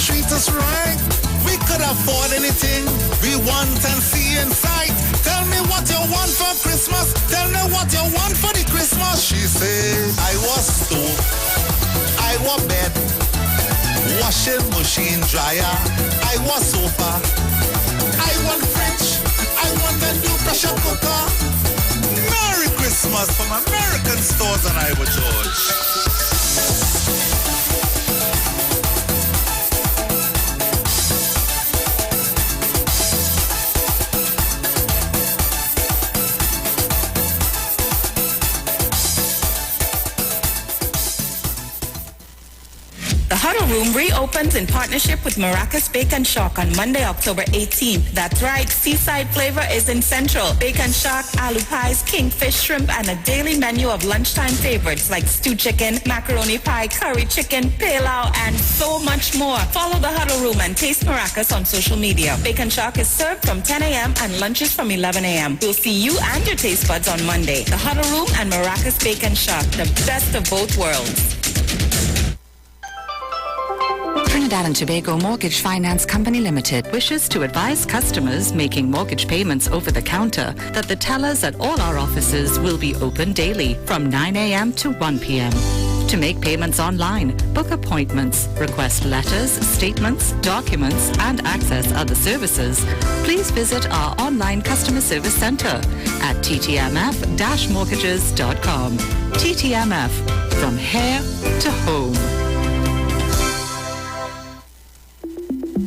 treat us right. We could afford anything we want and see in sight. Tell me what you want for Christmas. Tell me what you want for the Christmas. She said, I was stove, I was bed, washing machine dryer, I was sofa, I want French, I want a new pressure cooker. Merry Christmas from American Stores and Iwer George. The Huddle Room reopens in partnership with Maracas Bake and Shock on Monday, October 18th. That's right, seaside flavor is in Central. Bake and Shock, aloo pies, kingfish, shrimp, and a daily menu of lunchtime favorites like stew chicken, macaroni pie, curry chicken, pilau, and so much more. Follow The Huddle Room and taste Maracas on social media. Bake and Shock is served from 10 a.m. and lunches from 11 a.m. We'll see you and your taste buds on Monday. The Huddle Room and Maracas Bake and Shock, the best of both worlds. Trinidad and Tobago Mortgage Finance Company Limited wishes to advise customers making mortgage payments over the counter that the tellers at all our offices will be open daily from 9 a.m. to 1 p.m. To make payments online, book appointments, request letters, statements, documents, and access other services, please visit our online customer service center at ttmf-mortgages.com. TTMF, from here to home.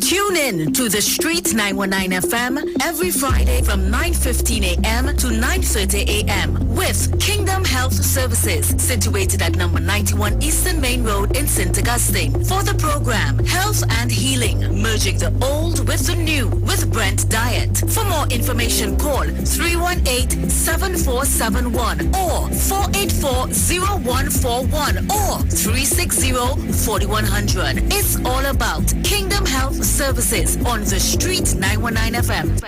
Tune in to The Street 919 FM every Friday from 9:15 a.m. to 9:30 a.m. with Kingdom Health Services, situated at number 91 Eastern Main Road in St. Augustine. For the program, Health and Healing, merging the old with the new with Brent Diet. For more information, call 318-7471 or 484-0141 or 360-4100. It's all about Kingdom Health Services on The Street 919 FM.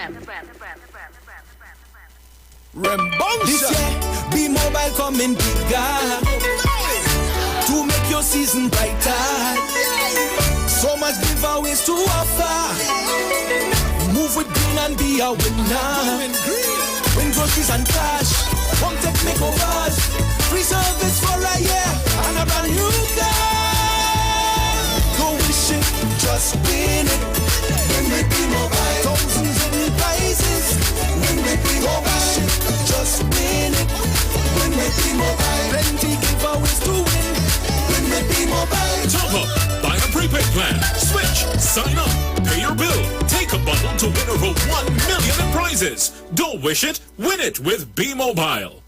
This year, Be Mobile coming bigger to make your season brighter. So much giveaways to offer. Move with green and be a winner. Win groceries and cash. Home tech makeovers. Free service for a year and a brand new car. Go wish it, just win it. When we Be Mobile, thousands in prizes. When we Be Mobile, just win it. When we Be Mobile, plenty giveaways to win. When we Be Mobile, top up, buy a prepaid plan, switch, sign up, pay your bill, take a bundle to win over 1 million in prizes. Don't wish it, win it with Be Mobile.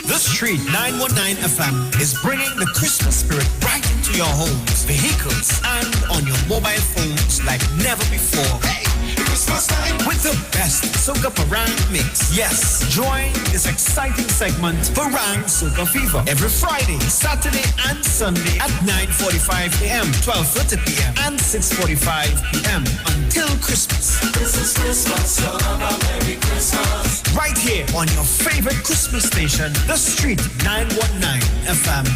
The Street 919 FM is bringing the Christmas spirit right into your homes, vehicles, and on your mobile phones like never before. Hey, Christmas time with the best Soca Parang mix. Yes, join this exciting segment, Parang Soca Fever, every Friday, Saturday, and Sunday at 9:45 a.m., 12:30 p.m., and 6:45 p.m. until Christmas. This is Christmas, so have a Merry Christmas. Right here on your favorite Christmas station, The Street 919 FM.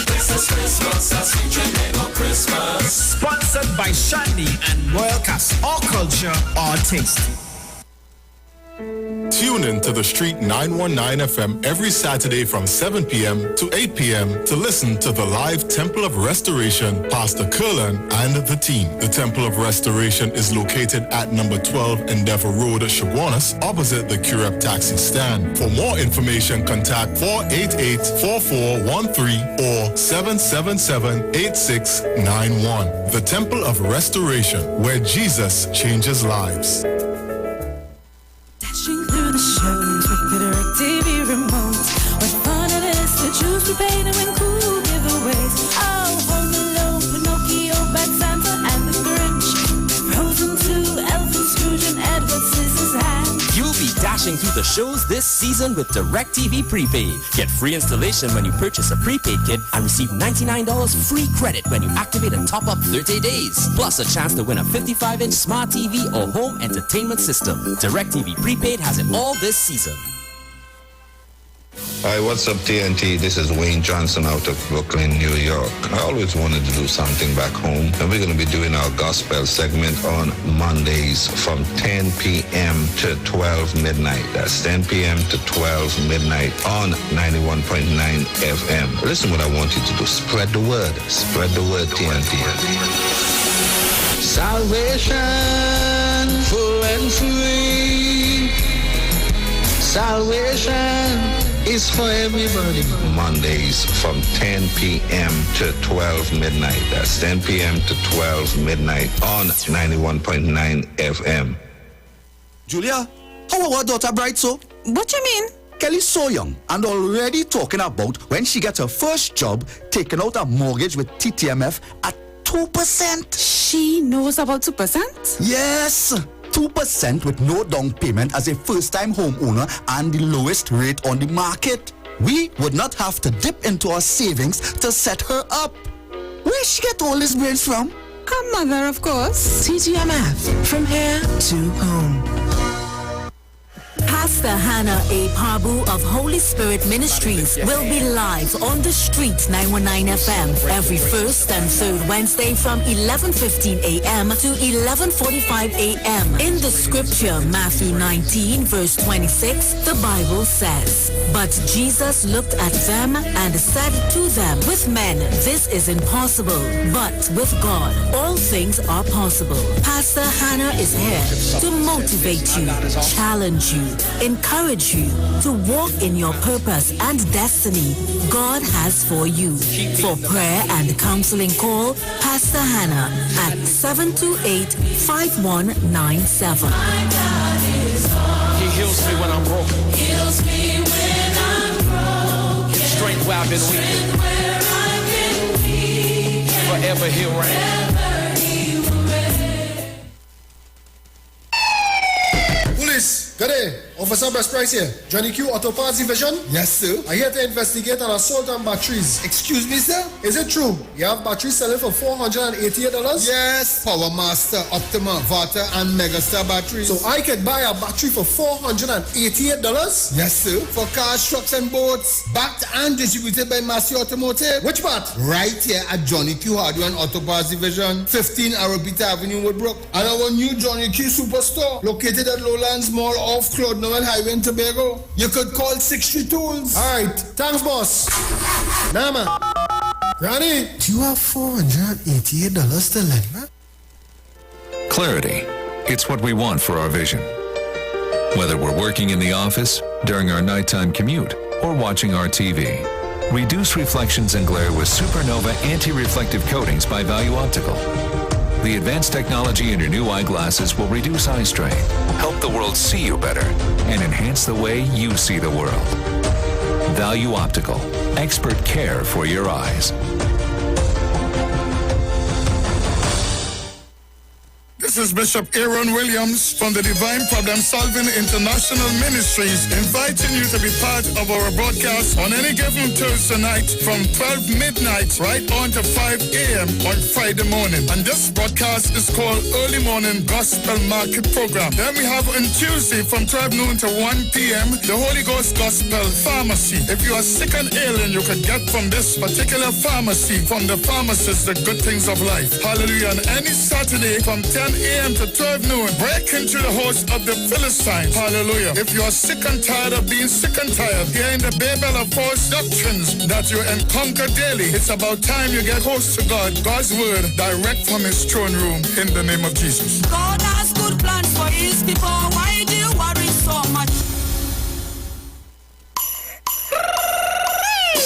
This is Christmas, as we dream of Christmas. Sponsored by Shandy and Royal Cast. Our culture, our taste. Tune in to The Street 919 FM every Saturday from 7 p.m. to 8 p.m. to listen to the live Temple of Restoration, Pastor Curlan and the team. The Temple of Restoration is located at number 12 Endeavour Road, Chaguanas, opposite the Curep taxi stand. For more information, contact 488-4413 or 777-8691. The Temple of Restoration, where Jesus changes lives. Dashing through the shows with the Direct TV remote. What fun it is to choose prepaid and win cool giveaways. Oh, Home Alone, Pinocchio, Bad Santa, and the Grinch. Frozen 2, Elf and Scrooge and Edward Scissorhands. You'll be dashing through the shows this season with Direct TV Prepaid. Get free installation when you purchase a prepaid kit and receive $99 free credit when you activate and top up 30 days. Plus a chance to win a 55-inch smart TV or home entertainment system. Direct TV Prepaid has it all this season. Hi, what's up, TNT? This is Wayne Johnson out of Brooklyn, New York. I always wanted to do something back home, and we're going to be doing our gospel segment on Mondays from 10 p.m. to 12 midnight. That's 10 p.m. to 12 midnight on 91.9 FM. Listen what I want you to do. Spread the word. Spread the word, TNT. Salvation, full and free. Salvation is for everybody. Mondays from 10 p.m. to 12 midnight. That's 10 p.m. to 12 midnight on 91.9 FM. Julia, how our daughter bright so? What you mean? Kelly's so young and already talking about when she gets her first job, taking out a mortgage with TTMF at 2%. She knows about 2%? Yes. 2% with no down payment as a first-time homeowner and the lowest rate on the market. We would not have to dip into our savings to set her up. Where she get all these brains from? Her mother, of course. TTMF, from here to home. Pastor Hannah A. Pabu of Holy Spirit Ministries will be live on the street 919 FM every first and third Wednesday from 11:15 a.m. to 11:45 a.m. In the scripture, Matthew 19 verse 26, the Bible says, "But Jesus looked at them and said to them, with men this is impossible, but with God all things are possible." Pastor Hannah is here to motivate you, challenge you, encourage you to walk in your purpose and destiny God has for you. For prayer and counseling, call Pastor Hannah at 728-5197. He heals me when I'm broken. Heals me when I'm broken. Strength where I've been weak. Forever he'll reign. Good day. Officer Best Price here. Johnny Q Auto Parts Division? Yes, sir. I'm here to investigate an assault on batteries. Excuse me, sir? Is it true? You have batteries selling for $488? Yes. Power Master, Optima, Vata, and Megastar batteries. So I could buy a battery for $488? Yes, sir. For cars, trucks, and boats. Backed and distributed by Massey Automotive. Which part? Right here at Johnny Q Hardware and Auto Parts Division, 15 Arabita Avenue, Woodbrook. And our new Johnny Q Superstore, located at Lowlands Mall off Claude Noel Highway in Tobago. You could call 63 Tools. Alright, thanks boss. Nah man. Granny, do you have $488 to lend, man? Clarity. It's what we want for our vision. Whether we're working in the office, during our nighttime commute, or watching our TV. Reduce reflections and glare with Supernova anti-reflective coatings by Value Optical. The advanced technology in your new eyeglasses will reduce eye strain, help the world see you better, and enhance the way you see the world. Value Optical. Expert care for your eyes. This is Bishop Aaron Williams from the Divine Problem Solving International Ministries, inviting you to be part of our broadcast on any given Thursday night from 12 midnight right on to 5 a.m. on Friday morning. And this broadcast is called Early Morning Gospel Market Program. Then we have on Tuesday from 12 noon to 1 p.m. the Holy Ghost Gospel Pharmacy. If you are sick and ailing, you can get from this particular pharmacy, from the pharmacist, the good things of life. Hallelujah. And any Saturday from 10 a.m. to 12 noon, break into the host of the Philistines. Hallelujah. If you are sick and tired of being sick and tired, hearing the babel of false doctrines that you encounter daily, it's about time you get close to God, God's word, direct from his throne room, in the name of Jesus. God has good plans for his people. Why do you worry so much?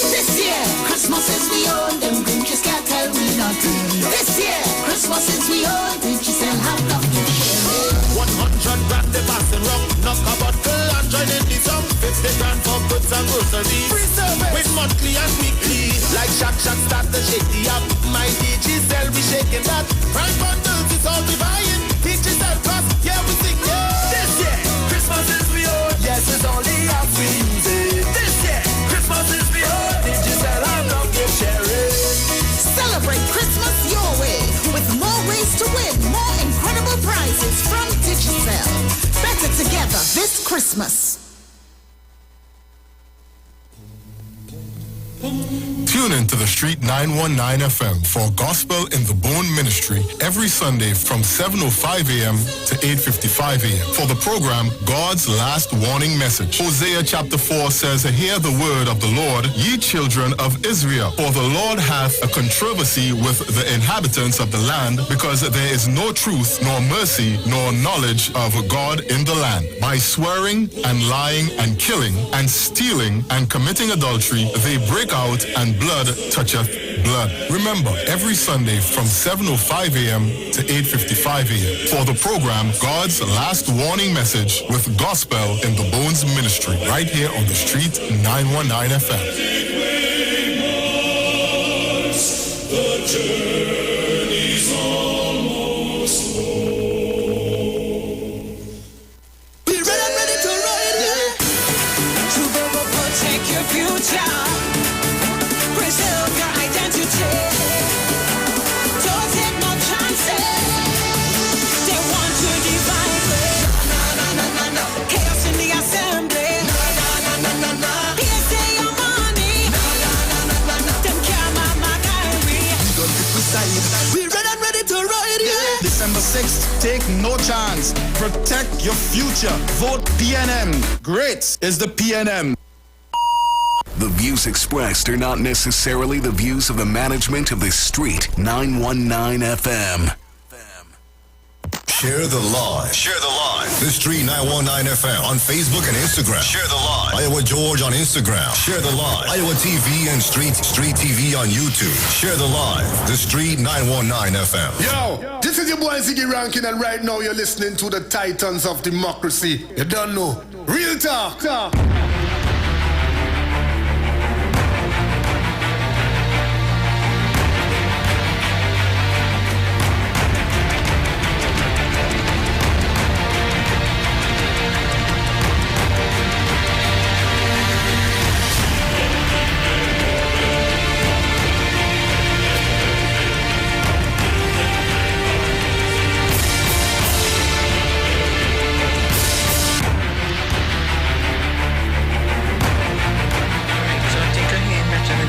This year, Christmas is we own them Grinches can't tell me nothing. This year, Christmas is we own Grinches and have enough to share. 100 grand the passing rock, knock a bottle and join in the song. 50 grand for goods and groceries. Free service with monthly and weekly. Like Shack start to shake the app. My DJ cell be shaking that. Prime bundles is all we buying. Teachers help us, yeah we sing yeah. This year, Christmas is we own. Yes, it's only half we use it. This year, Christmas is we own. Digicel and love gift sharing. Celebrate Christmas your way with more ways to win, more incredible prizes from Digicel. Better together this Christmas. to the Street 919 FM for Gospel in the Bone Ministry every Sunday from 7:05 a.m. to 8:55 a.m. for the program God's Last Warning Message. Hosea chapter 4 says, "Hear the word of the Lord, ye children of Israel, for the Lord hath a controversy with the inhabitants of the land, because there is no truth, nor mercy, nor knowledge of God in the land. By swearing and lying and killing and stealing and committing adultery, they break out, and blood toucheth blood." Remember, every Sunday from 7:05 a.m. to 8:55 a.m. for the program God's Last Warning Message with Gospel in the Bones Ministry, right here on the Street 919 FM. The journey's almost home. We're ready to ride it. To protect your future. Preserve your identity. Don't take no chances. They want to divide it. No. Chaos in the assembly. No. Here say your money. No. Them can't my diary. We're ready to ride it. December 6th, take no chance. Protect your future. Vote PNM. Great is the PNM. The views expressed are not necessarily the views of the management of the Street 919 FM. Share the live. Share the live. The Street 919 FM on Facebook and Instagram. Share the live. Iowa George on Instagram. Share the live. Iowa TV and Street TV on YouTube. Share the live. The Street 919 FM. Yo, this is your boy Ziggy Rankin, and right now you're listening to the Titans of Democracy. You don't know. Real talk.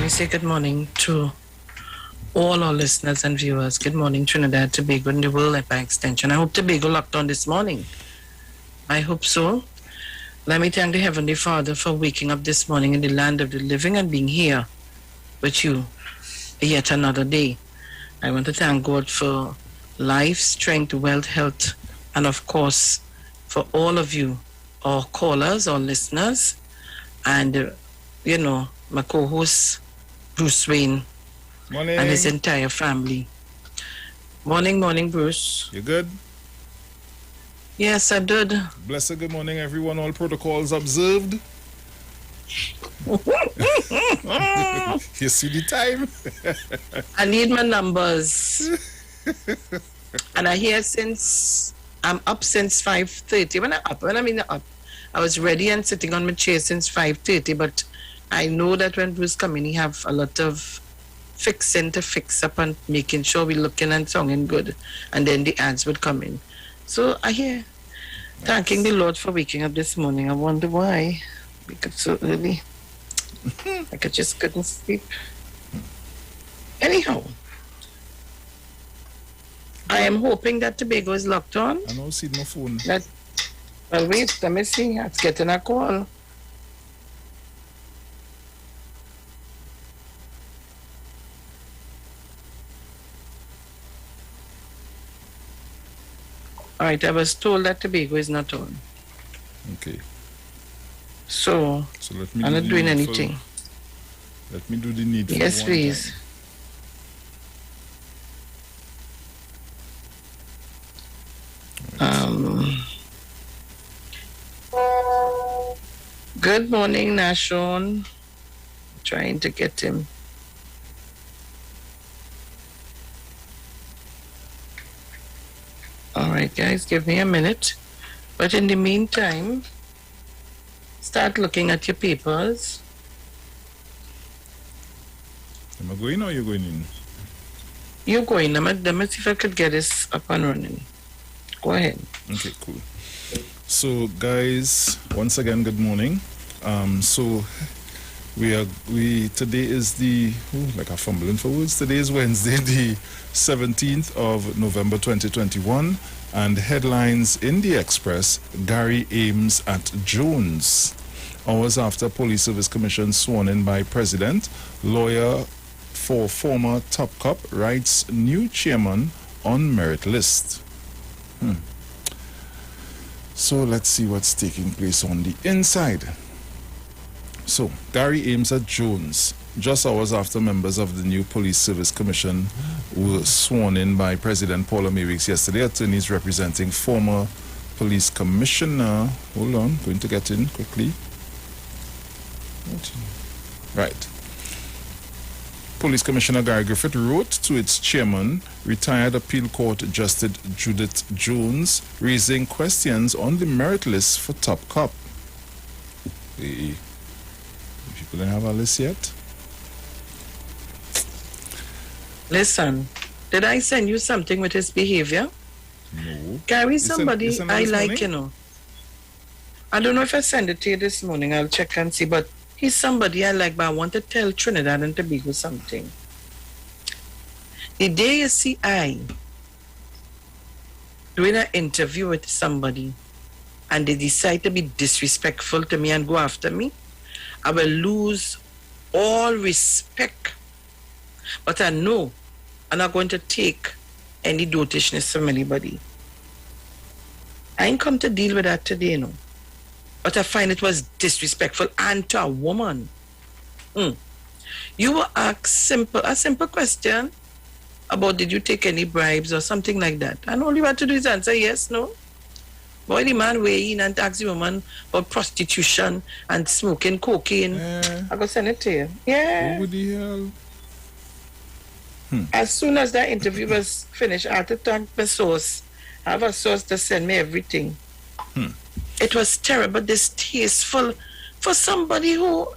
Say good morning to all our listeners and viewers. Good morning, Trinidad, Tobago, and the world by extension. I hope Tobago locked on this morning. I hope so. Let me thank the Heavenly Father for waking up this morning in the land of the living and being here with you yet another day. I want to thank God for life, strength, wealth, health, and of course for all of you, our callers, our listeners, and my co-host Bruce Wayne morning. And his entire family. Morning, Bruce. You good? Yes, I did. Blessed good morning, everyone. All protocols observed. You see the time? I need my numbers. And I'm up since 5:30. When I mean up, I was ready and sitting on my chair since 5:30, but I know that when Bruce come in, he have a lot of fixing to fix up and making sure we're looking and sounding good. And then the ads would come in. So I hear, thanking the Lord for waking up this morning. I wonder why. Because so early. I just couldn't sleep. Anyhow, I am hoping that Tobago is locked on. I know, see my phone. Well, wait, let me see. It's getting a call. All right, I was told that Tobago is not on. Okay. So let me I'm not doing anything. Let me do the needful. Yes, please. Good morning, Nashon. Trying to get him. All right, guys, give me a minute. But in the meantime, start looking at your papers. Am I going or are you going in? You're going. Let me see if I could get this up and running. Go ahead. Okay, cool. So, guys, once again, good morning. So, Today is like a fumbling for words. Today is Wednesday, the 17th of November 2021, and headlines in the Express: Gary aims at Jones. Hours after Police Service Commission sworn in by President, lawyer for former top cop writes new chairman on merit list. So let's see what's taking place on the inside. So, Gary aims at Jones. Just hours after members of the new Police Service Commission were sworn in by President Paula Maywicks yesterday, attorneys representing former police commissioner, hold on, going to get in quickly. Right. Police Commissioner Gary Griffith wrote to its chairman, retired appeal court Justice Judith Jones, raising questions on the merit list for top cop. Hey. People don't have a list yet? Listen, did I send you something with his behavior? No. Gary, You somebody sent it I this like, morning? you know. I don't know if I sent it to you this morning. I'll check and see. But he's somebody I like, but I want to tell Trinidad and Tobago something. The day you see I doing an interview with somebody and they decide to be disrespectful to me and go after me, I will lose all respect. But I know I'm not going to take any dotishness from anybody. I ain't come to deal with that today, no. But I find it was disrespectful, and to a woman. You were asked a simple question about did you take any bribes or something like that. And all you had to do is answer yes, no. Boy, the man weigh in and ask the woman about prostitution and smoking cocaine. I go send it to you. Yeah. Who the hell? As soon as that interview was finished, I had to thank my source. I have a source to send me everything. It was terrible, distasteful for somebody who,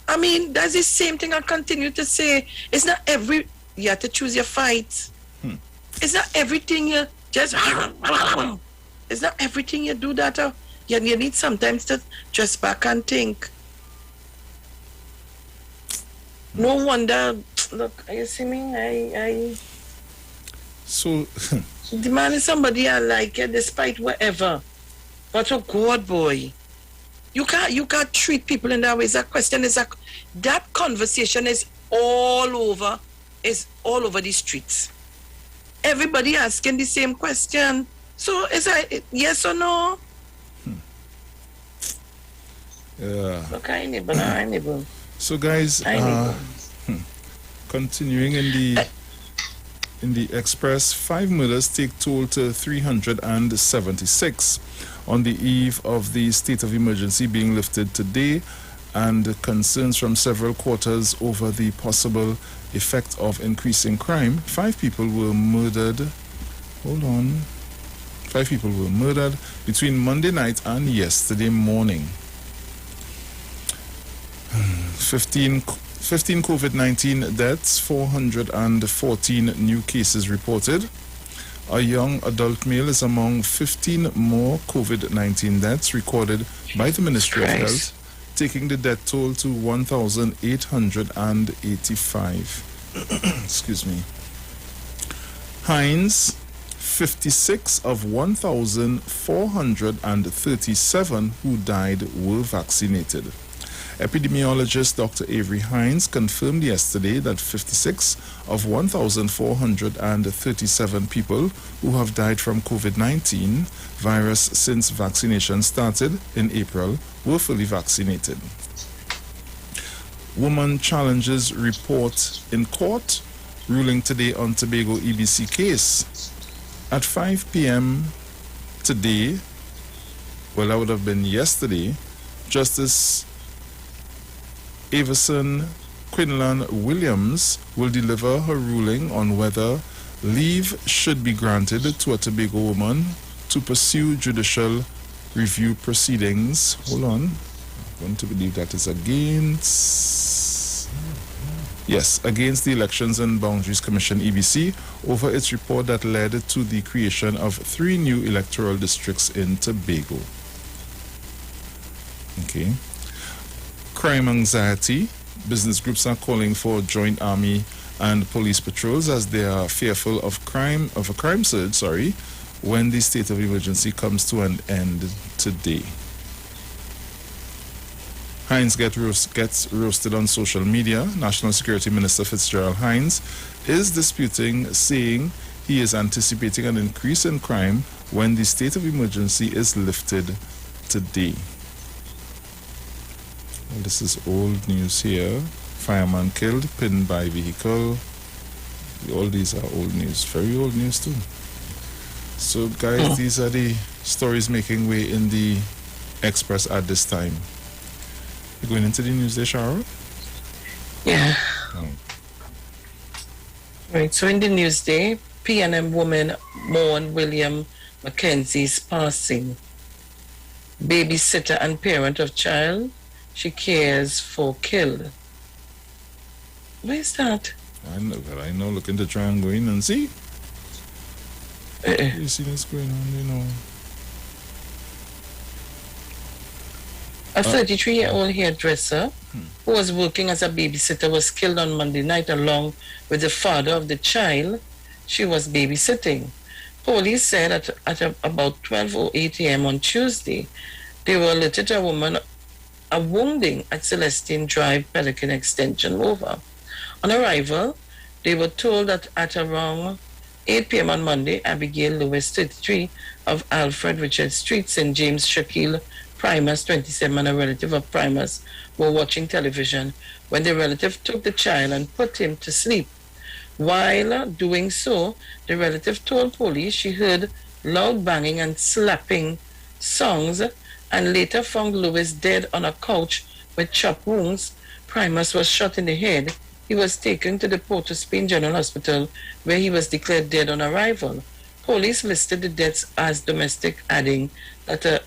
I mean, that's the same thing I continue to say. It's not you have to choose your fight. It's not everything you just, it's not everything you do that. You need sometimes to just back and think. No wonder, look, you see me? So, the man is somebody I like, despite whatever. But oh God, boy, you can't treat people in that way. That question is that conversation is all over the streets. Everybody asking the same question. So is that yes or no? Yeah. Look, I enable. So guys, continuing in the Express, 5 murders take toll to 376 on the eve of the state of emergency being lifted today, and concerns from several quarters over the possible effect of increasing crime. 5 people were murdered. Hold on. 5 people were murdered between Monday night and yesterday morning. 15 COVID-19 deaths, 414 new cases reported. A young adult male is among 15 more COVID-19 deaths recorded by the Ministry of Health, taking the death toll to 1,885. Excuse me. Hines, 56 of 1,437 who died were vaccinated. Epidemiologist Dr. Avery Hines confirmed yesterday that 56 of 1,437 people who have died from COVID-19 virus since vaccination started in April were fully vaccinated. Woman challenges report in court, ruling today on Tobago EBC case. At 5 p.m. today, well, that would have been yesterday, Justice Everson Quinlan Williams will deliver her ruling on whether leave should be granted to a Tobago woman to pursue judicial review proceedings. Hold on. I'm going to believe that is against the Elections and Boundaries Commission, EBC, over its report that led to the creation of 3 new electoral districts in Tobago. Okay. Crime anxiety business groups are calling for joint army and police patrols as they are fearful of a crime surge, when the state of emergency comes to an end today. Hines gets roasted on social media. National Security Minister Fitzgerald Hines is disputing, saying he is anticipating an increase in crime when the state of emergency is lifted today. Well, this is old news here. Fireman killed, pinned by vehicle. All these are old news, very old news too. So guys, these are the stories making way in the Express at this time. You going into the news there, Shara? Yeah. Right, so in the news day, PNM woman mourn William Mackenzie's passing. Babysitter and parent of child she cares for killed. Where's that? I know. Looking to try and go in and see. You see this going on, you know. A 33-year-old hairdresser who was working as a babysitter was killed on Monday night along with the father of the child she was babysitting. Police said at about 12:08 a.m. on Tuesday, they were alerted to a wounding at Celestine Drive, Pelican Extension, over. On arrival, they were told that at around 8 p.m. on Monday, Abigail Lewis, 33, of Alfred Richard Street, St. James, Shaquille Primus, 27, and a relative of Primus were watching television when the relative took the child and put him to sleep. While doing so, the relative told police she heard loud banging and slapping songs and later found Lewis dead on a couch with chop wounds. Primus was shot in the head. He was taken to the Port of Spain General Hospital where he was declared dead on arrival. Police listed the deaths as domestic, adding that a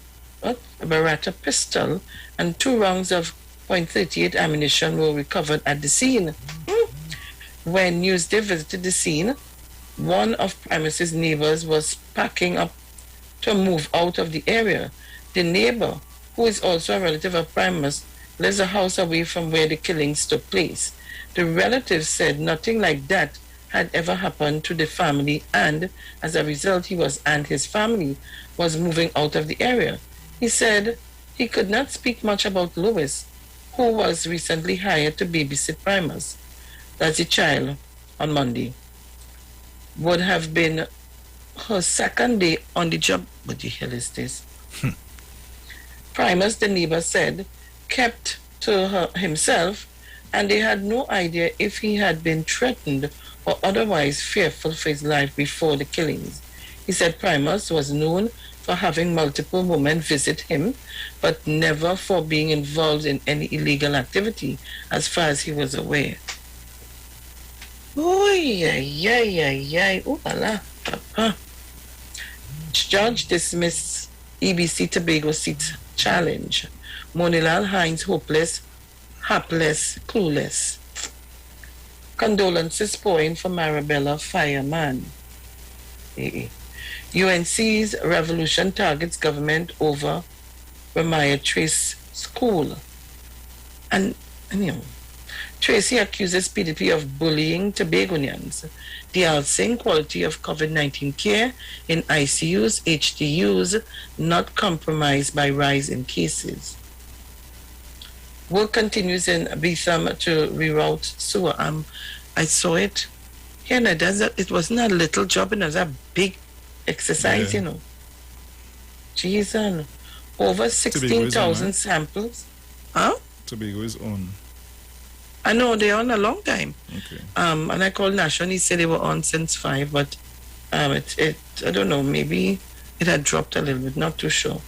Beretta pistol and 2 rounds of .38 ammunition were recovered at the scene. When Newsday visited the scene, one of Primus's neighbors was packing up to move out of the area. The neighbor, who is also a relative of Primus, lives a house away from where the killings took place. The relative said nothing like that had ever happened to the family, and as a result, he and his family was moving out of the area. He said he could not speak much about Lewis, who was recently hired to babysit Primus. That's the child on Monday. Would have been her second day on the job. What the hell is this? Primus, the neighbor said, kept to himself, and they had no idea if he had been threatened or otherwise fearful for his life before the killings. He said Primus was known for having multiple women visit him, but never for being involved in any illegal activity, as far as he was aware. Ooh la la, papa. Judge dismissed EBC Tobago seat challenge. Monilal Hines hopeless, hapless, clueless. Condolences pouring for Marabella fireman. UNC's revolution targets government over Ramaya Trace School. And Tracy accuses PDP of bullying Tobagonians. De-alcing quality of COVID-19 care in ICUs, HDUs, not compromised by rise in cases. Work continues in Betham to reroute sewer. I saw it. Here, it wasn't a little job, it was a big exercise, Jesus. Over 16,000 samples. Huh? Tobago is on. I know they're on a long time. Okay. And I called National. He said they were on since 5, but I don't know, maybe it had dropped a little bit, not too sure.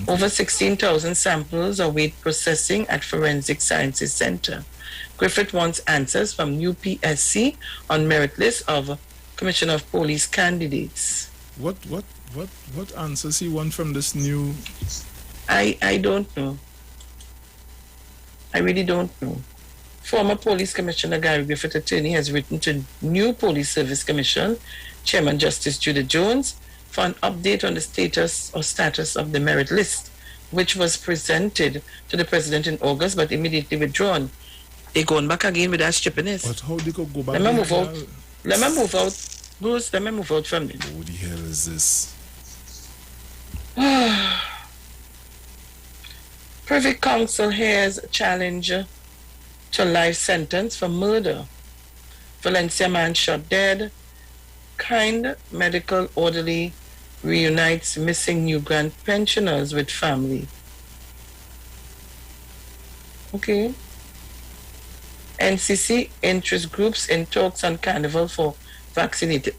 Okay. Over 16,000 samples await processing at Forensic Sciences Center. Griffith wants answers from UPSC on merit list of Commissioner of Police candidates. What answers he want from this new? I don't know. I really don't know. Former Police Commissioner Gary Griffith attorney has written to new Police Service Commission Chairman Justice Judith Jones for an update on the status of the merit list, which was presented to the President in August but immediately withdrawn. They going back again with that stupidness. But how they could go back? Let me move out. Let me move out. Bruce, let me move out from there. What the hell is this? Privy Council hears challenge to life sentence for murder. Valencia man shot dead. Kind medical orderly reunites missing New Grant pensioners with family. Okay. NCC interest groups in talks on carnival for vaccinated.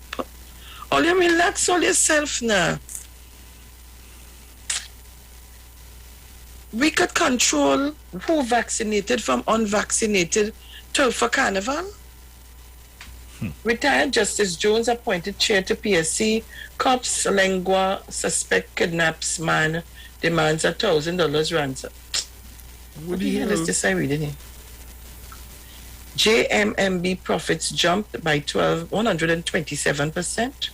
Oh, you relax all yourself now. We could control who vaccinated from unvaccinated for carnival. Retired Justice Jones appointed chair to PSC. Cops Lengua suspect kidnaps man, demands $1,000 ransom. What the hell is this I reading here? JMMB profits jumped by 127%.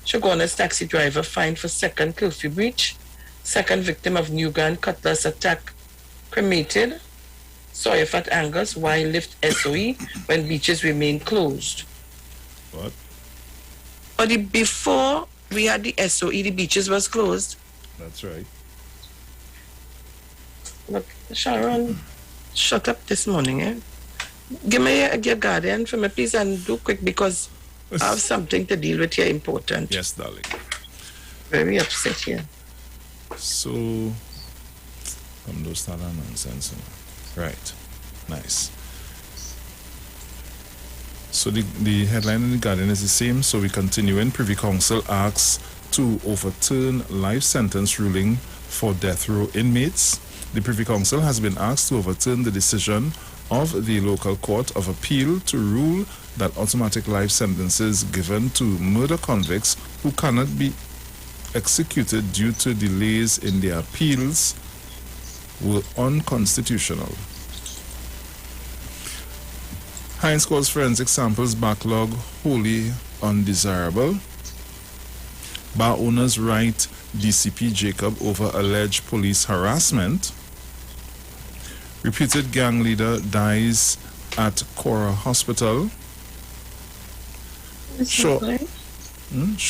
Shoguna's taxi driver fined for second curfew breach. Second victim of New Grant Cutlass attack cremated. Soya fat Angus, why lift SOE when beaches remain closed? What? Before we had the SOE, the beaches was closed. That's right. Look, Sharon, shut up this morning, eh? Give me your guardian for me, please, and do quick because I have something to deal with here important. Yes, darling. Very upset here. So, those start on nonsense. Right. Nice. So the headline in the Guardian is the same. So we continue in. Privy Council asks to overturn life sentence ruling for death row inmates. The Privy Council has been asked to overturn the decision of the local court of appeal to rule that automatic life sentences given to murder convicts who cannot be executed due to delays in their appeals were unconstitutional. Heinz calls forensic samples backlog wholly undesirable. Bar owners write DCP Jacob over alleged police harassment. Reputed gang leader dies at Cora Hospital. Short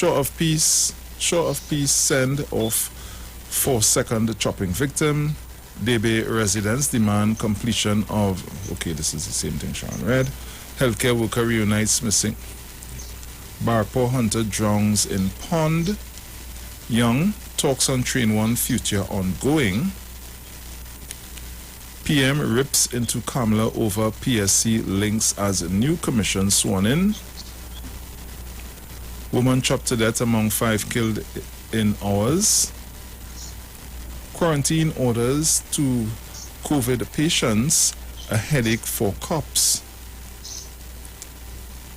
of peace send off for second chopping victim. Debe residents demand completion of, okay, this is the same thing Sean read. Healthcare worker reunites missing. Barpaw hunter drowns in pond. Young talks on train 1 future ongoing. PM rips into Kamala over PSC links as new commission sworn in. Woman chopped to death among 5 killed in hours. Quarantine orders to COVID patients, a headache for cops.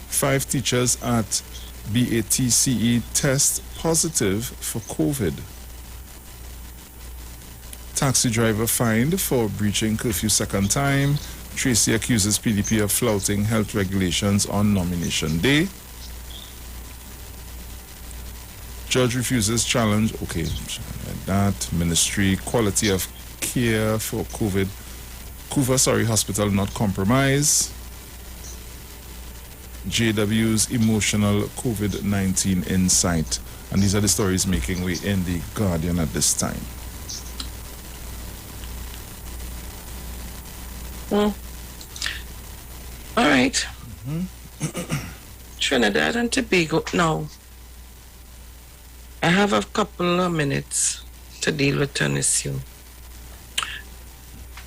5 teachers at BATCE test positive for COVID. Taxi driver fined for breaching curfew second time. Tracy accuses PDP of flouting health regulations on nomination day. Judge refuses challenge. Okay, that ministry quality of care for COVID. Hospital not compromise. JW's emotional COVID-19 insight. And these are the stories making way in the Guardian at this time. Well, all right. Trinidad and Tobago. Now, I have a couple of minutes to deal with an issue.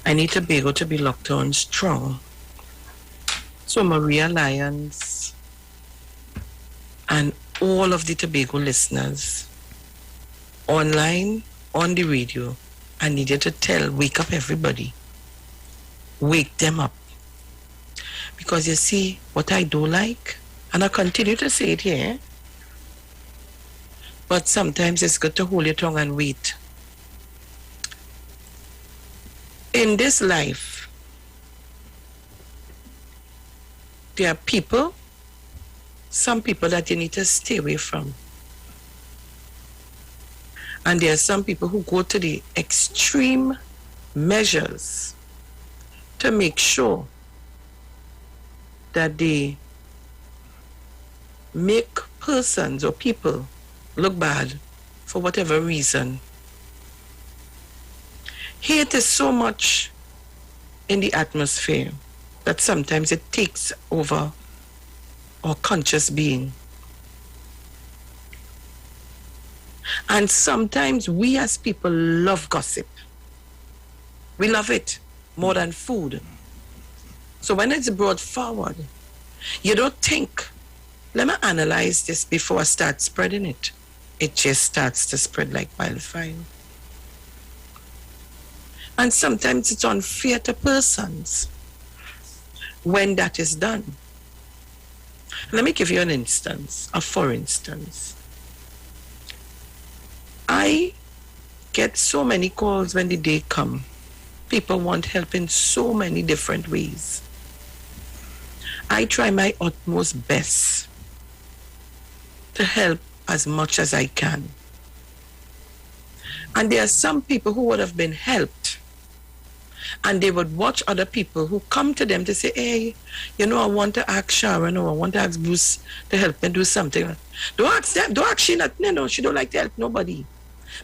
I need Tobago to be locked on strong. So Maria Lyons and all of the Tobago listeners online, on the radio, I need you to wake up everybody. Wake them up. Because you see, what I do like, and I continue to say it here, but sometimes it's good to hold your tongue and wait. In this life, there are people, some people that you need to stay away from. And there are some people who go to the extreme measures to make sure that they make persons or people look bad for whatever reason. Hate is so much in the atmosphere that sometimes it takes over our conscious being. And sometimes we as people love gossip. We love it more than food. So when it's brought forward, you don't think, let me analyze this before I start spreading it. It just starts to spread like wildfire. And sometimes it's unfair to persons when that is done. Let me give you an instance, for instance. I get so many calls when the day comes. People want help in so many different ways. I try my utmost best to help as much as I can. And there are some people who would have been helped, and they would watch other people who come to them to say, hey, you know, I want to ask Sharon or I want to ask Bruce to help me do something. Don't ask them, don't ask she nothing, no, she don't like to help nobody.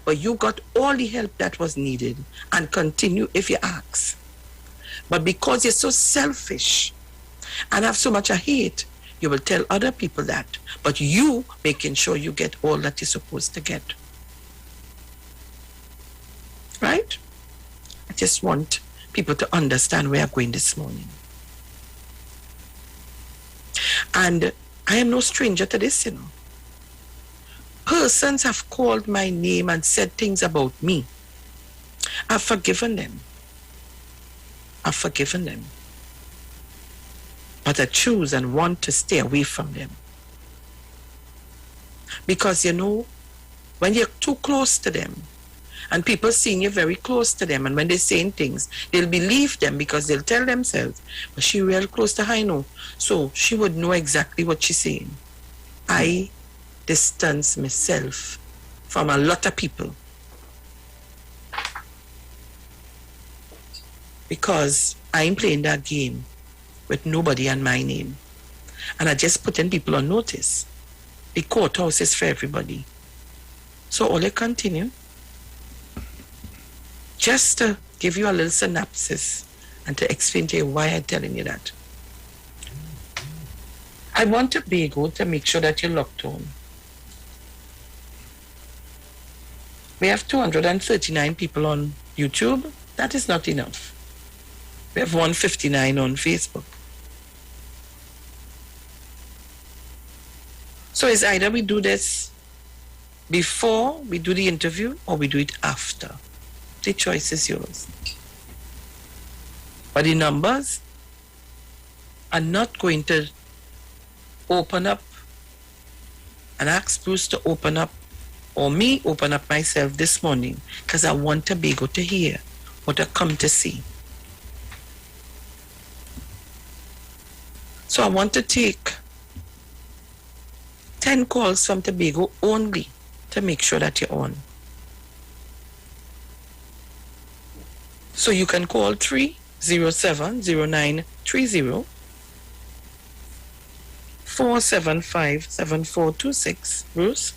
But you got all the help that was needed and continue if you ask. But because you're so selfish and have so much of hate, you will tell other people that. But you making sure you get all that you're supposed to get. Right? I just want people to understand where I'm going this morning. And I am no stranger to this, you know. Persons have called my name and said things about me. I've forgiven them. I've forgiven them. But I choose and want to stay away from them. Because, you know, when you're too close to them, and people seeing you very close to them, and when they're saying things, they'll believe them because they'll tell themselves, but she real close to her, I know. So she would know exactly what she's saying. I distance myself from a lot of people because I ain't playing that game with nobody on my name. And I just putting people on notice. The courthouse is for everybody. So all I continue, just to give you a little synopsis and to explain to you why I'm telling you that. I want to be good to make sure that you're locked on. We have 239 people on YouTube. That is not enough. We have 159 on Facebook. So it's either we do this before we do the interview or we do it after. The choice is yours. But the numbers are not going to open up and ask Bruce to open up or me open up myself this morning because I want to be able to hear what I come to see. So I want to take 10 calls from Tobago only to make sure that you're on. So you can call 307-0930 475-7426. Bruce?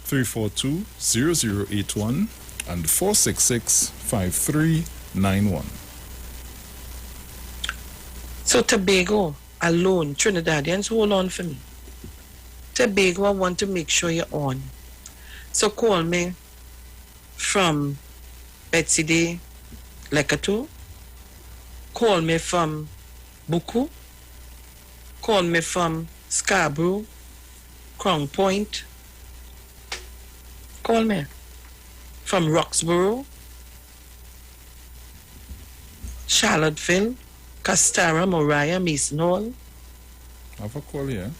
342-0081 and 466-5391. So Tobago alone, Trinidadians, hold on for me. Tobago, I want to make sure you're on. So call me from Betsy Day, Lekato. Call me from Buku. Call me from Scarborough, Crown Point. Call me from Roxborough, Charlottesville, Castara, Moriah, Mason Hall. I have a call here.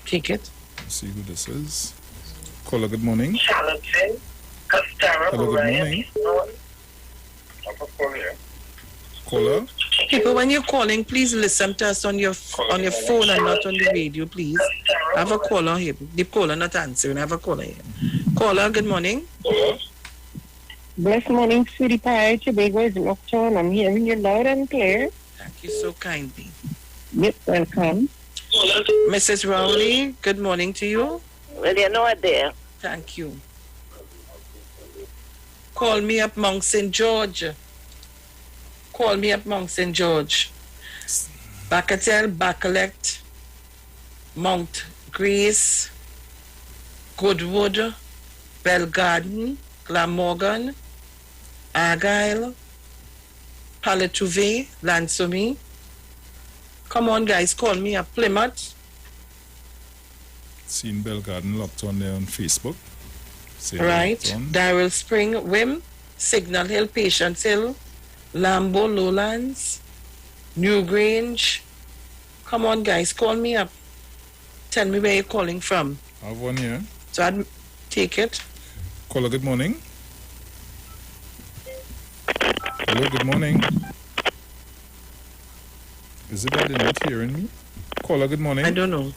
Take it. Let's see who this is. Caller, good morning. Charlottesville, Castara, Hello, good Moriah, morning. Mason Hall. I have a call here. Caller? People, when you're calling, please listen to us on your phone and not on the radio, please. I have a caller here. The caller not answering. I have a caller here. Caller, good morning. Blessed morning, sweetie pie. Tobago is locked on. I'm hearing you loud and clear. Thank you so kindly. Yep, welcome. Mrs. Rowley, good morning to you. Well, you know what there. Thank you. Call me up Mount St. George. Call me up Mount St. George. Bacatel, Bacalet, Mount Grace, Goodwood, Bell Garden, Glamorgan, Argyle, Palatouve, Lansome. Come on, guys, call me up. Plymouth. Seen Bell Garden locked on there on Facebook. Right. Darrell Spring, Wim, Signal Hill, Patience Hill, Lambo, Lowlands, New Grange. Come on, guys, call me up. Tell me where you're calling from. I have one here. So I'd take it. Caller, good morning. Hello, good morning. Is it that they're not hearing me? Caller, good morning. I don't know.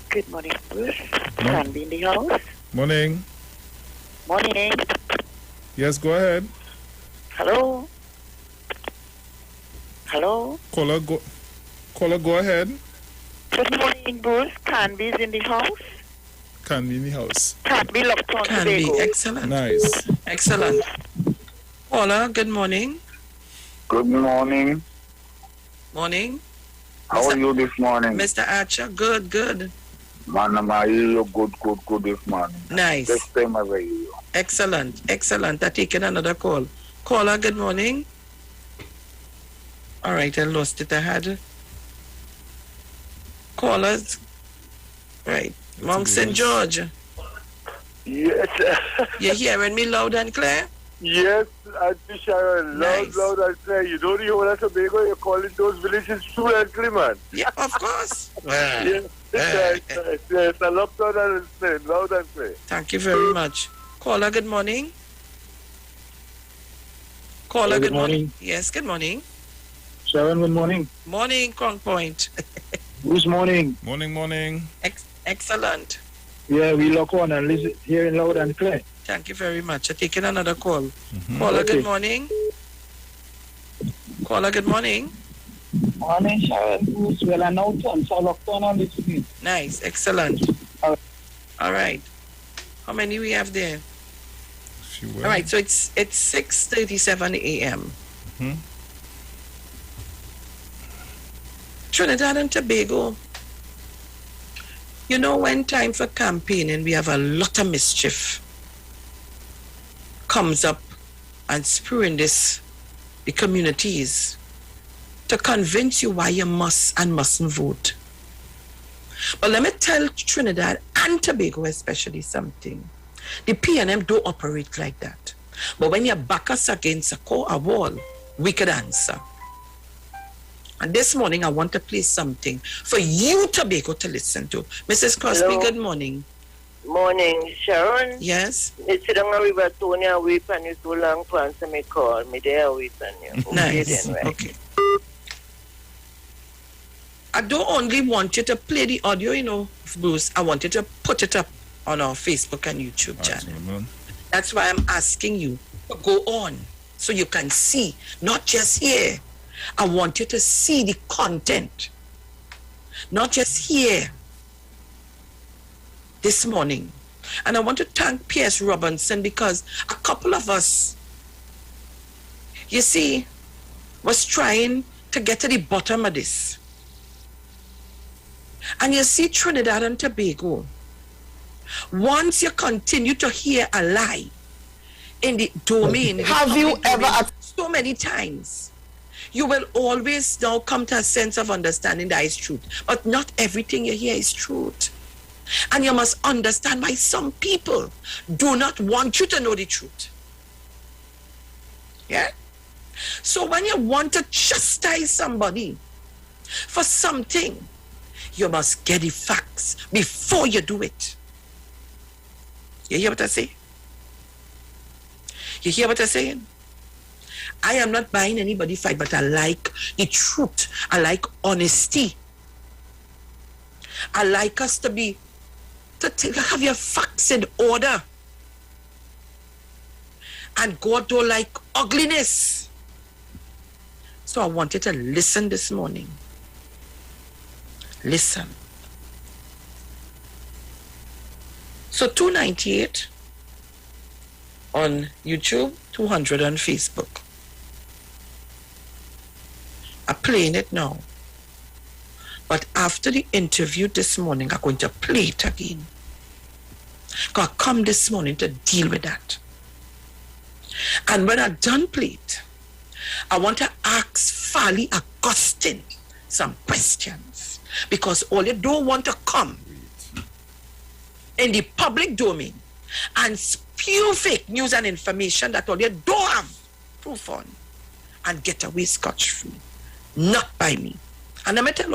Good morning, Bruce. Can be in the house. Morning. Morning. Yes, go ahead. Hello. Hello. Caller, go ahead. Good morning, Bruce. Canby's in the house. Can be in the house. Canby locked on Can be. Excellent. Nice. Excellent. Caller, good morning. Good morning. Morning. How are you this morning? Mr. Archer, good, good. Man, I hear you good this morning. Nice. This time I hear you. Excellent, excellent. I'm taking another call. Caller, good morning. All right, I lost it. I had callers. Right. Mount St. George. Yes. You hearing me loud and clear? Yes, Auntie Sharon. Nice. Loud and clear. You don't hear what I say, you're calling those villages fluently, man. Yeah, of course. Yes, yes. I love loud and clear. Loud and clear. Thank you very much. Caller, good morning. Caller, good morning. Yes, good morning. Sharon, good morning. Morning, Crown Point. Good morning. Morning. Excellent. Yeah, we lock on and listen, hearing loud and clear. Thank you very much. I'm taking another call. Caller, good morning. Caller, good morning. Morning, Sharon. Bruce. Well, I know Tom, so locked on this week. Nice, excellent. All right. How many we have there? All right, so it's 6:37 a.m. Trinidad and Tobago. You know, when time for campaigning, we have a lot of mischief comes up and spewing the communities to convince you why you must and mustn't vote. But let me tell Trinidad and Tobago especially something. The PNM don't operate like that. But when you back us against a wall, we could answer. And this morning, I want to play something for you, Tobago, to listen to. Mrs. Crosby, Hello. good morning. Morning, Sharon. Yes? It's the river Tony and wait on you so long to answer me call. Me there wait on you. Okay, Nice. then, right? Okay. I don't only want you to play the audio, you know, Bruce. I want you to put it up on our Facebook and YouTube channel. That's why I'm asking you to go on so you can see, not just hear. I want you to see the content, not just hear this morning. And I want to thank P.S. Robinson because a couple of us, you see, was trying to get to the bottom of this. And you see, Trinidad and Tobago, once you continue to hear a lie in the domain, Have you ever so many times, you will always now come to a sense of understanding that is truth. But not everything you hear is truth. And you must understand why some people do not want you to know the truth. Yeah? So when you want to chastise somebody for something, you must get the facts before you do it. You hear what I say? You hear what I'm saying? I am not buying anybody fight, but I like the truth. I like honesty. I like us to have your facts in order. And God don't like ugliness. So I want you to listen this morning. Listen. So 298 on YouTube, 200 on Facebook. I'm playing it now. But after the interview this morning, I'm going to play it again. Because I come this morning to deal with that. And when I'm done play it, I want to ask Fally Augustine some questions. Because all you don't want to come in the public domain and spew fake news and information that all you don't have proof on and get away scotch-free. Not by me. And let me tell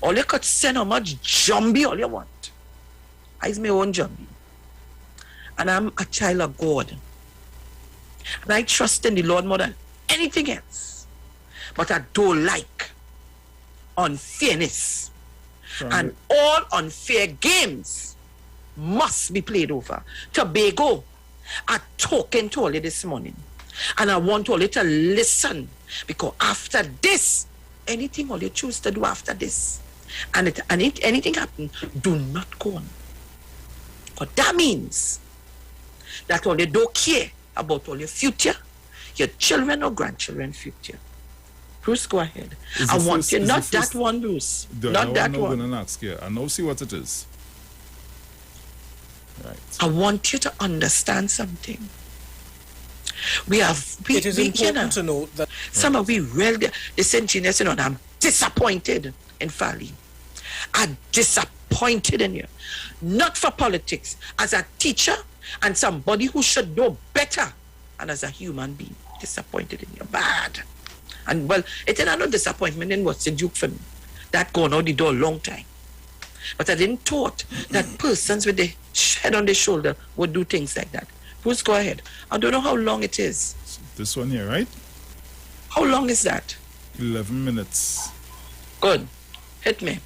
all you could send how much jumbie all you want. I's my own jumbie. And I'm a child of God. And I trust in the Lord more than anything else. But I don't like unfairness. And all unfair games must be played over. Tobago, I'm talking to all you this morning. And I want all you to listen. Because after this, anything all you choose to do after this, and anything happen, do not go on. Because that means that all you don't care about all your future, your children or grandchildren's future. Bruce, go ahead. I want you, not that one, Bruce. Not that one. I'm going to ask you. I know, see what it is. Right. I want you to understand something. It is important to note that some of we really disingenuous, and I'm disappointed in Fally. I'm disappointed in you. Not for politics, as a teacher and somebody who should know better, and as a human being, disappointed in you. Bad. And well, it's another disappointment in what's the Duke for me. That gone out the door a long time. But I didn't thought that persons with the head on their shoulder would do things like that. Bruce, go ahead. I don't know how long it is. This one here, right? How long is that? 11 minutes. Good. Hit me.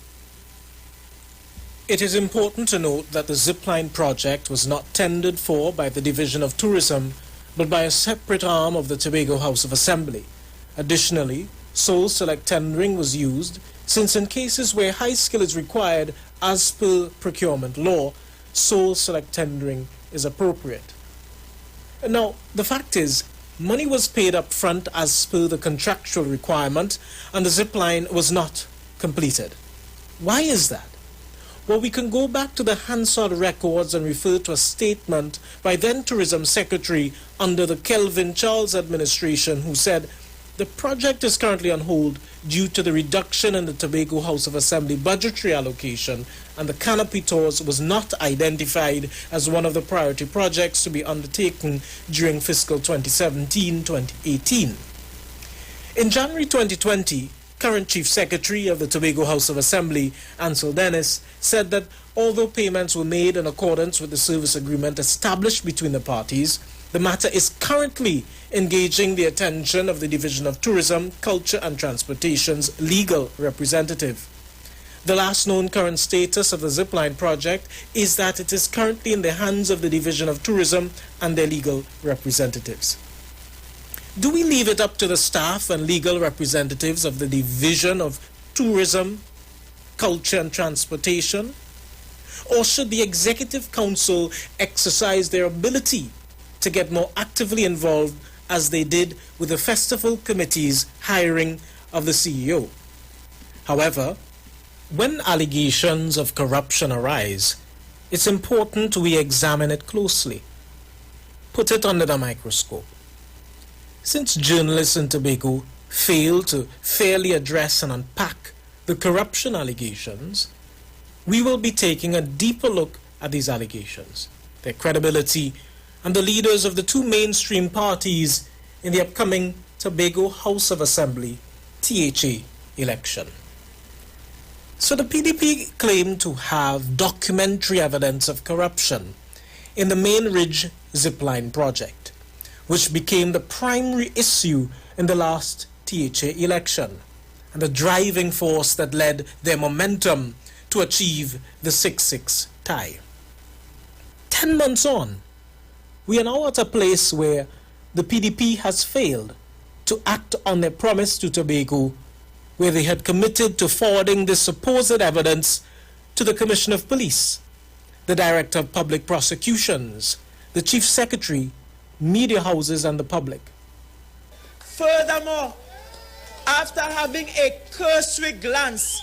it is important to note that the zipline project was not tendered for by the Division of Tourism, but by a separate arm of the Tobago House of Assembly. Additionally, sole select tendering was used, since in cases where high skill is required as per procurement law, sole select tendering is appropriate. Now, the fact is, money was paid up front as per the contractual requirement, and the zipline was not completed. Why is that? Well, we can go back to the Hansard records and refer to a statement by then Tourism Secretary under the Kelvin Charles administration, who said, the project is currently on hold due to the reduction in the Tobago House of Assembly budgetary allocation, and the canopy tours was not identified as one of the priority projects to be undertaken during fiscal 2017-2018. In January 2020, current Chief Secretary of the Tobago House of Assembly, Ansel Dennis, said that although payments were made in accordance with the service agreement established between the parties, the matter is currently engaging the attention of the Division of Tourism, Culture and Transportation's legal representative. The last known current status of the zipline project is that it is currently in the hands of the Division of Tourism and their legal representatives. Do we leave it up to the staff and legal representatives of the Division of Tourism, Culture and Transportation? Or should the Executive Council exercise their ability to get more actively involved as they did with the Festival Committee's hiring of the CEO? However, when allegations of corruption arise, it's important we examine it closely, put it under the microscope. Since journalists in Tobago fail to fairly address and unpack the corruption allegations, we will be taking a deeper look at these allegations, their credibility, and the leaders of the two mainstream parties in the upcoming Tobago House of Assembly THA election. So the PDP claimed to have documentary evidence of corruption in the Main Ridge Zipline project, which became the primary issue in the last THA election, and the driving force that led their momentum to achieve the 6-6 tie. 10 months on, we are now at a place where the PDP has failed to act on their promise to Tobago where they had committed to forwarding this supposed evidence to the Commissioner of Police, the Director of Public Prosecutions, the Chief Secretary, media houses, and the public. Furthermore, after having a cursory glance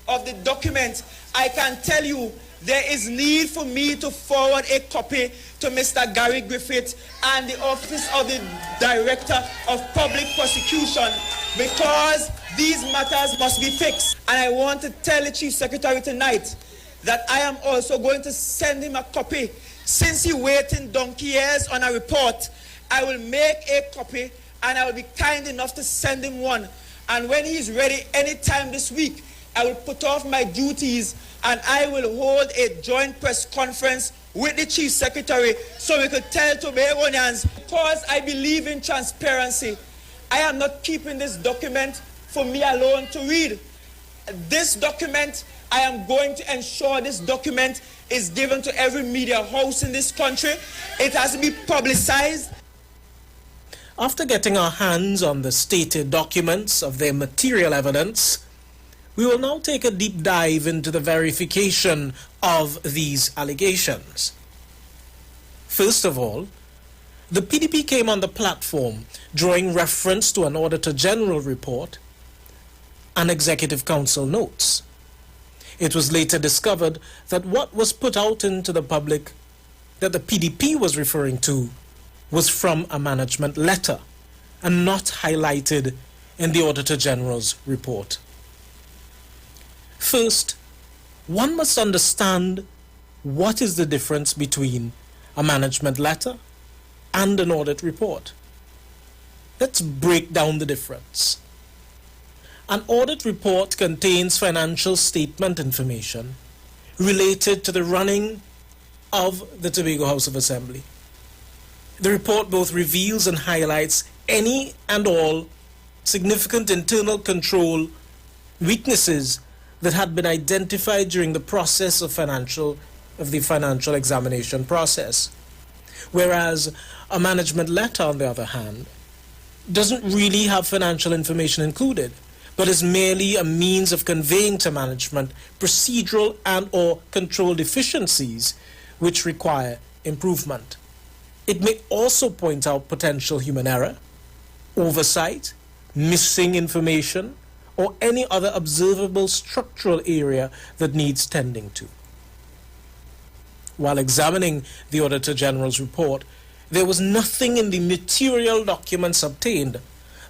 of the document, I can tell you there is need for me to forward a copy to Mr. Gary Griffith and the Office of the Director of Public Prosecution, because these matters must be fixed. And I want to tell the Chief Secretary tonight that I am also going to send him a copy. Since he waiting donkey years on a report, I will make a copy and I will be kind enough to send him one. And when he's ready anytime this week, I will put off my duties and I will hold a joint press conference with the Chief Secretary so we could tell Tobagonians, because I believe in transparency, I am not keeping this document for me alone to read. This document, I am going to ensure this document is given to every media house in this country. It has to be publicized. After getting our hands on the stated documents of their material evidence, we will now take a deep dive into the verification of these allegations. First of all, the PDP came on the platform drawing reference to an Auditor General report and Executive Council notes. It was later discovered that what was put out into the public that the PDP was referring to was from a management letter and not highlighted in the Auditor General's report. First, one must understand what is the difference between a management letter and an audit report. Let's break down the difference. An audit report contains financial statement information related to the running of the Tobago House of Assembly. The report both reveals and highlights any and all significant internal control weaknesses that had been identified during the process of the financial examination process. Whereas a management letter, on the other hand, doesn't really have financial information included, but is merely a means of conveying to management procedural and or control deficiencies which require improvement. It may also point out potential human error, oversight, missing information, or any other observable structural area that needs tending to. While examining the Auditor General's report, there was nothing in the material documents obtained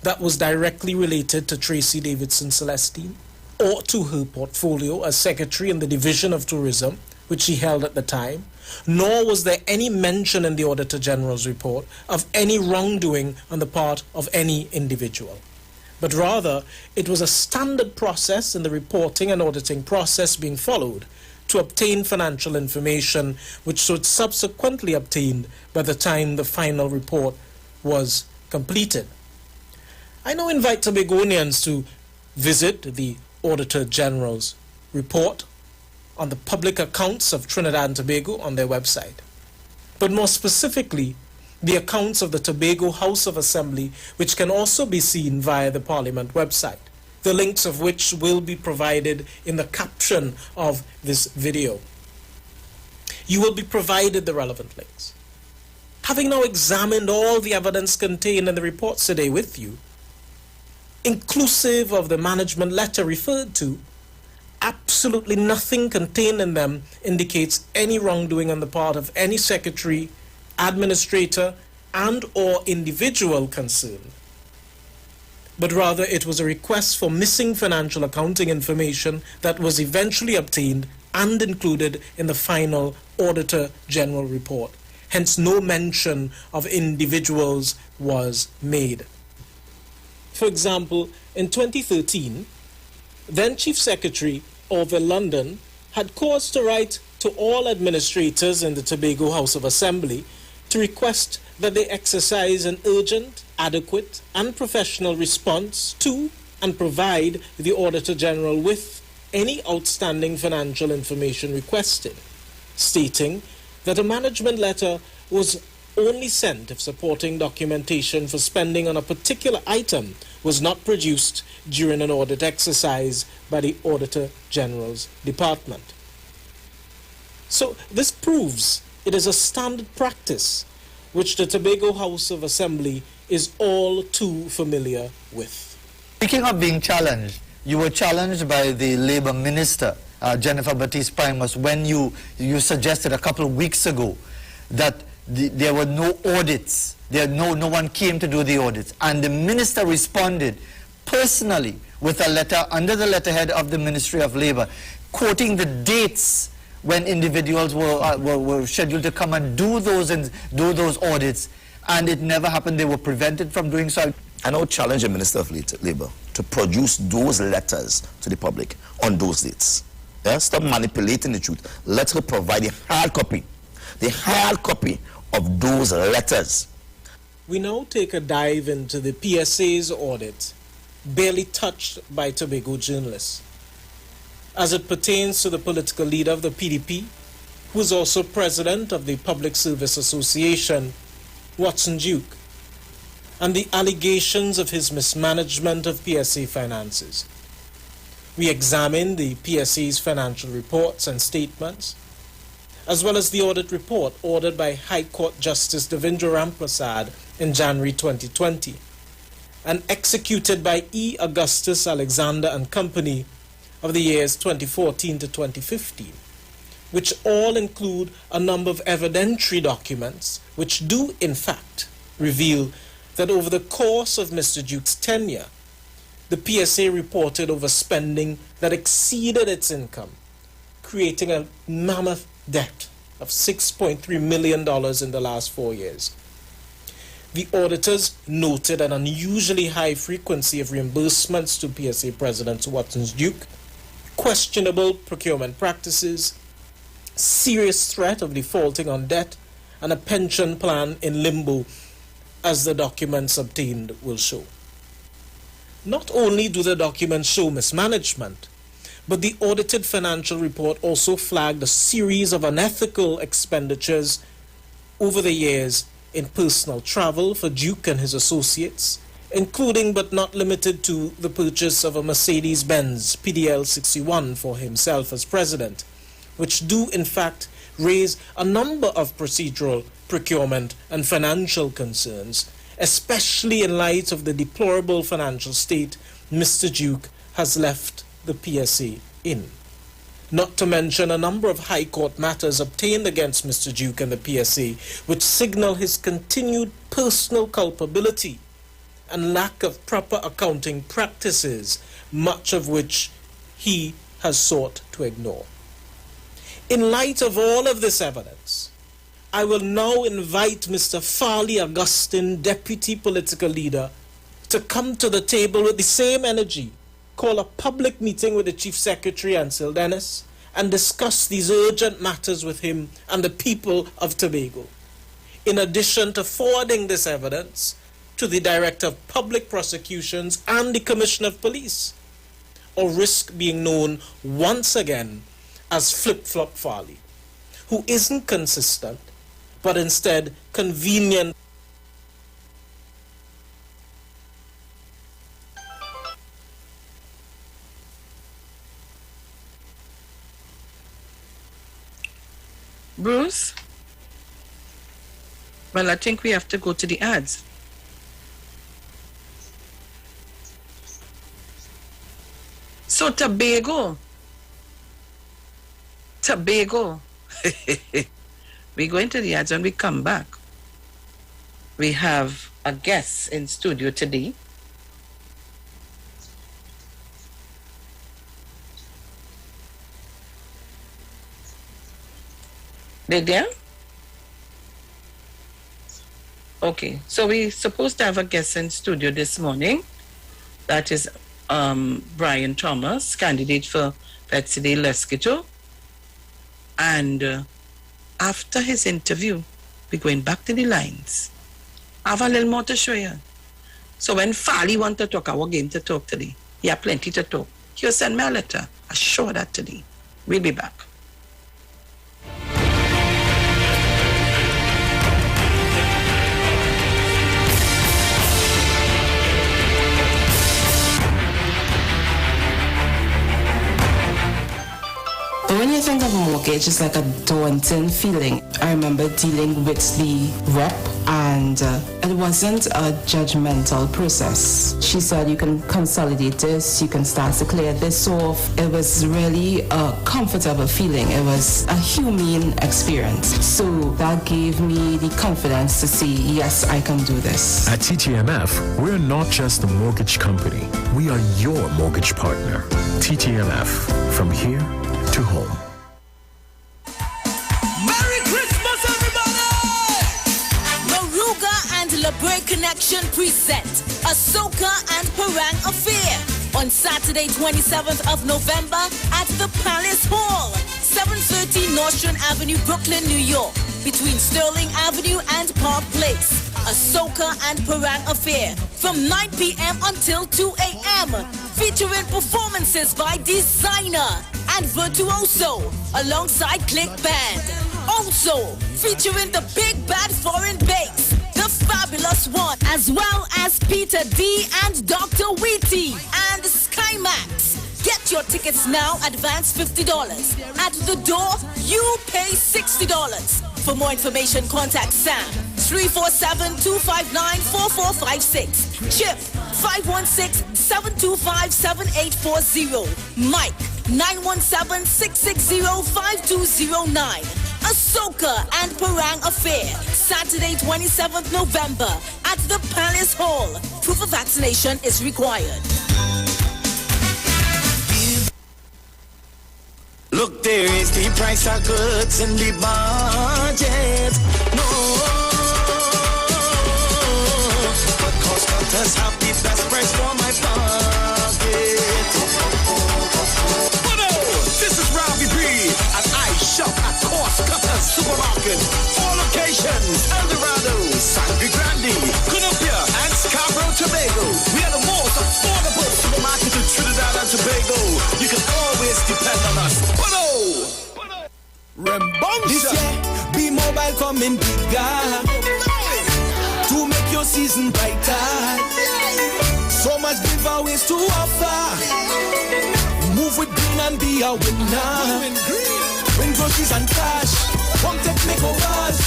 that was directly related to Tracy Davidson Celestine or to her portfolio as Secretary in the Division of Tourism, which she held at the time, nor was there any mention in the Auditor General's report of any wrongdoing on the part of any individual. But rather, it was a standard process in the reporting and auditing process being followed to obtain financial information which was subsequently obtained by the time the final report was completed. I now invite Tobagonians to visit the Auditor General's report on the public accounts of Trinidad and Tobago on their website, but more specifically, the accounts of the Tobago House of Assembly, which can also be seen via the Parliament website, the links of which will be provided in the caption of this video. You will be provided the relevant links. Having now examined all the evidence contained in the reports today with you, inclusive of the management letter referred to, absolutely nothing contained in them indicates any wrongdoing on the part of any secretary, administrator, and or individual concerned. But rather it was a request for missing financial accounting information that was eventually obtained and included in the final Auditor General report. Hence no mention of individuals was made. For example, in 2013, then Chief Secretary Orville London had cause to write to all administrators in the Tobago House of Assembly to request that they exercise an urgent, adequate, and professional response to and provide the Auditor General with any outstanding financial information requested, stating that a management letter was only sent if supporting documentation for spending on a particular item was not produced during an audit exercise by the Auditor General's Department. So this proves it is a standard practice which the Tobago House of Assembly is all too familiar with. Speaking of being challenged, you were challenged by the Labour Minister, Jennifer Baptiste Primus, when you suggested a couple of weeks ago that there were no audits, no one came to do the audits, and the Minister responded personally with a letter under the letterhead of the Ministry of Labour, quoting the dates when individuals were scheduled to come and do those audits, and it never happened. They were prevented from doing so. I now challenge the Minister of Labour to produce those letters to the public on those dates. Yeah? Stop manipulating the truth. Let her provide the hard copy of those letters. We now take a dive into the PSA's audit, barely touched by Tobago journalists, as it pertains to the political leader of the PDP, who is also president of the Public Service Association, Watson Duke, and the allegations of his mismanagement of PSA finances. We examined the PSA's financial reports and statements, as well as the audit report ordered by High Court Justice Devendra Ramprasad in January 2020, and executed by E. Augustus Alexander and Company of the years 2014 to 2015, which all include a number of evidentiary documents which do, in fact, reveal that over the course of Mr. Duke's tenure, the PSA reported overspending that exceeded its income, creating a mammoth debt of $6.3 million in the last 4 years. The auditors noted an unusually high frequency of reimbursements to PSA President Watson Duke, questionable procurement practices, serious threat of defaulting on debt, and a pension plan in limbo, as the documents obtained will show. Not only do the documents show mismanagement, but the audited financial report also flagged a series of unethical expenditures over the years in personal travel for Duke and his associates, including but not limited to the purchase of a Mercedes-Benz PDL 61 for himself as president, which do in fact raise a number of procedural, procurement and financial concerns, especially in light of the deplorable financial state Mr. Duke has left the PSA in. Not to mention a number of High Court matters obtained against Mr. Duke and the PSA, which signal his continued personal culpability and lack of proper accounting practices, much of which he has sought to ignore. In light of all of this evidence, I will now invite Mr. Farley Augustine, Deputy Political Leader, to come to the table with the same energy, call a public meeting with the Chief Secretary Ansel Dennis, and discuss these urgent matters with him and the people of Tobago, in addition to forwarding this evidence to the Director of Public Prosecutions and the Commissioner of Police, or risk being known once again as Flip-Flop Farley, who isn't consistent, but instead convenient. Bruce? Well, I think we have to go to the ads. So Tobago. We go into the ads. When we come back, we have a guest in studio today. They there? Okay, so we're supposed to have a guest in studio this morning. That is Brian Thomas, candidate for Betsy Leskito. And after his interview, we're going back to the lines. I have a little more to show you. So when Farley wants to talk, our game to talk today. He has plenty to talk. He'll send me a letter. I show that today. We'll be back. But when you think of mortgage, it's like a daunting feeling. I remember dealing with the rep, and it wasn't a judgmental process. She said, you can consolidate this, you can start to clear this off. It was really a comfortable feeling. It was a humane experience. So that gave me the confidence to say, yes, I can do this. At TTMF, we're not just a mortgage company. We are your mortgage partner. TTMF, from here to home. Merry Christmas, everybody! Maruga and LeBray Connection present Ahsoka and Parang Affair on Saturday, 27th of November at the Palace Hall, 730 Nostrand Avenue, Brooklyn, New York, between Sterling Avenue and Park Place. Ahsoka and Parang Affair from 9 p.m. until 2 a.m. featuring performances by Designer and Virtuoso alongside Click Band. Also featuring the Big Bad Foreign Bass, The Fabulous One, as well as Peter D and Dr. Wheaty and Skymax. Get your tickets now, advance $50. At the door, you pay $60. For more information, contact Sam, 347-259-4456. Chip, 516-725-7840. Mike, 917-660-5209. Ahsoka and Parang Affair, Saturday, 27th November at the Palace Hall. Proof of vaccination is required. Look, there is the price of goods in the budget. No, but cost cutters have the best price for my pocket. But this is Robbie B, and I shop at Cost Cutters Supermarket. 4 locations: El Dorado, Sangre Grande, Columbia, and Scarborough, Tobago. We are the most affordable supermarket in Trinidad and Tobago. You can always depend on us. This year, B-Mobile coming bigger to make your season brighter. So much giveaways to offer. Move with green and be a winner. Win groceries and cash. Come take makeovers.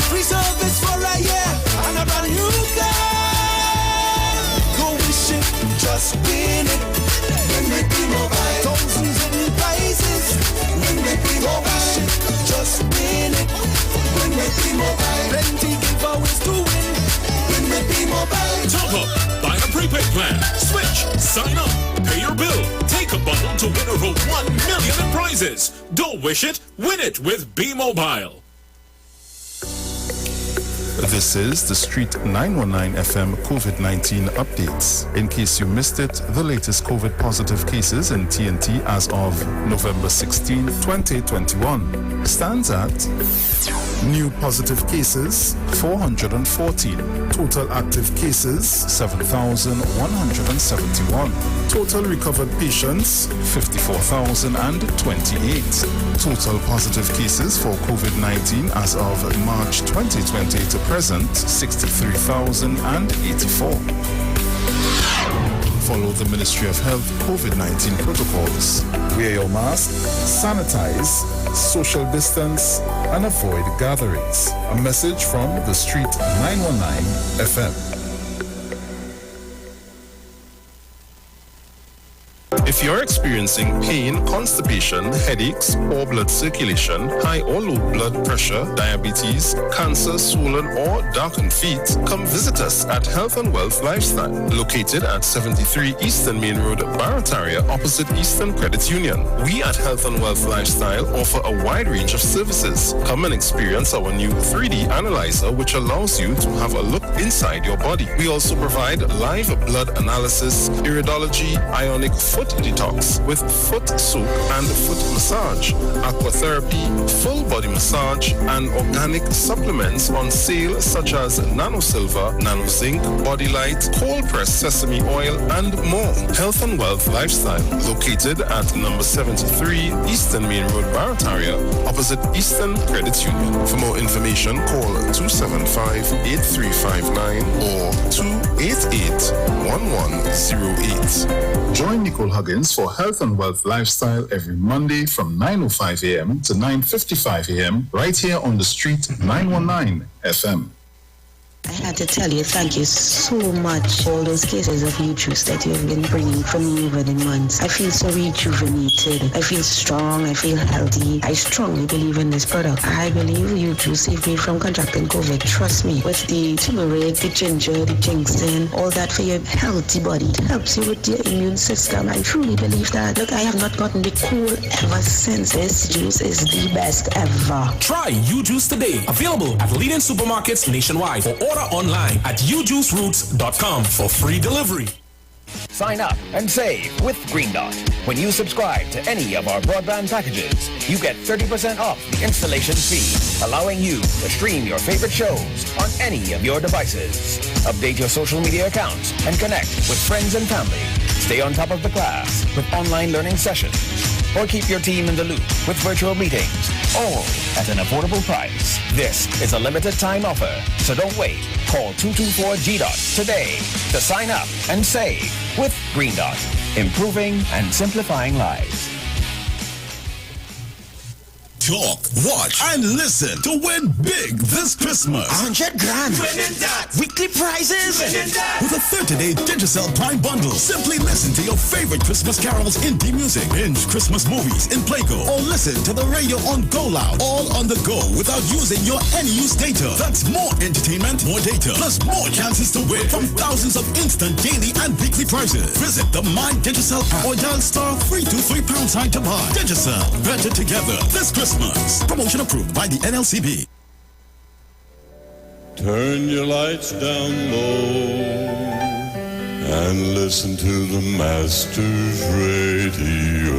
Free service for a year and a brand new car. Go wish it, just win it. Win with B-Mobile. Thousands in prizes. Win with B-Mobile. Just win it. Win with B-Mobile. Plenty giveaways to win. Win with B-Mobile. Top up, buy a prepaid plan, switch, sign up, pay your bill, take a bundle to win over 1 million in prizes. Don't wish it, win it with B-Mobile. This is the Street 919 FM COVID-19 updates. In case you missed it, the latest COVID positive cases in TNT as of November 16, 2021 stands at new positive cases 414, total active cases 7,171, total recovered patients 54,028, total positive cases for COVID-19 as of March 2020 to present 63,084. Follow the Ministry of Health COVID-19 protocols. Wear your mask, sanitize, social distance, and avoid gatherings. A message from the Street 919 FM. If you're experiencing pain, constipation, headaches, poor blood circulation, high or low blood pressure, diabetes, cancer, swollen or darkened feet, come visit us at Health and Wealth Lifestyle, located at 73 Eastern Main Road, Barataria, opposite Eastern Credit Union. We at Health and Wealth Lifestyle offer a wide range of services. Come and experience our new 3D analyzer, which allows you to have a look inside your body. We also provide live blood analysis, iridology, ionic foot detox with foot soak and foot massage, aquatherapy, full body massage, and organic supplements on sale such as Nano Silver, Nano Zinc, Body Light, cold pressed sesame oil, and more. Health and Wealth Lifestyle, located at number 73 Eastern Main Road, Barataria, opposite Eastern Credit Union. For more information, call 275-8359 or 288-1108. Join Nicole Hagan plugins for health and wealth lifestyle every Monday from 9:05 a.m. to 9:55 a.m. right here on the street 919 FM. I had to tell you, thank you so much for all those cases of youth juice that you have been bringing for me over the months. I feel so rejuvenated. I feel strong. I feel healthy. I strongly believe in this product. I believe youth juice saved me from contracting COVID. Trust me. With the turmeric, the ginger, the ginseng, all that for your healthy body. It helps you with your immune system. I truly believe that. Look, I have not gotten the cold ever since. This juice is the best ever. Try youth juice today. Available at leading supermarkets nationwide. For order online at ujuiceroots.com for free delivery. Sign up and save with Green Dot. When you subscribe to any of our broadband packages, you get 30% off the installation fee, allowing you to stream your favorite shows on any of your devices. Update your social media accounts and connect with friends and family. Stay on top of the class with online learning sessions, or keep your team in the loop with virtual meetings, all at an affordable price. This is a limited time offer, so don't wait. Call 224-GDOT today to sign up and save with Green Dot, improving and simplifying lives. Talk, watch, and listen to win big this Christmas. 100 grand. Winning that. Weekly prizes. Winning that. With a 30-day Digicel Prime bundle. Simply listen to your favorite Christmas carols in D-Music, binge Christmas movies in Playgo, or listen to the radio on Go Loud, all on the go without using your any-use data. That's more entertainment, more data, plus more chances to win from thousands of instant daily and weekly prizes. Visit the My Digicel app or dial *323# to buy. Digicel, better together this Christmas. Promotion approved by the NLCB. Turn your lights down low and listen to the Master's Radio.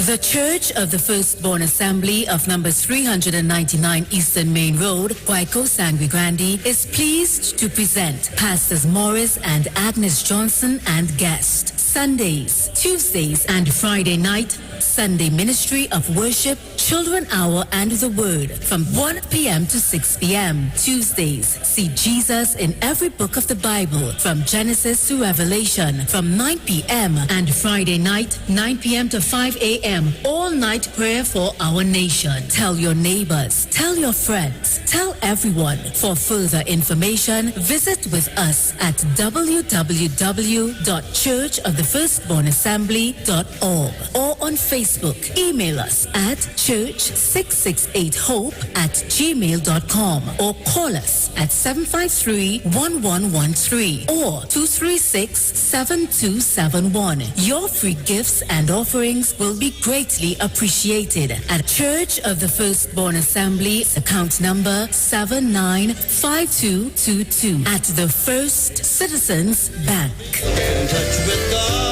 The Church of the Firstborn Assembly of number 399 Eastern Main Road, Guayco, Sangre Grande, is pleased to present Pastors Morris and Agnes Johnson and guest. Sundays, Tuesdays, and Friday night, Sunday Ministry of Worship, Children Hour, and the Word from 1 p.m. to 6 p.m. Tuesdays, see Jesus in every book of the Bible from Genesis to Revelation from 9 p.m. and Friday night, 9 p.m. to 5 a.m. All night prayer for our nation. Tell your neighbors, tell your friends, tell everyone. For further information, visit with us at www.churchofthefirstbornassembly.org or on Facebook. Email us at church668hope@gmail.com or call us at 753-1113 or 236-7271. Your free gifts and offerings will be greatly appreciated at Church of the Firstborn Assembly, account number 795222 at the First Citizens Bank. Get in touch with God.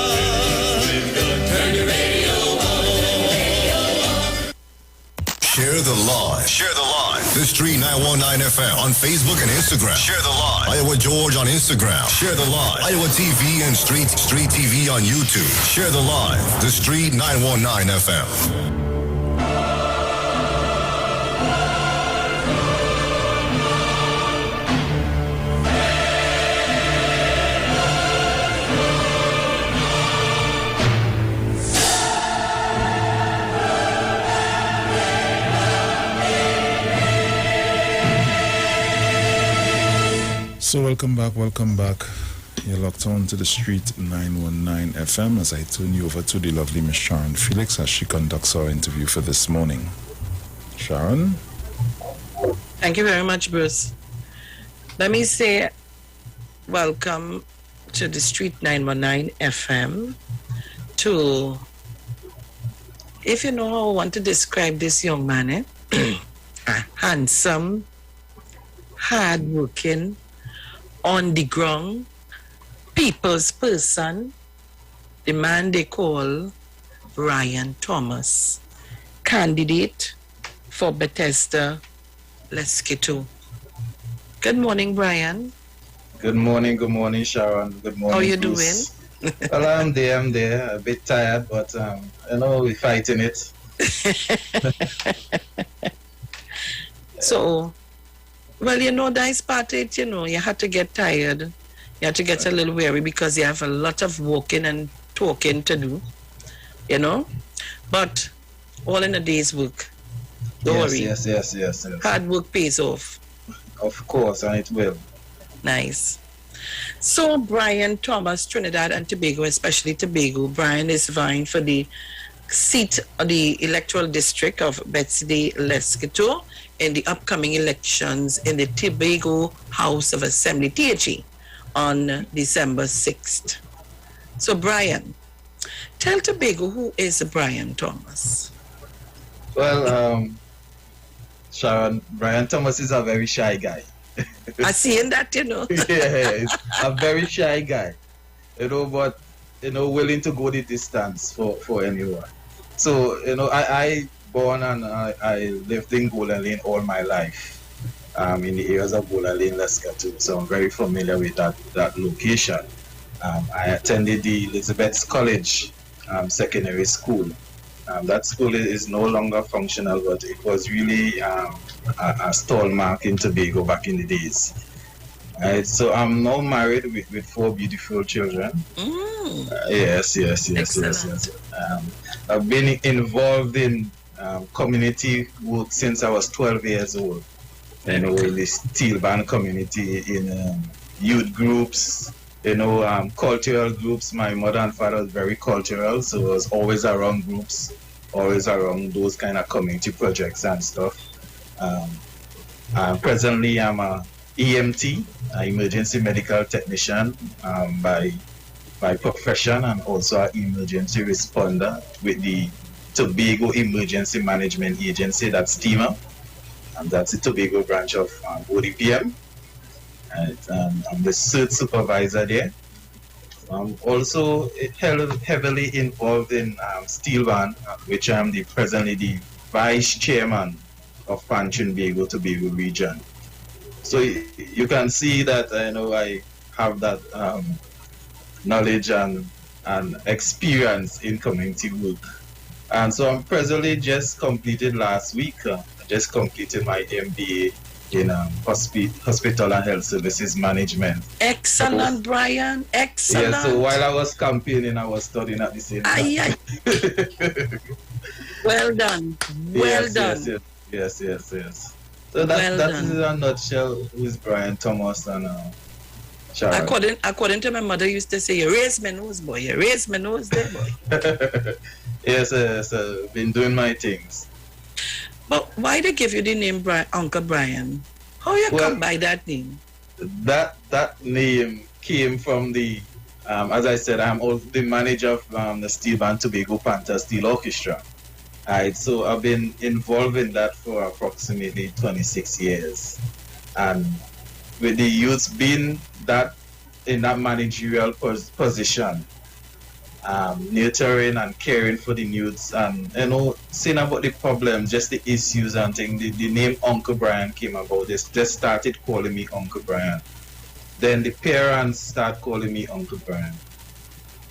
Turn your radio on. Share the live. Share the live. The Street 919 FM on Facebook and Instagram. Share the live. Iowa George on Instagram. Share the live. Iowa TV and Street TV on YouTube. Share the live. The Street 919 FM. So welcome back. You're locked on to the Street 919 FM as I turn you over to the lovely Miss Sharon Felix as she conducts our interview for this morning. Sharon? Thank you very much, Bruce. Let me say welcome to the Street 919 FM to, if you know how I want to describe this young man, handsome, hard-working, on the ground, people's person, the man they call Brian Thomas, candidate for Bethesda Lesquito. Good morning, Brian. Good morning, Sharon. Good morning. How you Bruce. doing? Well, I'm there, a bit tired, but we're fighting it. So, well, that's part of it, you have to get tired. You have to get a little weary because you have a lot of walking and talking to do. you know. But all in a day's work. Don't worry. Yes. Hard work pays off. Of course, and it will. Nice. So Brian Thomas, Trinidad and Tobago, especially Tobago, Brian is vying for the seat of the electoral district of Betsy Lesquito in the upcoming elections in the Tobago House of Assembly, THE, on December 6th. So Brian, tell Tobago, who is Brian Thomas? Well, Sharon, Brian Thomas is a very shy guy. I see in that, you know. Yeah, he's a very shy guy, you know, but, you know, willing to go the distance for anyone. So, you know, I born and I lived in Gola Lane all my life, in the areas of Gola Lane, Lesquito, so I'm very familiar with that location. I attended the Elizabeth's College secondary school. That school is no longer functional, but it was really a stalmark in Tobago back in the days. So I'm now married with 4 beautiful children. Yes. I've been involved in community work since I was 12 years old. You know, in the steel band community, in youth groups, you know, cultural groups. My mother and father was very cultural, so I was always around groups, always around those kind of community projects and stuff. Presently, I'm a EMT, emergency medical technician, by profession, and also an emergency responder with the Tobago Emergency Management Agency, that's TEMA, and that's the Tobago branch of ODPM. I'm the CERT supervisor there. I'm also heavily involved in Steel Band, which I'm presently the vice chairman of Pan-Trinbago Tobago region. So you can see that I have that knowledge and experience in community work. And so I'm presently just completed last week, just completed my MBA in hospital and health services management. Excellent, Brian. Excellent. Yeah, so while I was campaigning, I was studying at the same time. Well done. Well done. Yes. So that is in a nutshell who is Brian Thomas and Sharon. According to my mother used to say, you raise my nose, boy. You raise my nose there, boy. Yes, been doing my things. But why they give you the name Uncle Brian? How you come by that name? That name came from the, as I said, I'm also the manager of the Steel Band Tobago Panther Steel Orchestra. Alright, so I've been involved in that for approximately 26 years. And with the youths being in that managerial position, nurturing and caring for the youths, and seeing about the problems, just the issues and things. The name Uncle Brian came about. They just started calling me Uncle Brian. Then the parents started calling me Uncle Brian,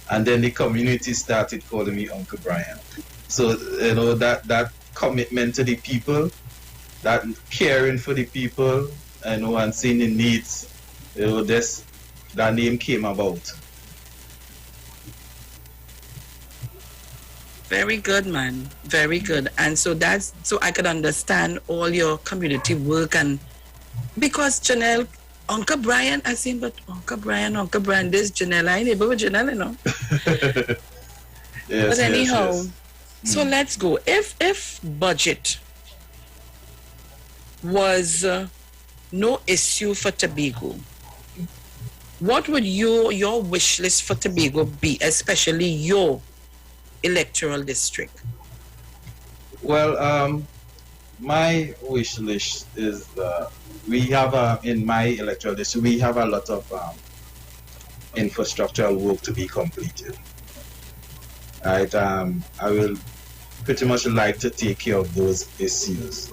and then the community started calling me Uncle Brian. So that commitment to the people, that caring for the people, and seeing the needs, that name came about. Very good, man. Very good. And so I could understand all your community work, and because Janelle, Uncle Brian, I see, but Uncle Brian, this Janelle, I ain't able with Janelle, you know. Yes, but anyhow, yes. So let's go. If budget was no issue for Tobago, what would your wish list for Tobago be, especially your electoral district? Well, my wish list is we have in my electoral district, we have a lot of infrastructural work to be completed. Right, I will pretty much like to take care of those issues.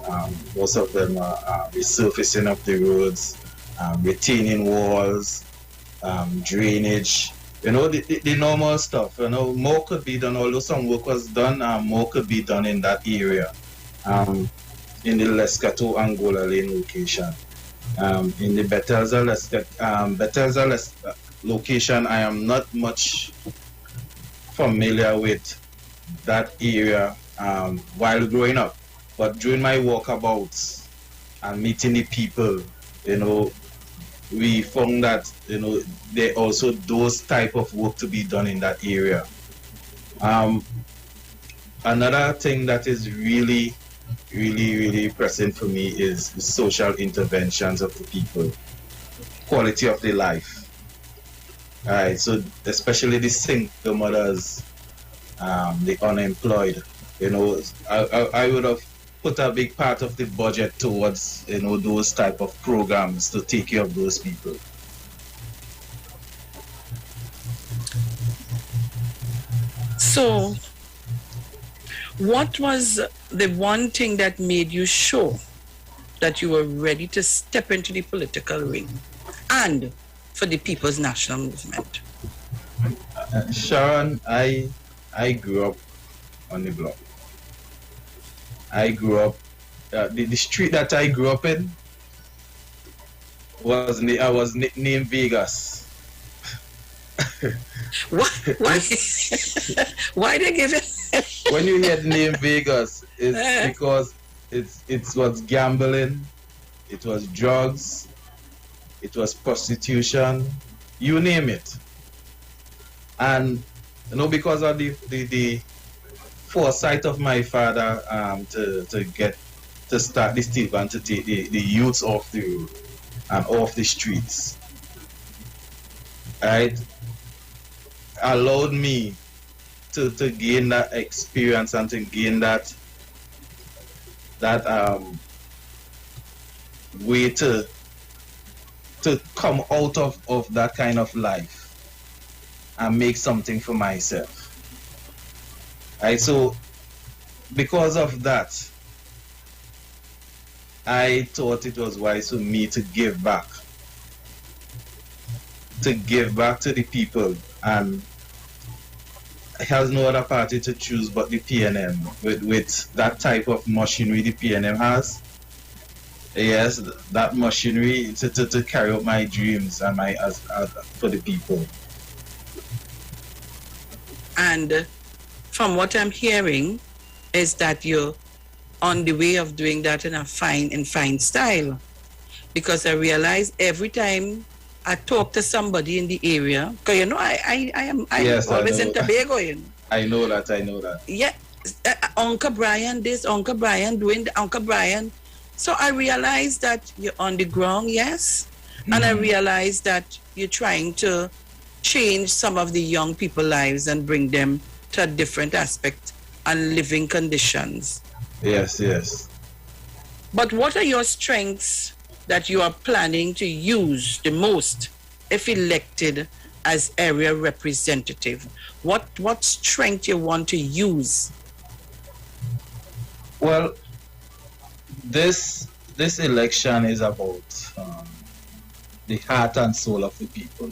Most of them are resurfacing of the roads, retaining walls, drainage. The normal stuff. More could be done. Although some work was done, more could be done in that area, in the Lesquito and Gola Lane location. In the Bethesda location, I am not much familiar with that area while growing up. But during my walkabouts and meeting the people, we found that, there also those type of work to be done in that area. Another thing that is really, really, really pressing for me is the social interventions of the people, quality of their life. All right, so especially the single mothers, the unemployed, I would have put a big part of the budget towards, those type of programs to take care of those people. So, what was the one thing that made you sure that you were ready to step into the political ring and for the People's National Movement? Sharon, I grew up on the block. I grew up, the street that I grew up in was nicknamed Vegas. Why? Why they give it? When you hear the name Vegas, it's because it was gambling, it was drugs, it was prostitution, you name it. And because of the foresight of my father to start this team and to take the youths off the road and off the streets, right, allowed me to gain that experience and to gain that way to come out of that kind of life and make something for myself. Right, so because of that, I thought it was wise for me to give back to the people, and has no other party to choose but the PNM with that type of machinery the PNM has. Yes, that machinery to carry out my dreams and as for the people. And from what I'm hearing is that you're on the way of doing that in fine style, because I realize every time I talk to somebody in the area, because I'm yes, always in Tobago. I know that. Yeah, Uncle Brian this, Uncle Brian doing the Uncle Brian. So I realize that you're on the ground, yes, and I realize that you're trying to change some of the young people's lives and bring them to a different aspect and living conditions. Yes. But what are your strengths that you are planning to use the most if elected as area representative? What strength you want to use? Well, this election is about the heart and soul of the people,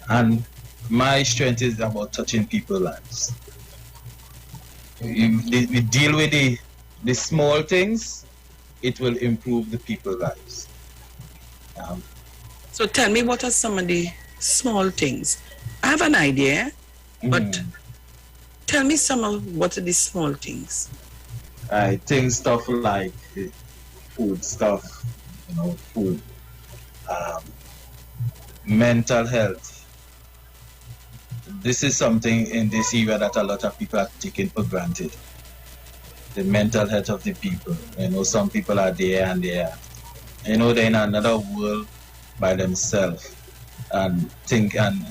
and my strength is about touching people's lives. If we deal with the small things, it will improve the people's lives. So tell me, what are some of the small things? I have an idea, but tell me some of what are the small things. I think stuff like food stuff, food, mental health. This is something in this area that a lot of people are taking for granted. The mental health of the people. Some people are there and they're in another world by themselves, and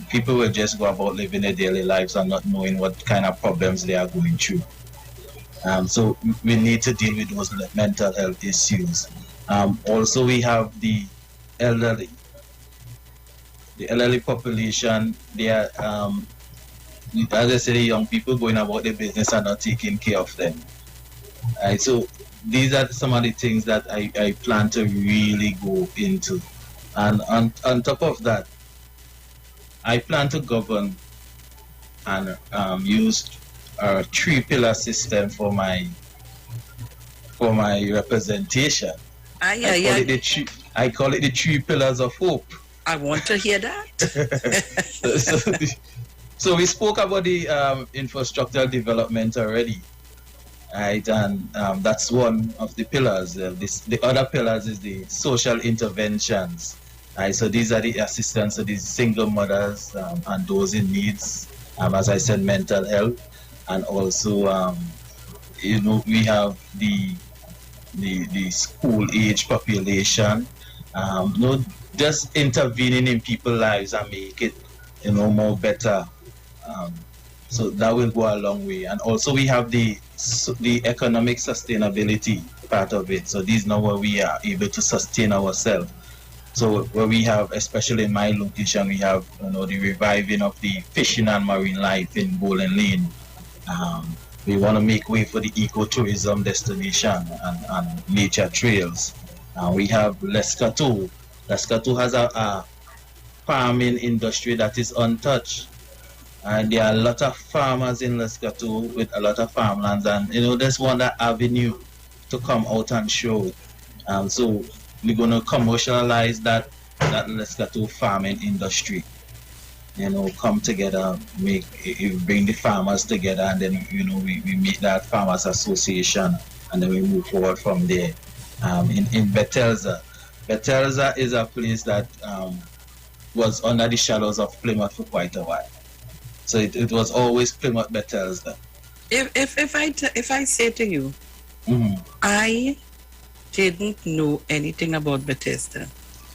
people will just go about living their daily lives and not knowing what kind of problems they are going through. So we need to deal with those mental health issues. Also, we have the elderly. The elderly population, they are, as I said, the young people going about their business and not taking care of them. Right, so these are some of the things that I plan to really go into. And on top of that, I plan to govern and use a 3-pillar system for my representation. I call it the 3 pillars of hope. I want to hear that. So we spoke about the infrastructural development already, right? And that's one of the pillars. The other pillars is the social interventions. Right? So these are the assistance to these single mothers and those in needs. As I said, mental health, and also we have the school age population. Just intervening in people's lives and make it more better. So that will go a long way. And also we have the economic sustainability part of it. So these now where we are able to sustain ourselves. So where we have, especially in my location, we have the reviving of the fishing and marine life in Bowling Lane. We want to make way for the ecotourism destination and nature trails. We have Lescato. Lescato has a farming industry that is untouched. And there are a lot of farmers in Lescato with a lot of farmlands, and there's one that avenue to come out and show it. So we're going to commercialize that Lescato farming industry. Come together, bring the farmers together, and then we make that farmers association, and then we move forward from there. In Bethesda is a place that was under the shadows of Plymouth for quite a while. So it was always Plymouth Bethesda. If I say to you, I didn't know anything about Bethesda.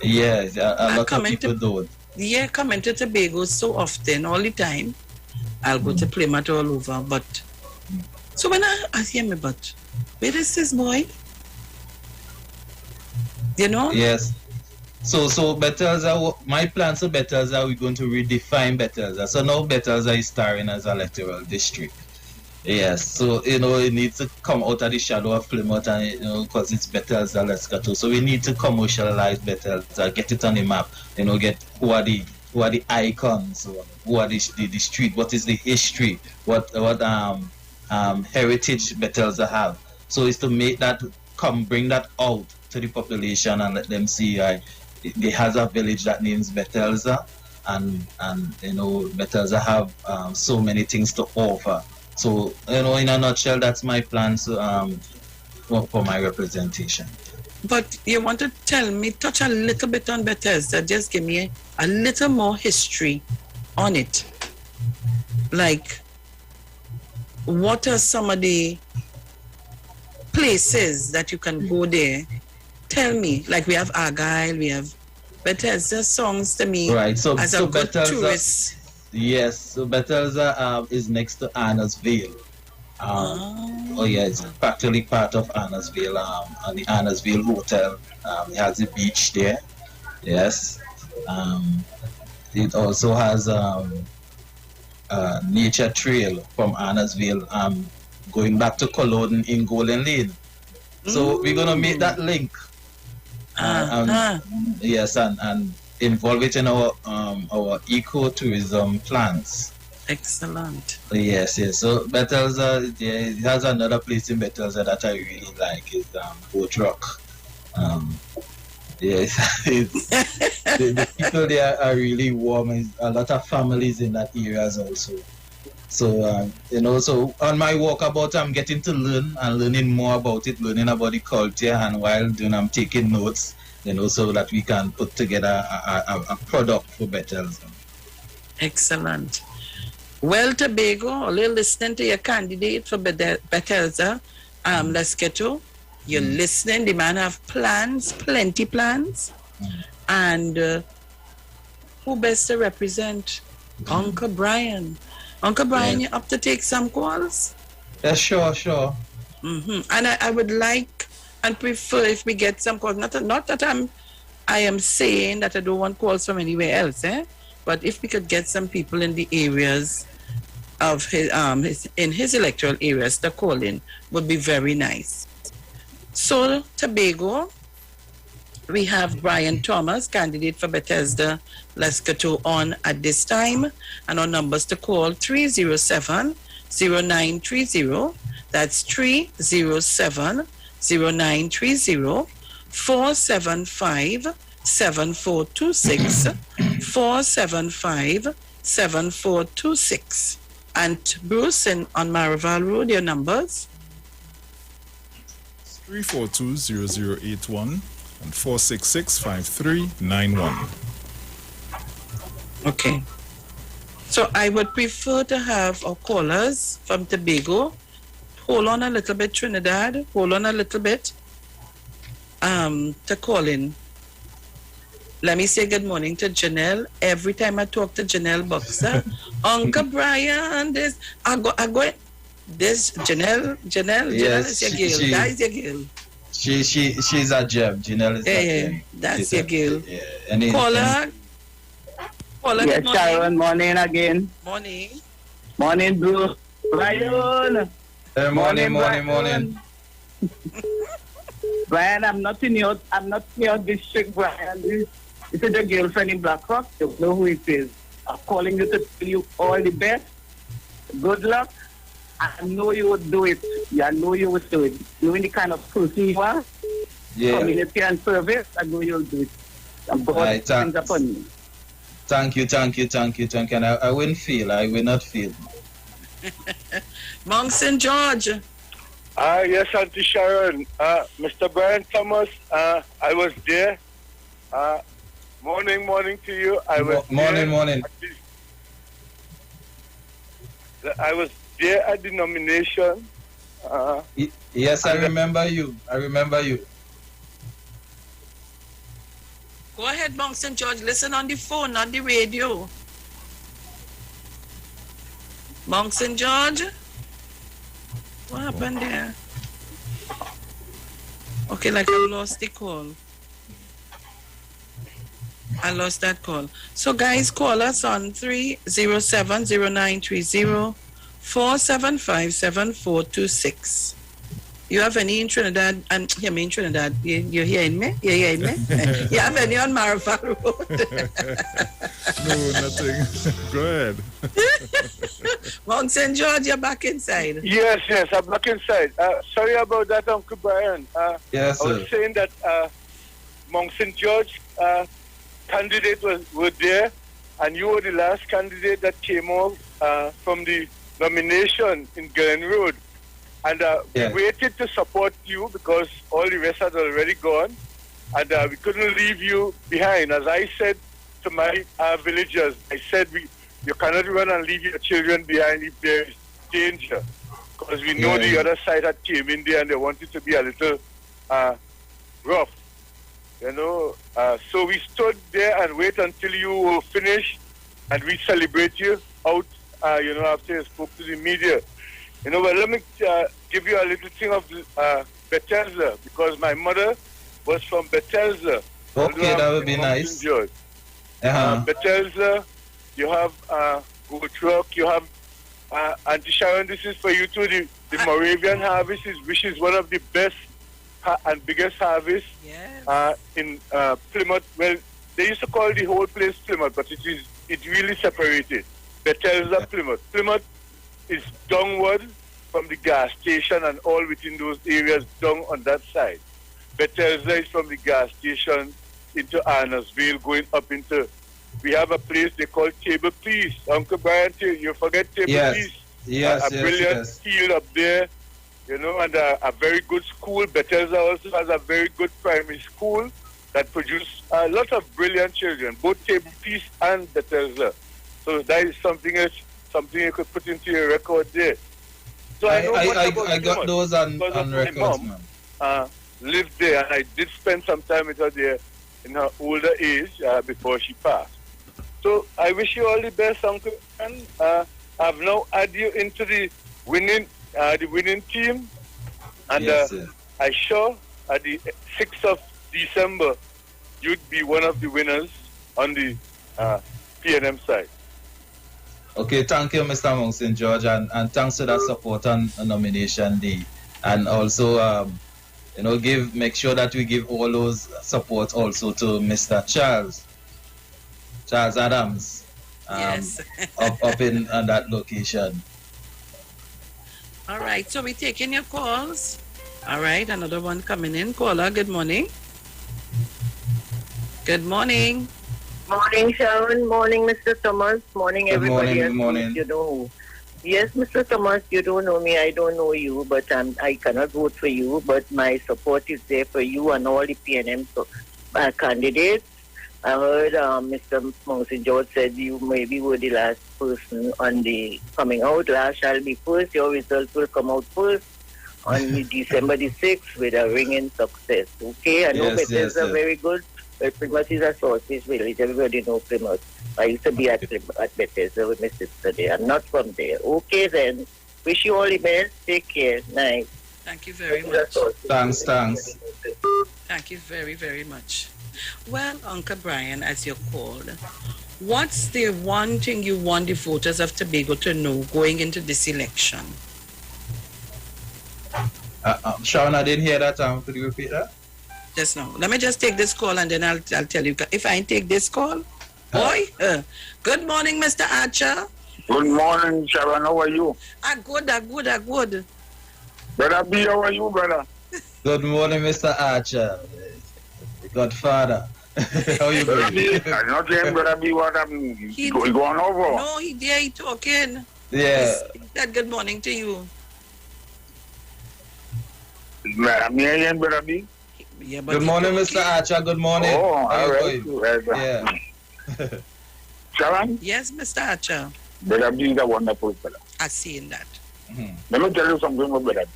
Yes, a lot of people don't. Yeah, coming to Tobago so often, all the time. I'll go to Plymouth all over, but so when I hear me, but where is this boy? Yes. So Bethesda, my plans for Bethesda, we're going to redefine Bethesda. So now Bethesda is starring as an electoral district. Yes, so it needs to come out of the shadow of Plymouth, and because it's Bethesda, Lescato. So we need to commercialize Bethesda, get it on the map. Get who are the icons, who are the street, what is the history, what heritage Bethesda have. So it's to make that bring that out to the population and let them see. There has a village that names Bethesda, and Bethesda have so many things to offer. So in a nutshell, that's my plan for my representation. But you want to touch a little bit on Bethesda, just give me a little more history on it. Like, what are some of the places that you can go there? Tell me, like we have Argyle, we have Bethesda songs to me, right? So a good Bethesda, tourist. Yes, so Bethesda is next to Annesville. It's practically part of Annesville. And the Annesville Hotel, it has a beach there. Yes. It also has a nature trail from Annesville, going back to Culloden in Golden Lane. So we're gonna make that link. Yes, and involve it in our ecotourism plans. Excellent. Yes. So Bethesda, it has another place in Bethesda that I really like is Boat Rock. Yes, the people there are really warm. A lot of families in that area also. So so on my walkabout, I'm getting to learning more about it, learning about the culture, and while doing, I'm taking notes. So that we can put together a product for Bethesda. Excellent. Well, Tobago, listening to your candidate for Bethesda, Lescato. You're listening. The man have plans, plenty plans. And who best to represent? Uncle Brian. Uncle Brian, you up to take some calls? Yeah, sure. And I would like and prefer if we get some calls. Not that I am saying that I don't want calls from anywhere else, but if we could get some people in the areas of his electoral areas to call in, would be very nice. So Tobago, we have Brian Thomas, candidate for Bethesda, Lescato on at this time, and our numbers to call 307-0930. That's 307-0930, 475-7426, 7426. And Bruce on Maraval Road, your numbers? 342-0081 and 466-5391. Okay. So I would prefer to have our callers from Tobago. Hold on a little bit, Trinidad. Hold on a little bit. To call in. Let me say good morning to Janelle. Every time I talk to Janelle Boxer, Uncle Brian, this I go this Janelle is your girl. That is your girl. She's a gem. Janelle is a gem. That's your girl. Yeah. Caller, yes, good morning. Sharon, morning again. Morning. Morning, Bruce. Brian. Morning. Brian, I'm not in your district, Brian. This is your girlfriend in Black Rock. You know who it is. I'm calling you to tell you all the best. Good luck. I know you would do it. I know you would do it. Knowing the kind of person you are, community and service, I know you'll do it. And God depends upon you. Thank you. And I will not fail. Mount St. George. Yes, Auntie Sharon. Mr. Brian Thomas, I was there. Morning to you. I was morning. I was there at the nomination. Yes, I remember you. Go ahead, Mount St. George. Listen on the phone, not the radio. Mount St. George? What happened there? Okay, like I lost the call. I lost that call. So guys, call us on 307-0930 475-7426. You have any in Trinidad? Hear me in Trinidad. You're hearing me? You're hearing me? You have any on Maraval Road? No, nothing. Go ahead. Mount St. George, you're back inside. Yes, I'm back inside. Sorry about that, Uncle Brian. Yes, I was saying that Mount St. George candidate were there, and you were the last candidate that came off from the nomination in Glen Road. And we waited to support you because all the rest had already gone. And we couldn't leave you behind. As I said to my villagers, I said, you cannot run and leave your children behind if there is danger. Because we know the other side had came in there and they wanted to be a little rough. So we stood there and wait until you were finished and we celebrate you out, after you spoke to the media. But let me give you a little thing of Bethesda, because my mother was from Bethesda. Okay, that would be nice. Bethesda, you have Goat Rock, you have Auntie Sharon, this is for you too, the Moravian harvest, which is one of the best and biggest harvests in Plymouth. Well, they used to call the whole place Plymouth, but it's really separated. Bethesda, Plymouth. Plymouth is downward from the gas station and all within those areas down on that side. Bethesda is from the gas station into Arnersville, going up into, we have a place they call Table Peace. Uncle Brian, you forget Table Peace? Yes, a brilliant field up there, and a very good school. Bethesda also has a very good primary school that produces a lot of brilliant children, both Table Peace and Bethesda. So that is something you could put into your record there. So I got those on records, man. Lived there, and I did spend some time with her there in her older age before she passed. So I wish you all the best, Uncle. And I've now added you into the winning team, and I sure at the 6th of December you'd be one of the winners on the PNM side. Okay, thank you, Mr. Mount St. George, and thanks for that support on nomination day. And also, make sure that we give all those support also to Mr. Charles Adams, up in on that location. All right, so we're taking your calls. All right, another one coming in. Caller, good morning. Good morning. Morning, Sharon. Morning, Mr. Thomas. Morning, Good everybody. morning, good morning. You know. Yes, Mr. Thomas, you don't know me. I don't know you, but I cannot vote for you. But my support is there for you and all the PNM candidates. I heard Mr. Monson George said you maybe were the last person on the coming out. Last shall be first. Your results will come out first on December the 6th with a ringing success. Okay, I know Bethesda are very good, but Plymouth is a sausage village. Everybody knows Plymouth. I used to be at Bethesda with my sister there. I'm not from there. Okay then. Wish you all the best. Take care. Nice. Thank you very much. Thanks. Thank you very, very much. Well, Uncle Brian, as you're called, what's the one thing you want the voters of Tobago to know going into this election? Sharon, I didn't hear that. Could you repeat that? Just now. Let me just take this call and then I'll tell you. If I take this call, good morning, Mr. Archer. Good morning, Sharon. How are you? I'm good. Brother B, how are you, brother? Good morning, Mr. Archer. Godfather. How you doing? I'm not saying Brother B what happened. He going over. No, he talking. Yeah. He said good morning to you. Me again, Brother B? Yeah, but good morning, Mr. Archer. Good morning. Oh, all right. Yeah. Sharon? Yes, Mr. Archer. Brother B is a wonderful fellow. I've seen that. Let me tell you something about Brother B.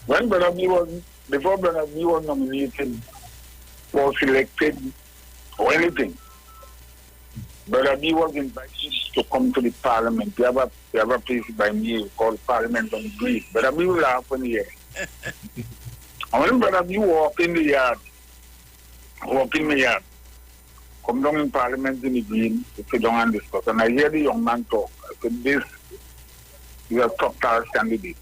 When Brother B before Brother B was nominated or selected or anything, Brother B was invited to come to the parliament. They have a place by me called Parliament on the Green. Brother B will laugh when he hear. And when Brother B walk in the yard, come down in Parliament in the Green, to sit down and discuss. And I hear the young man talk. I said, this is a top-class candidate.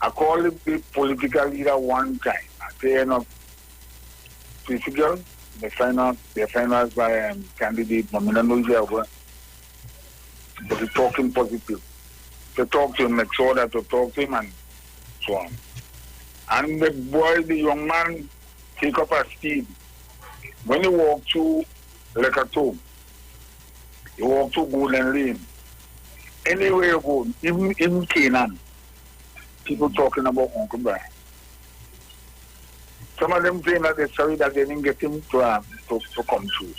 I called the political leader one time. I say, physical, they finalized by candidate, nominal Iwer, but they talking positive. They talk to him, make sure that to talk to him and so on. And the young man, take up a speed. When he walked through Lekato, he walked through Golden Lane. Anywhere you go, even Canaan, people talking about Uncle Brian. Some of them saying that they're sorry that they didn't get him to come through.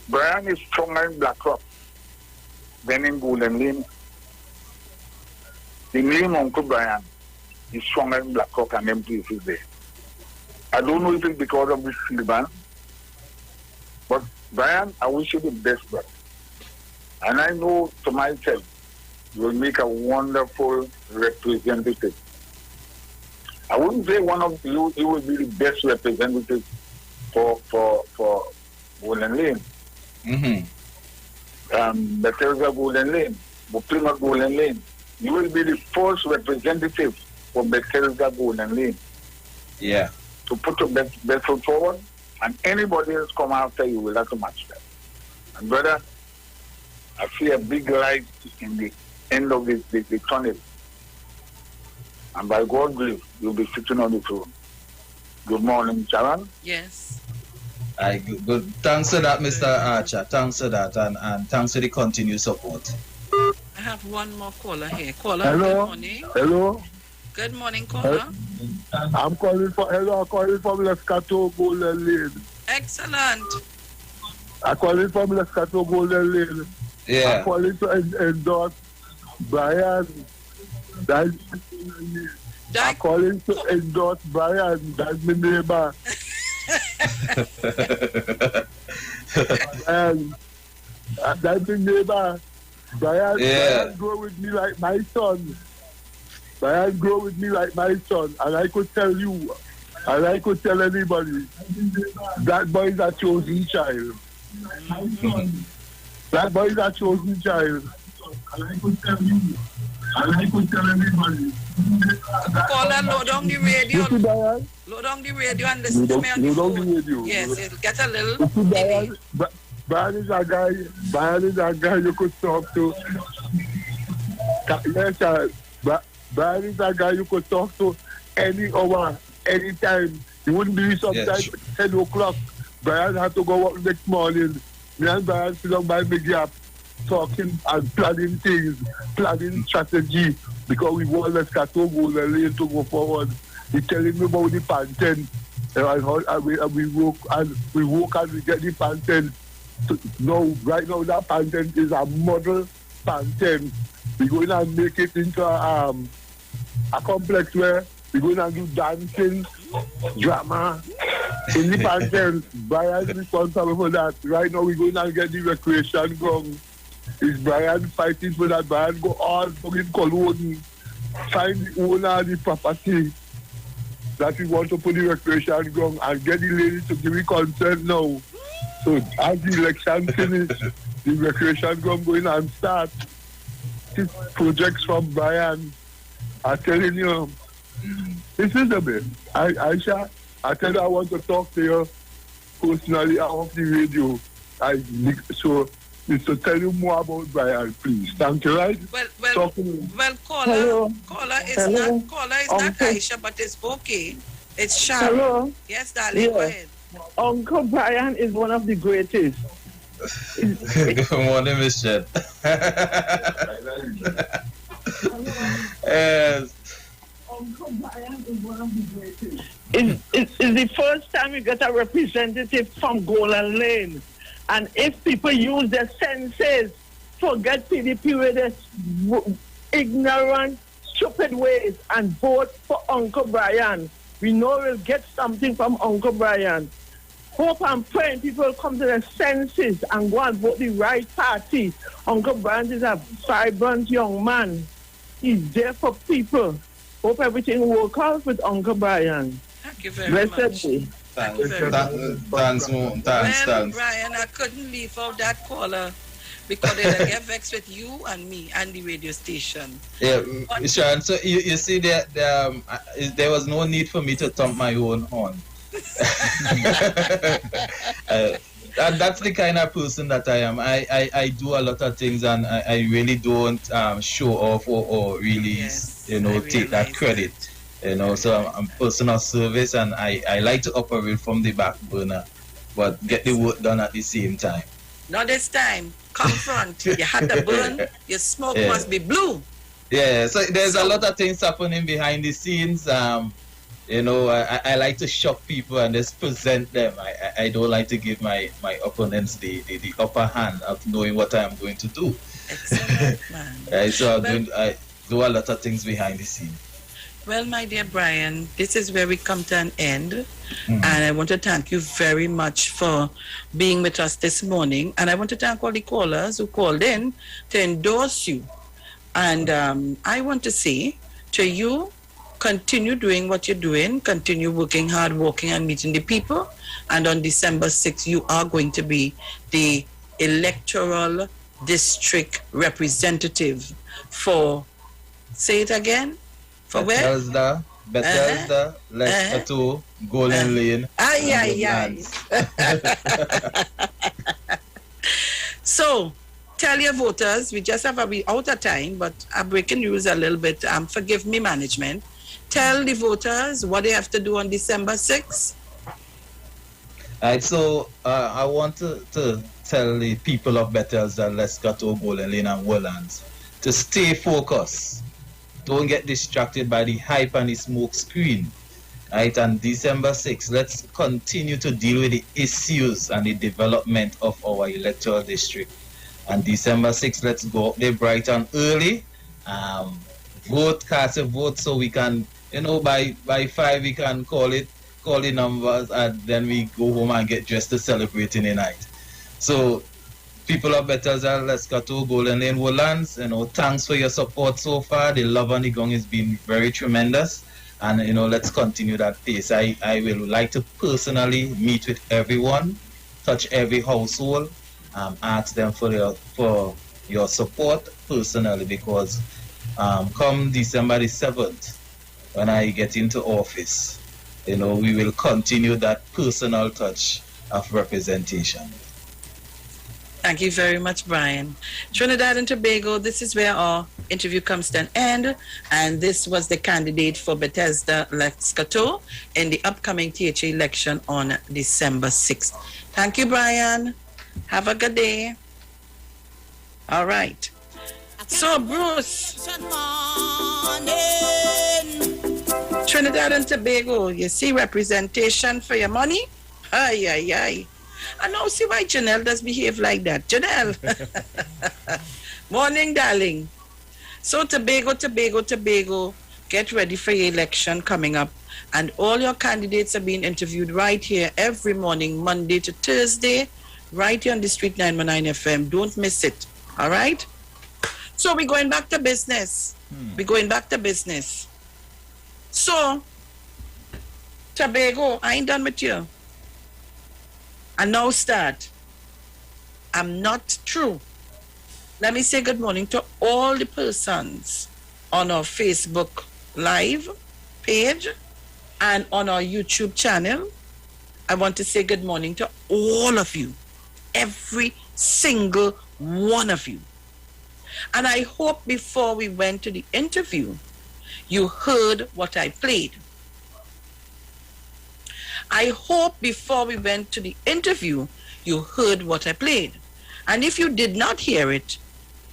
Brian is stronger in Black Rock than in Golden Lane. The name Uncle Brian is stronger in Black Rock and them places there. I don't know if it's because of this Silvan, but Brian, I wish you the best, brother. And I know to myself, you will make a wonderful representative. I wouldn't say one of you will be the best representative for Golden Lane. Bethesda Golden Lane, Plymouth Golden Lane. You will be the first representative for Bethesda Golden Lane. Yeah. to put your best foot forward, and anybody else come after you will have to match that. And brother, I see a big light in the end of the tunnel. And by God's grace, you'll be sitting on the throne. Good morning, Sharon. Yes. Good. Thanks for that, Mr. Archer. Thanks for that, and thanks for the continued support. I have one more caller here. Caller, hello. Good morning. Hello. Good morning, caller. I'm calling from Lescato Golden Lane. Excellent. I'm calling from Lescato Golden Lane. Yeah. I'm calling to endorse Brian. I'm calling to endorse Brian. That's my neighbor. And that's my neighbor. Brian grow with me like my son. Brian grow with me like my son. And I could tell you, and I could tell anybody, that boy is a chosen child. That boy is a chosen child. And I could tell you, and I could tell everybody. Caller, load on the radio. You see, Brian? Load on the radio and listen to me on the phone. The radio. Yes, it'll get a little. You see, Brian is a guy you could talk to. Yes, sir. Brian is a guy you could talk to any hour, any time. You wouldn't be sometimes 10 o'clock Brian had to go work next morning. Me and Brian sit down by the gap, talking and planning things, planning strategy, because we want let's go lane to go forward. He's telling me about the patent, and we work and we get the patent. So now, right now, that patent is a model patent. We're going to make it into a complex where we're going to do dancing, drama, in the patent. Brian is responsible for that. Right now, we're going to get the recreation ground. Is Brian fighting for that? Brian go all fucking Cologne, find the owner of the property that we want to put the recreation ground and get the lady to give me consent now. So as the election finish, the recreation ground going and start. These projects from Brian are telling you, this is the best. Aisha, I tell you I want to talk to you personally off the radio. So tell you more about Brian, please. Thank you, right? Well, caller is not Aisha, but it's okay. It's Sharon. Hello. Yes, darling, go ahead. Uncle Brian is one of the greatest. Good morning, Miss Jen. Yes. Uncle Brian is one of the greatest. It's the first time we get a representative from Golden Lane. And if people use their senses, forget PDP with their ignorant, stupid ways and vote for Uncle Brian, we know we'll get something from Uncle Brian. Hope and praying people come to their senses and go and vote the right party. Uncle Brian is a vibrant young man. He's there for people. Hope everything works out with Uncle Brian. Thank you very much. Thanks. Brian, I couldn't leave out that caller because they'll get vexed with you and me and the radio station. Yeah, Sharon, so you see that there was no need for me to thump my own horn. That's the kind of person that I am. I do a lot of things and I really don't show off or really, take that credit. So I'm personal service and I like to operate from the back burner, but get the work done at the same time. Not this time. Confront. You had to burn. Your smoke must be blue. Yeah, so there's a lot of things happening behind the scenes. I like to shock people and just present them. I don't like to give my opponents the upper hand of knowing what I'm going to do. Excellent, man. So I do a lot of things behind the scenes. Well, my dear Brian, this is where we come to an end. And I want to thank you very much for being with us this morning. And I want to thank all the callers who called in to endorse you. And I want to say to you, continue doing what you're doing, continue working hard, walking and meeting the people. And on December 6th, you are going to be the electoral district representative for, say it again, for where? Bethesda, Leicester, Golden Lane. So, tell your voters, we just have we out of time, but I'm breaking news a little bit. Forgive me, management. Tell the voters what they have to do on December 6th. Alright, so I want to tell the people of Bethesda, Leicester, Golden Lane and Woodlands to stay focused. Don't get distracted by the hype and the smoke screen. Right, and December 6th, let's continue to deal with the issues and the development of our electoral district. And December 6th, let's go up there bright and early. Cast a vote so we can, by 5 we can call the numbers, and then we go home and get dressed to celebrate in the night. So, people of Bethesda, Leicester, Golden Lane, Woodlands, thanks for your support so far. The love on the gong has been very tremendous. And, let's continue that pace. I will like to personally meet with everyone, touch every household, ask them for your support personally, because come December the 7th, when I get into office, we will continue that personal touch of representation. Thank you very much, Brian. Trinidad and Tobago, this is where our interview comes to an end, and this was the candidate for Bethesda Lexcato in the upcoming THA election on December 6th. Thank you, Brian. Have a good day. All right. So, Bruce, Trinidad and Tobago, you see representation for your money? Ay, ay, ay. I now see why Janelle does behave like that. Janelle. Morning, darling. So, Tobago, get ready for your election coming up. And all your candidates are being interviewed right here every morning, Monday to Thursday, right here on the Street 919 FM. Don't miss it. All right? So, we're going back to business. We're going back to business. So, Tobago, I ain't done with you. And now start. I'm not true. Let me say good morning to all the persons on our Facebook Live page and on our YouTube channel. I want to say good morning to all of you. Every single one of you. And I hope before we went to the interview, you heard what I played. I hope before we went to the interview, you heard what I played. And if you did not hear it,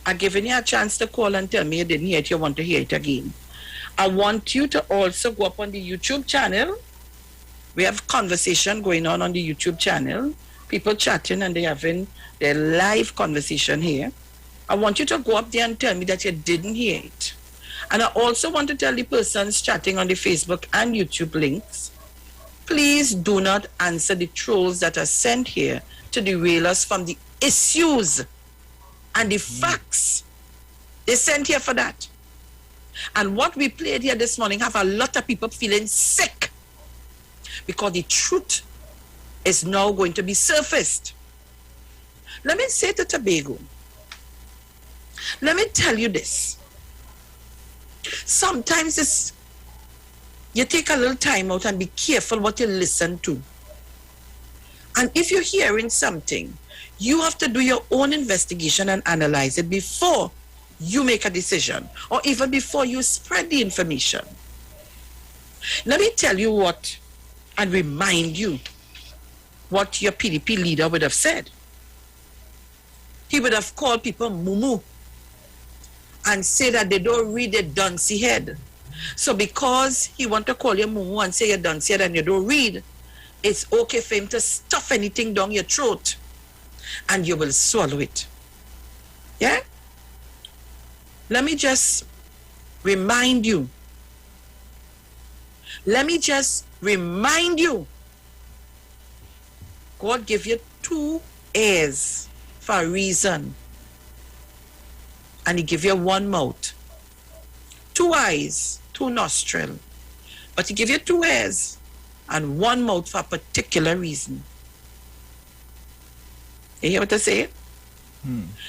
I've given you a chance to call and tell me you didn't hear it, you want to hear it again. I want you to also go up on the YouTube channel. We have conversation going on the YouTube channel. People chatting and they having their live conversation here. I want you to go up there and tell me that you didn't hear it. And I also want to tell the persons chatting on the Facebook and YouTube links, please do not answer the trolls that are sent here to derail us from the issues and the facts. They sent here for that. And what we played here this morning have a lot of people feeling sick because the truth is now going to be surfaced. Let me say to Tobago, let me tell you this. Sometimes you take a little time out and be careful what you listen to. And if you're hearing something, you have to do your own investigation and analyze it before you make a decision or even before you spread the information. Let me tell you what and remind you what your PDP leader would have said. He would have called people mumu and say that they don't read the dunce head. So because he want to call you mumu and say you're dunce head and you don't read, it's okay for him to stuff anything down your throat and you will swallow it. Yeah? Let me just remind you. Let me just remind you. God gave you 2 ears for a reason. And he gave you 1 mouth. 2 eyes, 2 nostrils. But he gave you 2 ears and 1 mouth for a particular reason. You hear what I say?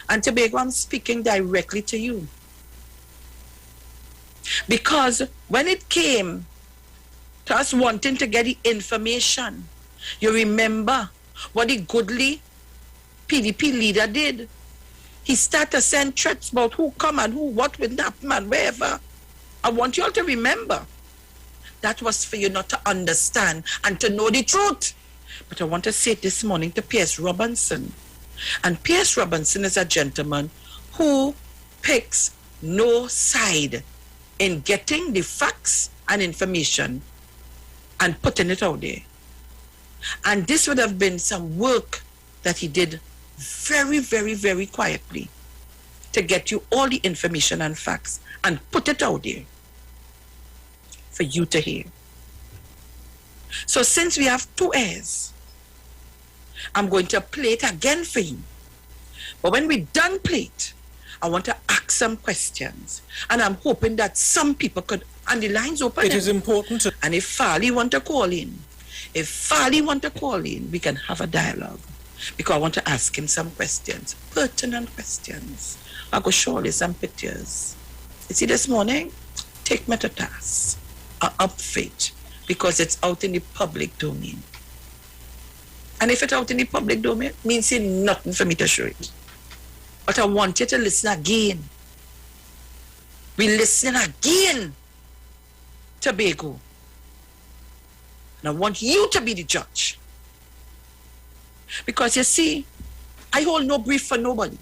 And Tobago, I'm speaking directly to you. Because when it came to us wanting to get the information, you remember what the goodly PDP leader did. He started to send threats about who come and who, what will happen and wherever. I want you all to remember. That was for you not to understand and to know the truth. But I want to say this morning to Pierce Robinson. And Pierce Robinson is a gentleman who picks no side in getting the facts and information and putting it out there. And this would have been some work that he did very, very, very quietly to get you all the information and facts and put it out there for you to hear. So since we have 2 airs, I'm going to play it again for you. But when we done play it, I want to ask some questions. And I'm hoping that some people could, and the lines open. It is important to... And if Farley want to call in, we can have a dialogue. Because I want to ask him some questions, pertinent questions. I go show you some pictures. You see this morning, take me to task, up faith, because it's out in the public domain. And if it's out in the public domain, means it's nothing for me to show it. But I want you to listen again. We listening again, Tobago. And I want you to be the judge. Because you see, I hold no brief for nobody.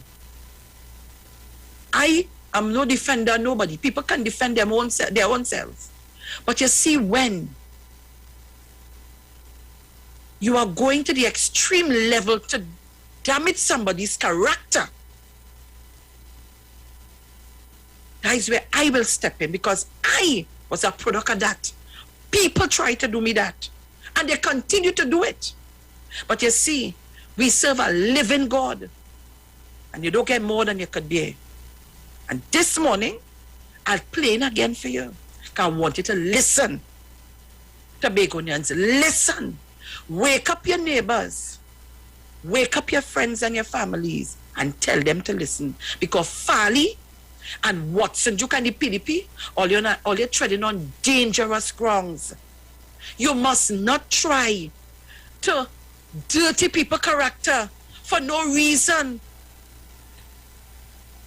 I am no defender of nobody. People can defend their own selves. But you see, when you are going to the extreme level to damage somebody's character, that is where I will step in, because I was a product of that. People try to do me that, and they continue to do it. But you see, we serve a living God, and you don't get more than you could bear. And this morning, I'll play it again for you, because I want you to listen. Tobagonians, listen. Wake up your neighbors. Wake up your friends and your families and tell them to listen. Because Farley and Watson, Duke and the PDP, all you're treading on dangerous grounds. You must not try to dirty people's character for no reason.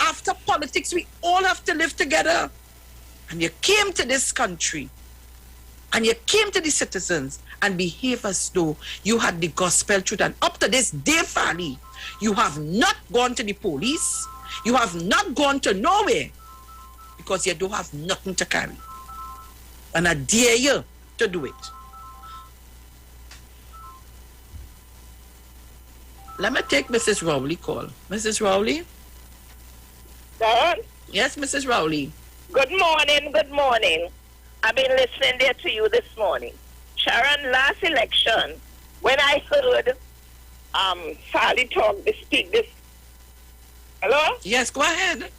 After politics, we all have to live together. And you came to this country, and you came to the citizens and behave as though you had the gospel truth. And up to this day, Farley, you have not gone to the police. You have not gone to nowhere, because you don't have nothing to carry. And I dare you to do it. Let me take Mrs. Rowley call. Mrs. Rowley? Don? Yes, Mrs. Rowley. Good morning, good morning. I've been listening there to you this morning. Sharon, last election, when I heard Farley speak this. Hello? Yes, go ahead.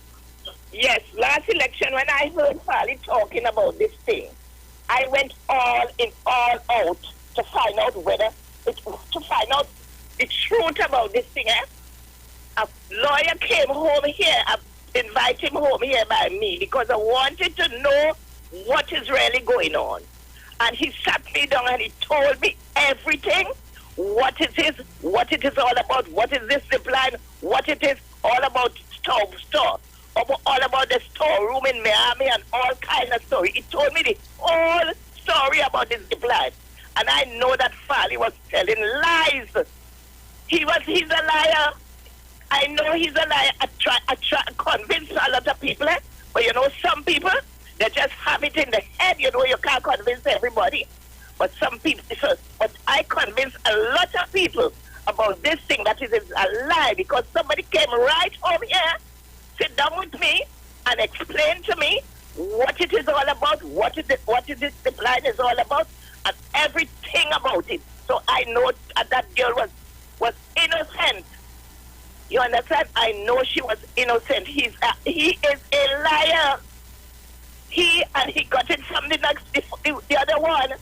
Yes, last election, when I heard Farley talking about this thing, I went all out to find out the truth about this thing. A lawyer came home here, invited him home here by me, because I wanted to know what is really going on. And he sat me down and he told me everything, what it is all about, what is this zipline, what it is all about store, all about the storeroom in Miami and all kind of story. He told me the whole story about this zipline. And I know that Farley was telling lies. He's a liar. I know he's a liar. I try to convince a lot of people, but you know, some people, they just have it in the head. You know, you can't convince everybody. But some people, but I convince a lot of people about this thing that is a lie, because somebody came right home here, sit down with me, and explain to me what it is all about, what is the plan is all about, and everything about it. So I know that girl was innocent. You understand? I know she was innocent. He is a liar. He got it from the other one.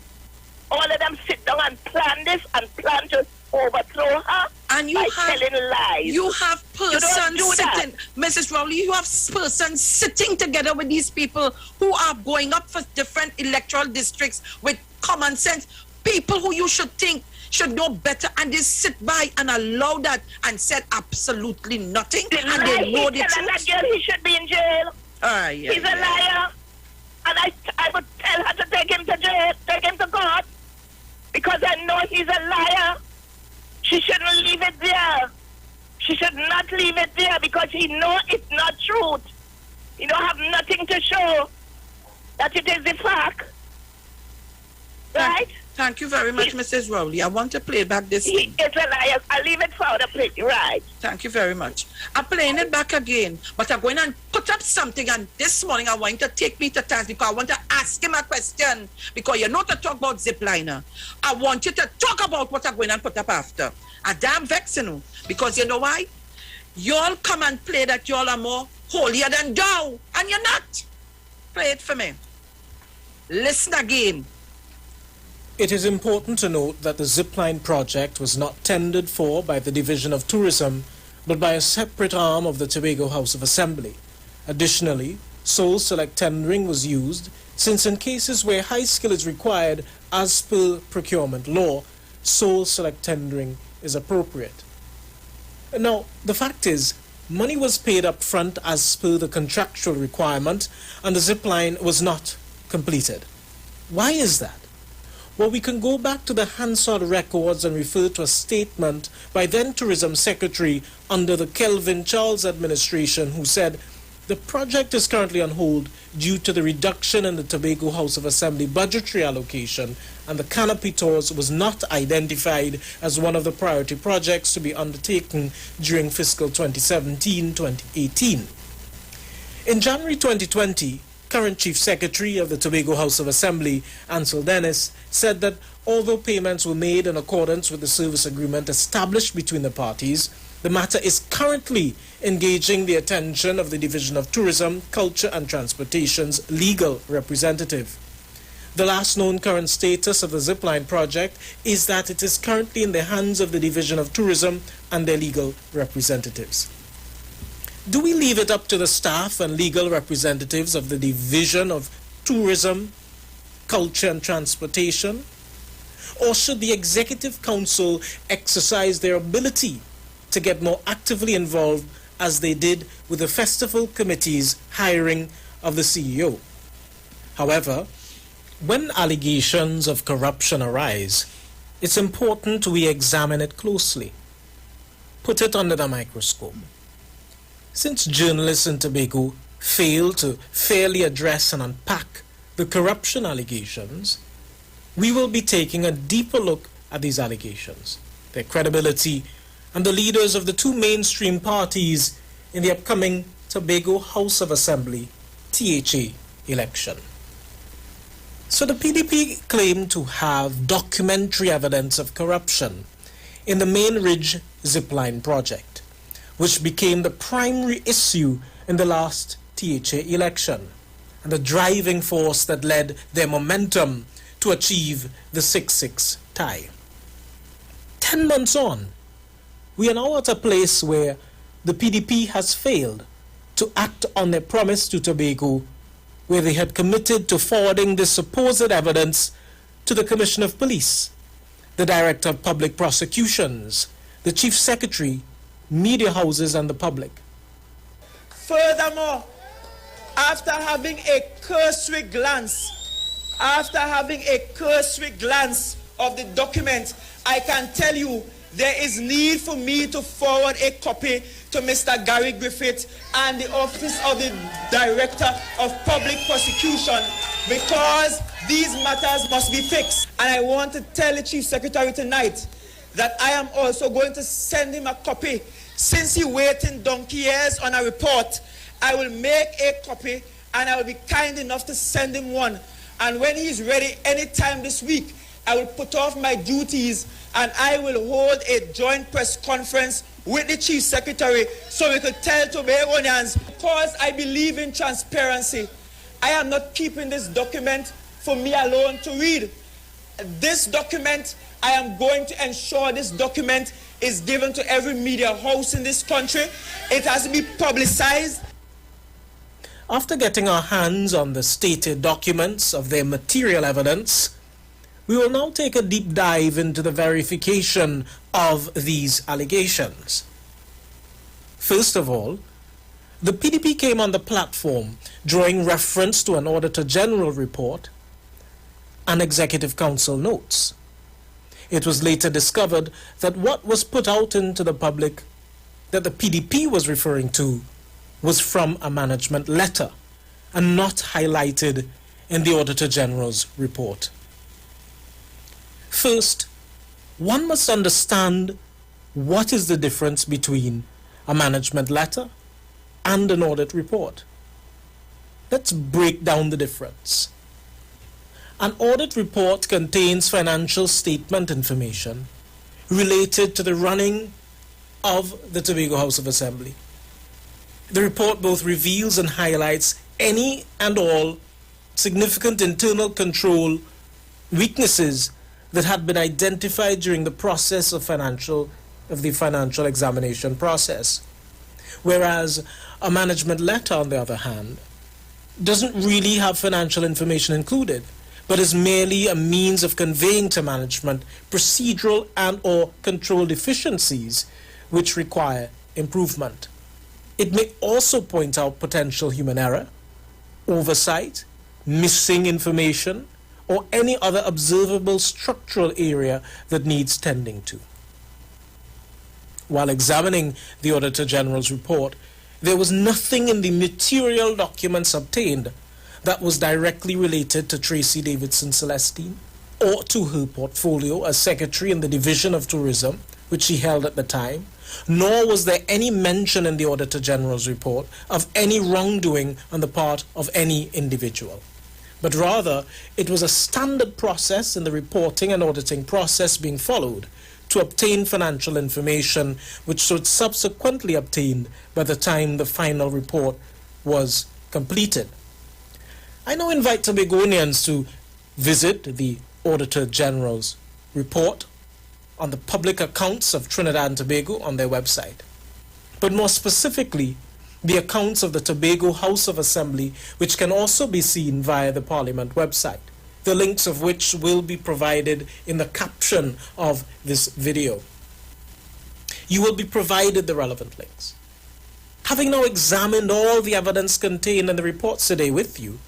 All of them sit down and plan this and plan to overthrow her, and by telling lies. You have persons sitting, Mrs. Rowley, you have persons sitting together with these people who are going up for different electoral districts with common sense. People who you should think should know better, and they sit by and allow that and said absolutely nothing. And they know the truth. That girl, he should be in jail. He's a liar. And I would tell her to take him to jail, take him to court, because I know he's a liar. She shouldn't leave it there. She should not leave it there, because he know it's not truth. He don't have nothing to show that it is the fact. Right? Thank you very much, Mrs. Rowley. I want to play back this thing. It's a liar. I'll leave it for the play. Right. Thank you very much. I'm playing it back again, but I'm going to put up something, and this morning I want you to take me to task, because I want to ask him a question, because you're not to talk about zipliner. I want you to talk about what I'm going to put up after. I'm damn vexing you, because you know why? Y'all come and play that y'all are more holier than thou, and you're not. Play it for me. Listen again. It is important to note that the zipline project was not tendered for by the Division of Tourism, but by a separate arm of the Tobago House of Assembly. Additionally, sole select tendering was used, since in cases where high skill is required as per procurement law, sole select tendering is appropriate. Now, the fact is, money was paid up front as per the contractual requirement, and the zipline was not completed. Why is that? Well, we can go back to the Hansard records and refer to a statement by then Tourism Secretary under the Kelvin Charles administration, who said, the project is currently on hold due to the reduction in the Tobago House of Assembly budgetary allocation, and the canopy tours was not identified as one of the priority projects to be undertaken during fiscal 2017-2018. In January 2020, current Chief Secretary of the Tobago House of Assembly, Ansel Dennis, said that although payments were made in accordance with the service agreement established between the parties, the matter is currently engaging the attention of the Division of Tourism, Culture and Transportation's legal representative. The last known current status of the zipline project is that it is currently in the hands of the Division of Tourism and their legal representatives. Do we leave it up to the staff and legal representatives of the Division of Tourism, Culture and Transportation? Or should the Executive Council exercise their ability to get more actively involved as they did with the Festival Committee's hiring of the CEO? However, when allegations of corruption arise, it's important we examine it closely, put it under the microscope. Since journalists in Tobago fail to fairly address and unpack the corruption allegations, we will be taking a deeper look at these allegations, their credibility, and the leaders of the two mainstream parties in the upcoming Tobago House of Assembly THA election. So the PDP claimed to have documentary evidence of corruption in the Main Ridge Zipline project, which became the primary issue in the last THA election and the driving force that led their momentum to achieve the 6-6 tie. 10 months on, we are now at a place where the PDP has failed to act on their promise to Tobago, where they had committed to forwarding this supposed evidence to the Commissioner of Police, the Director of Public Prosecutions, the Chief Secretary, media houses, and the public. Furthermore, after having a cursory glance of the document, I can tell you there is need for me to forward a copy to Mr. Gary Griffith and the Office of the Director of Public Prosecution, because these matters must be fixed. And I want to tell the Chief Secretary tonight that I am also going to send him a copy. Since he waiting donkey years on a report, I will make a copy and I will be kind enough to send him one. And when he's ready anytime this week, I will put off my duties and I will hold a joint press conference with the Chief Secretary so we could tell Tobagonians, because I believe in transparency, I am not keeping this document for me alone to read. This document, I am going to ensure this document is given to every media house in this country. It has to be publicized. After getting our hands on the stated documents of their material evidence, we will now take a deep dive into the verification of these allegations. First of all, the PDP came on the platform drawing reference to an Auditor General report and Executive Council notes. It was later discovered that what was put out into the public that the PDP was referring to was from a management letter and not highlighted in the Auditor General's report. First, one must understand what is the difference between a management letter and an audit report. Let's break down the difference. An audit report contains financial statement information related to the running of the Tobago House of Assembly. The report both reveals and highlights any and all significant internal control weaknesses that had been identified during the process of the financial examination process. Whereas a management letter, on the other hand, doesn't really have financial information included, but is merely a means of conveying to management procedural and or control deficiencies which require improvement. It may also point out potential human error, oversight, missing information, or any other observable structural area that needs tending to. While examining the Auditor General's report, there was nothing in the material documents obtained that was directly related to Tracy Davidson Celestine or to her portfolio as Secretary in the Division of Tourism, which she held at the time, nor was there any mention in the Auditor General's report of any wrongdoing on the part of any individual. But rather, it was a standard process in the reporting and auditing process being followed to obtain financial information, which was subsequently obtained by the time the final report was completed. I now invite Tobagonians to visit the Auditor General's report on the public accounts of Trinidad and Tobago on their website, but more specifically, the accounts of the Tobago House of Assembly, which can also be seen via the Parliament website, the links of which will be provided in the caption of this video. You will be provided the relevant links. Having now examined all the evidence contained in the reports today with you,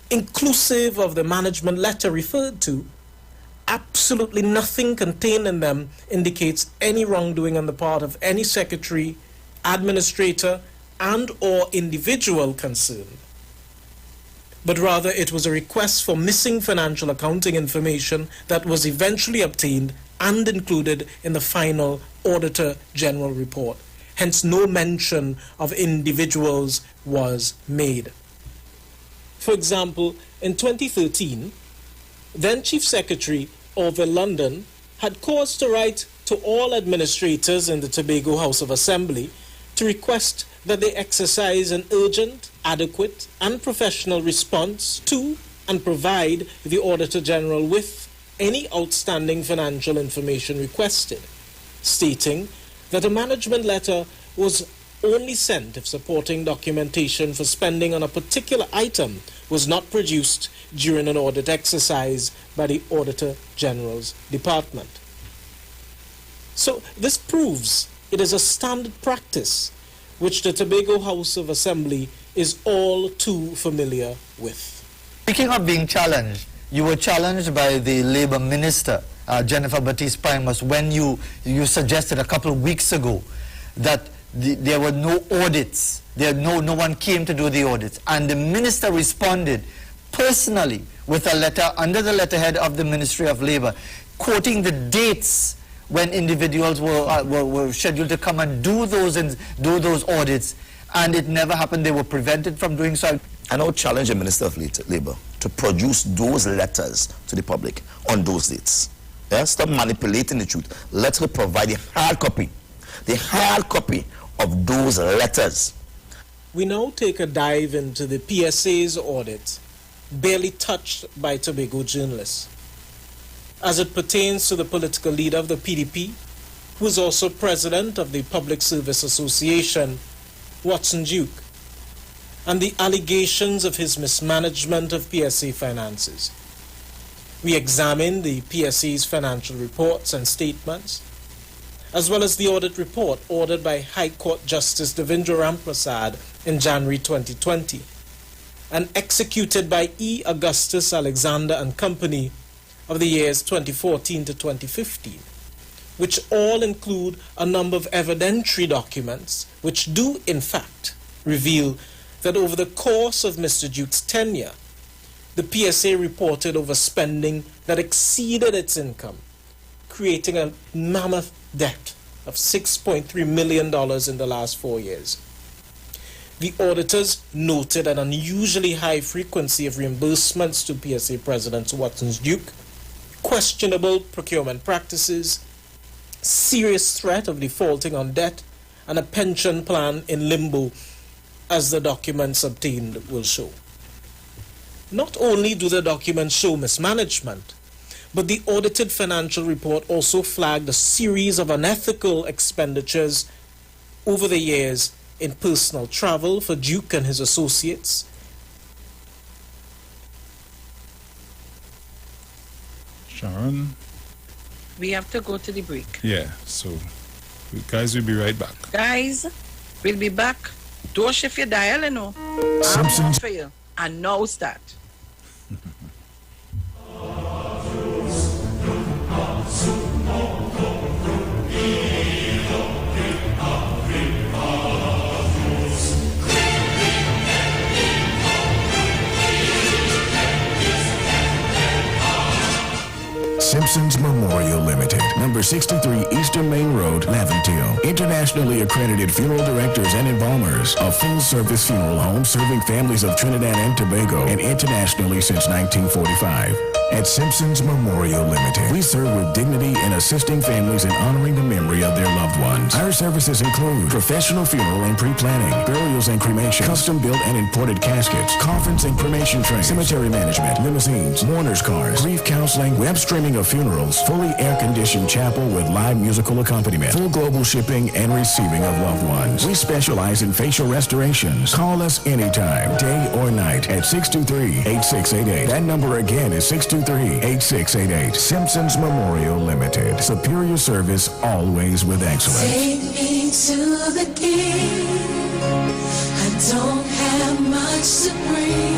inclusive of the management letter referred to, absolutely nothing contained in them indicates any wrongdoing on the part of any secretary, administrator, and or individual concerned. But rather it was a request for missing financial accounting information that was eventually obtained and included in the final Auditor General report. Hence no mention of individuals was made. For example, in 2013, then Chief Secretary Orville London had cause to write to all administrators in the Tobago House of Assembly to request that they exercise an urgent, adequate, and professional response to and provide the Auditor General with any outstanding financial information requested, stating that a management letter was only sent if supporting documentation for spending on a particular item was not produced during an audit exercise by the Auditor General's Department. So this proves it is a standard practice which the Tobago House of Assembly is all too familiar with. Speaking of being challenged, you were challenged by the Labour Minister, Jennifer Baptiste Primus, when you suggested a couple of weeks ago that there were no audits, no one came to do the audits, and the Minister responded personally with a letter under the letterhead of the Ministry of Labour, quoting the dates when individuals were scheduled to come and do those audits, and it never happened. They were prevented from doing so. I now challenge the Minister of Labour to produce those letters to the public on those dates. Yeah? Stop manipulating the truth. Let her provide the hard copy of those letters. We now take a dive into the PSA's audit, barely touched by Tobago journalists, as it pertains to the political leader of the PDP, who is also president of the Public Service Association, Watson Duke, and the allegations of his mismanagement of PSA finances. We examined the PSA's financial reports and statements, as well as the audit report ordered by High Court Justice Devendra Ramprasad in January 2020, and executed by E. Augustus Alexander and Company of the years 2014 to 2015, which all include a number of evidentiary documents which do, in fact, reveal that over the course of Mr. Duke's tenure, the PSA reported overspending that exceeded its income, creating a mammoth debt of $6.3 million in the last 4 years. The auditors noted an unusually high frequency of reimbursements to PSA President Watson Duke, questionable procurement practices, serious threat of defaulting on debt, and a pension plan in limbo, as the documents obtained will show. Not only do the documents show mismanagement, but the audited financial report also flagged a series of unethical expenditures over the years in personal travel for Duke and his associates, Sharon? We have to go to the break. Yeah, so guys, we'll be right back. Guys, We'll be back. Don't shift your dial, you know. I'm for you. And now start. Simpsons Memorial Limited, number 63 Eastern Main Road, Laventille. Internationally accredited funeral directors and embalmers. A full-service funeral home serving families of Trinidad and Tobago and internationally since 1945. At Simpsons Memorial Limited, we serve with dignity in assisting families in honoring the memory of their loved ones. Our services include professional funeral and pre-planning, burials and cremation, custom-built and imported caskets, conference and cremation trains, cemetery management, limousines, mourners cars, grief counseling, web streaming of funerals, fully air-conditioned chapel with live musical accompaniment, full global shipping and receiving of loved ones. We specialize in facial restorations. Call us anytime, day or night, at 623-8688. That number again is 623-8688. Simpsons Memorial Limited. Superior service, always with excellence. Take me to the king. I don't have much to bring.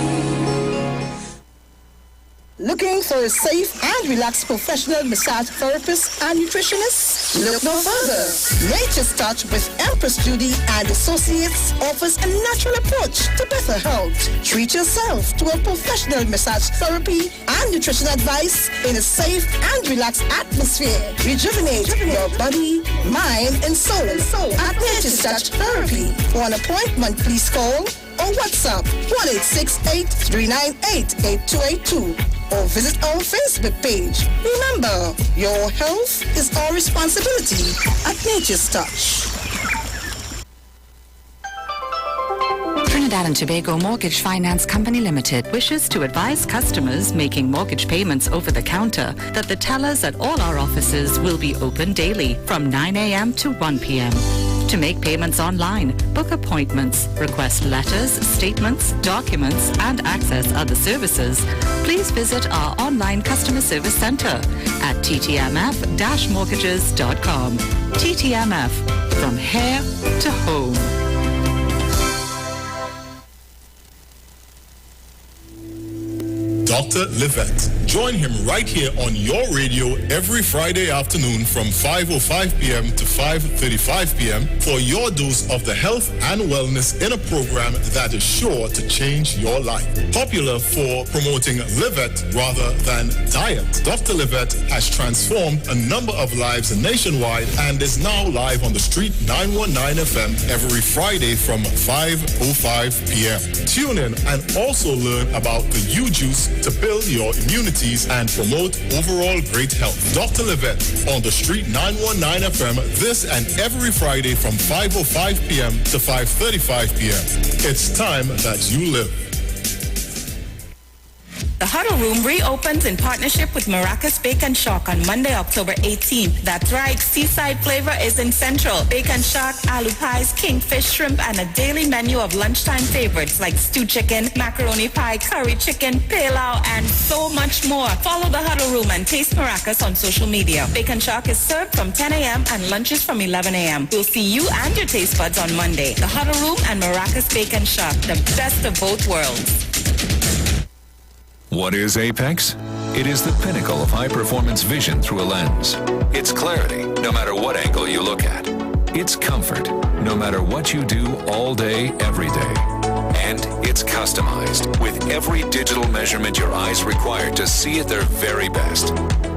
Looking for a safe and relaxed professional massage therapist and nutritionist? Look no further. Nature's Touch with Empress Judy and Associates offers a natural approach to better health. Treat yourself to a professional massage therapy and nutrition advice in a safe and relaxed atmosphere. Rejuvenate your body, mind, and soul at Nature's Touch Therapy. For an appointment, please call or WhatsApp 1-868-398-8282 or visit our Facebook page. Remember, your health is our responsibility at Nature's Touch. Trinidad and Tobago Mortgage Finance Company Limited wishes to advise customers making mortgage payments over the counter that the tellers at all our offices will be open daily from 9 a.m. to 1 p.m. To make payments online, book appointments, request letters, statements, documents, and access other services, please visit our online customer service center at ttmf-mortgages.com. TTMF, from here to home. Dr. Livette. Join him right here on your radio every Friday afternoon from 5:05 p.m. to 5:35 p.m. for your dose of the health and wellness in a program that is sure to change your life. Popular for promoting Livette rather than diet, Dr. Livette has transformed a number of lives nationwide and is now live on the Street 919 FM every Friday from 5:05 p.m. Tune in and also learn about the U-Juice to build your immunities and promote overall great health. Dr. Livette on the Street 919 FM this and every Friday from 5:05 p.m. to 5:35 p.m. It's time that you live. The Huddle Room reopens in partnership with Maracas Bake and Shock on Monday, October 18th. That's right, seaside flavor is in Central. Bake and Shock, aloo pies, kingfish, shrimp, and a daily menu of lunchtime favorites like stewed chicken, macaroni pie, curry chicken, pilau, and so much more. Follow the Huddle Room and taste Maracas on social media. Bake and Shock is served from 10 a.m. and lunches from 11 a.m. We'll see you and your taste buds on Monday. The Huddle Room and Maracas Bake and Shock, the best of both worlds. What is Apex? It is the pinnacle of high-performance vision through a lens. It's clarity, no matter what angle you look at. It's comfort, no matter what you do all day, every day. And it's customized with every digital measurement your eyes require to see at their very best.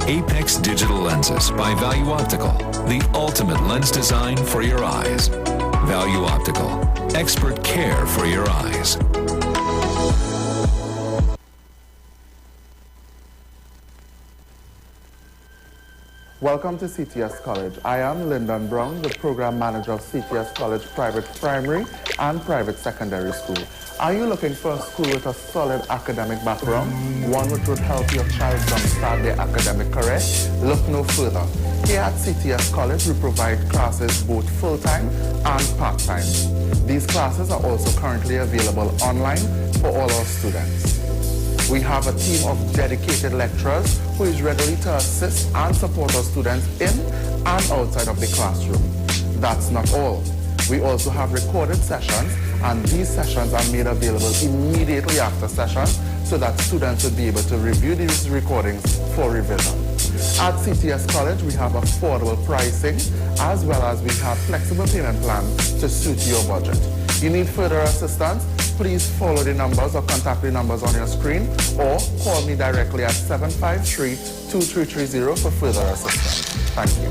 Apex Digital Lenses by Value Optical, the ultimate lens design for your eyes. Value Optical, expert care for your eyes. Welcome to CTS College. I am Lyndon Brown, the Program Manager of CTS College Private Primary and Private Secondary School. Are you looking for a school with a solid academic background? One which would help your child jumpstart their academic career? Look no further. Here at CTS College, we provide classes both full-time and part-time. These classes are also currently available online for all our students. We have a team of dedicated lecturers who is ready to assist and support our students in and outside of the classroom. That's not all. We also have recorded sessions, and these sessions are made available immediately after session so that students would be able to review these recordings for revision. At CTS College, we have affordable pricing as well as we have flexible payment plans to suit your budget. You need further assistance? Please follow the numbers or contact the numbers on your screen or call me directly at 753-2330 for further assistance. Thank you.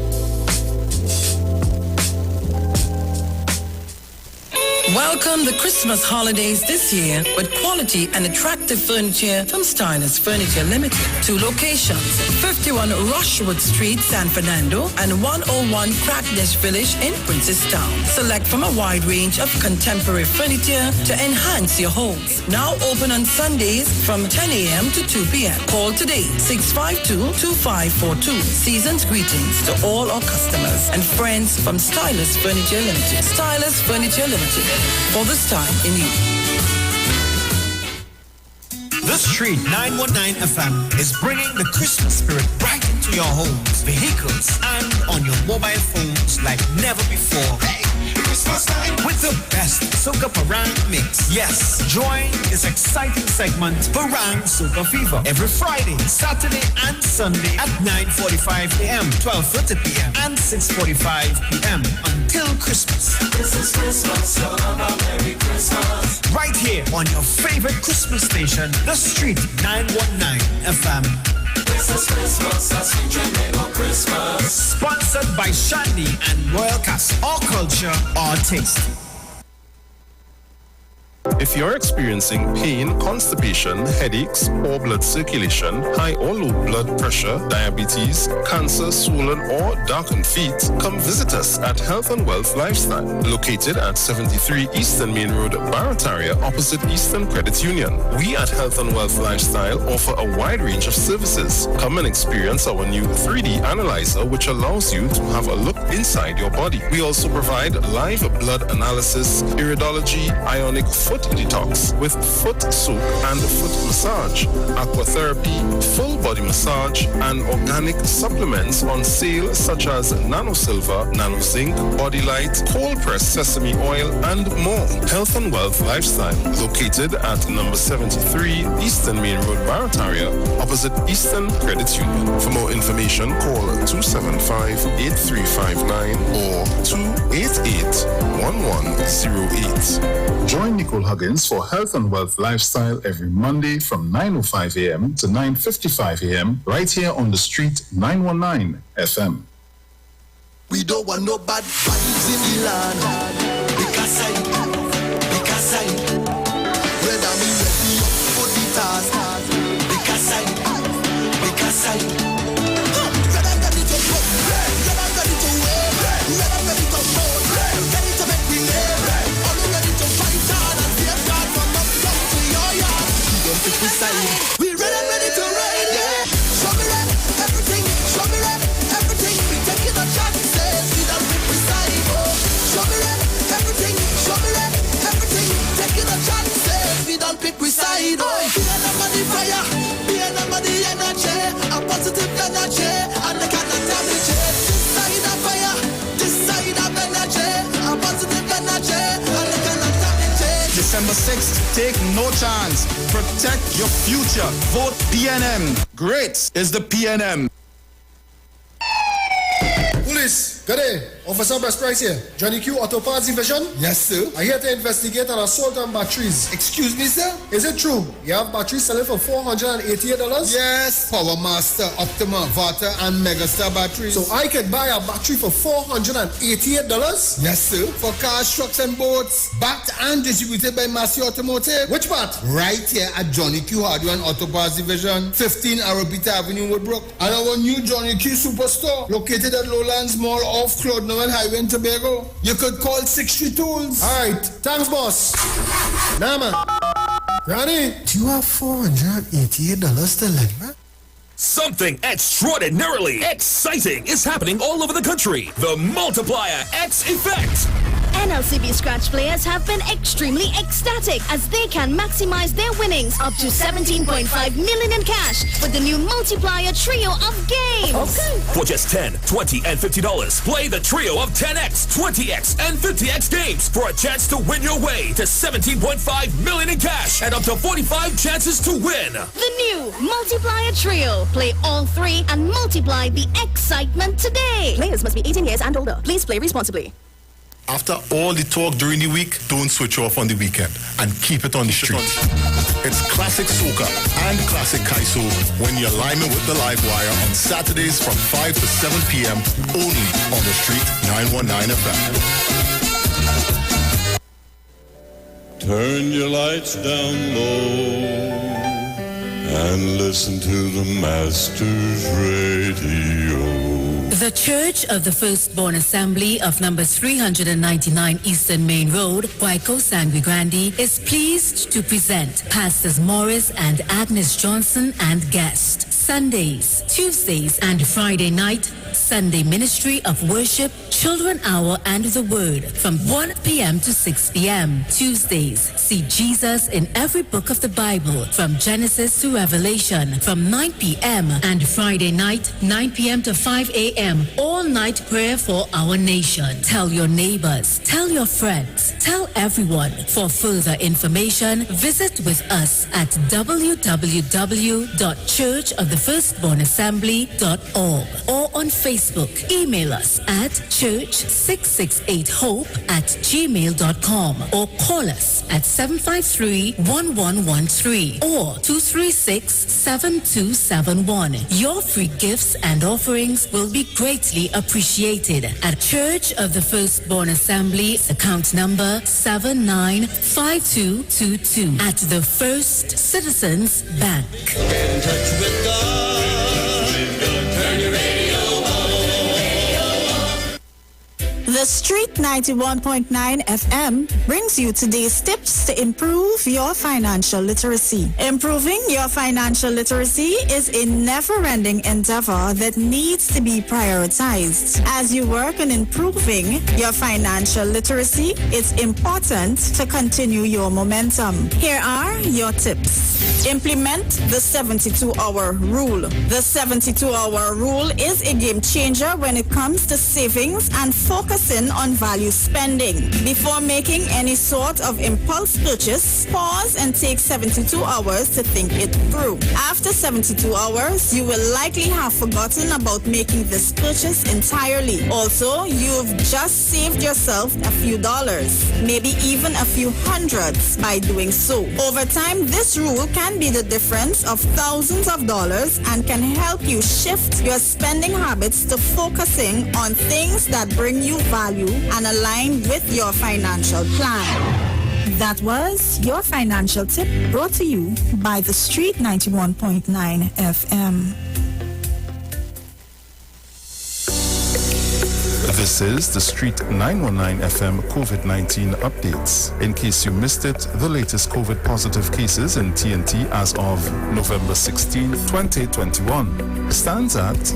Welcome the Christmas holidays this year with quality and attractive furniture from Stylus Furniture Limited. 2 locations, 51 Rushwood Street, San Fernando, and 101 Crackness Village in Princestown. Select from a wide range of contemporary furniture to enhance your homes. Now open on Sundays from 10 a.m. to 2 p.m. Call today, 652-2542. Season's greetings to all our customers and friends from Stylus Furniture Limited. Stylus Furniture Limited. For this time in you. The Street 919 FM is bringing the Christmas spirit right into your homes, vehicles, and on your mobile phones like never before. Hey, Christmas time with the best Soca Parang mix. Yes, join this exciting segment, Parang Soca Fever, every Friday, Saturday, and Sunday at 9:45 a.m., 12:30 p.m., and 6:45 p.m. until Christmas. This is Christmas, Merry Christmas. Right here on your favorite Christmas station, The Street 919 FM. This is Christmas, as we dream of Christmas. Sponsored by Shandy and Royal Cast. Our culture, our taste. If you're experiencing pain, constipation, headaches, poor blood circulation, high or low blood pressure, diabetes, cancer, swollen or darkened feet, come visit us at Health and Wealth Lifestyle, located at 73 Eastern Main Road, Barataria, opposite Eastern Credit Union. We at Health and Wealth Lifestyle offer a wide range of services. Come and experience our new 3D analyzer, which allows you to have a look inside your body. We also provide live blood analysis, iridology, ionic foot detox with foot soak and foot massage, aquatherapy, full body massage, and organic supplements on sale such as Nano Silver, Nano Zinc, Body Light, cold pressed sesame oil, and more. Health and Wealth Lifestyle, located at number 73 Eastern Main Road, Barataria, opposite Eastern Credit Union. For more information, call 275-8359 or 288-1108. Join Nicole Huggins for Health and Wealth Lifestyle every Monday from 9:05 a.m. to 9:55 a.m. right here on The Street 919 FM. We don't want no bad vibes in the land. Because I whether me ready up for the task. Because I whether I'm ready to go, whether I'm ready to win, whether I'm ready to vote, ready to make me live, or me ready to fight hard and save God from up down to your yard. We don't pick the side. We ready to ride, yeah. Show me red, everything. Show me red, everything. We taking a chances. We don't pick the side. Show me red, everything. Show me red, everything. Taking a chances. We don't pick the side. Be another fire, be another energy, a positive energy, and they cannot damage it. This side of fire, this side of energy, a positive energy, and they cannot damage it. December 6th, take no chance. Protect your future. Vote PNM. Great is the PNM. Police, good day. Officer Best Price here. Johnny Q Auto Parts Division? Yes, sir. I'm here to investigate an assault on batteries. Excuse me, sir? Is it true? You have batteries selling for $488? Yes, Power Master, Optima, Vata, and Megastar batteries. So I can buy a battery for $488? Yes, sir. For cars, trucks, and boats. Backed and distributed by Massey Automotive. Which part? Right here at Johnny Q Hardware and Auto Parts Division, 15 Arrowbita Avenue, Woodbrook. And our new Johnny Q Superstore, located at Lowlands Mall off Claude Noel Highway in Tobago. You could call 63 Tools. Alright, thanks, boss. Nah, man. Ronnie, do you have $488 to lend, man? Something extraordinarily exciting is happening all over the country. The Multiplier X Effect. NLCB Scratch players have been extremely ecstatic as they can maximize their winnings up to 17.5 million in cash with the new multiplier trio of games. Okay. For just $10, $20, and $50, play the trio of 10x, 20x, and 50x games for a chance to win your way to 17.5 million in cash and up to 45 chances to win. The new multiplier trio. Play all three and multiply the excitement today. Players must be 18 years and older. Please play responsibly. After all the talk during the week, don't switch off on the weekend and keep it on the street. It's classic soca and classic kaiso when you're liming with the live wire on Saturdays from 5 to 7 p.m. only on the street 919 FM. Turn your lights down low and listen to the Master's Radio. The Church of the Firstborn Assembly of number 399 Eastern Main Road, Waiko Sangre Grande, is pleased to present Pastors Morris and Agnes Johnson and guests. Sundays, Tuesdays, and Friday night, Sunday Ministry of Worship, Children Hour, and the Word from 1 p.m. to 6 p.m. Tuesdays, see Jesus in every book of the Bible from Genesis to Revelation from 9 p.m. and Friday night, 9 p.m. to 5 a.m. all night prayer for our nation. Tell your neighbors, tell your friends, tell everyone. For further information, visit with us at www.churchofthefirstbornassembly.org or on Facebook. Email us at church668hope@gmail.com or call us at 753-1113 or 236-7271. Your free gifts and offerings will be greatly appreciated at Church of the Firstborn Assembly, account number 795222 at the First Citizens Bank. Get in touch with God. Turn your radio on. The Street 91.9 FM brings you today's tips to improve your financial literacy. Improving your financial literacy is a never-ending endeavor that needs to be prioritized. As you work on improving your financial literacy, it's important to continue your momentum. Here are your tips. Implement the 72-hour rule. The 72-hour rule is a game changer when it comes to savings and focusing on value spending. Before making any sort of impulse purchase, pause and take 72 hours to think it through. After 72 hours, you will likely have forgotten about making this purchase entirely. Also, you've just saved yourself a few dollars, maybe even a few hundreds by doing so. Over time, this rule can be the difference of thousands of dollars and can help you shift your spending habits to focusing on things that bring you value and align with your financial plan. That was your financial tip brought to you by the Street 91.9 FM. This is the Street 919 FM COVID-19 updates. In case you missed it, the latest COVID positive cases in TNT as of November 16, 2021 stands at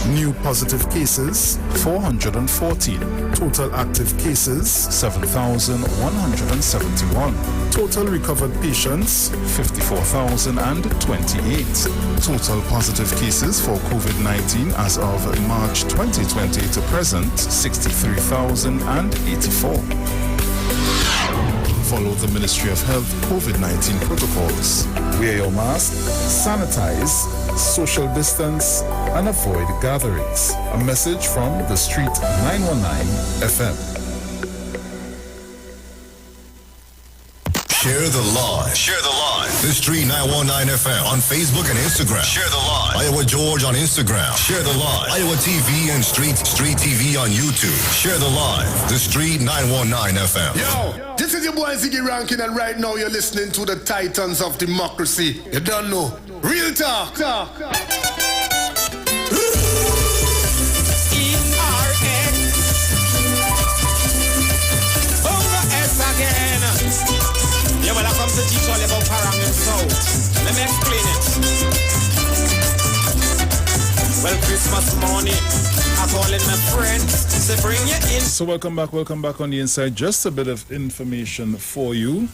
new positive cases 414, total active cases 7,171, total recovered patients 54,028, total positive cases for COVID-19 as of March 2020 to present 63,084. Follow the Ministry of Health COVID-19 protocols. Wear your mask, sanitize, social distance, and avoid gatherings. A message from the Street 919 FM. Share the live. Share the live. The Street 919 FM on Facebook and Instagram. Share the live. Iowa George on Instagram. Share the live. Iowa TV and Street TV on YouTube. Share the live. The Street 919 FM. Yo, this is your boy Ziggy Rankin, and right now you're listening to the Titans of Democracy. You don't know. Real talk. Yeah, well, I come to teach all about Parang and South. Let me explain it. Well, Christmas morning, I'm calling my friends to bring you in. So welcome back on the inside. Just a bit of information for you.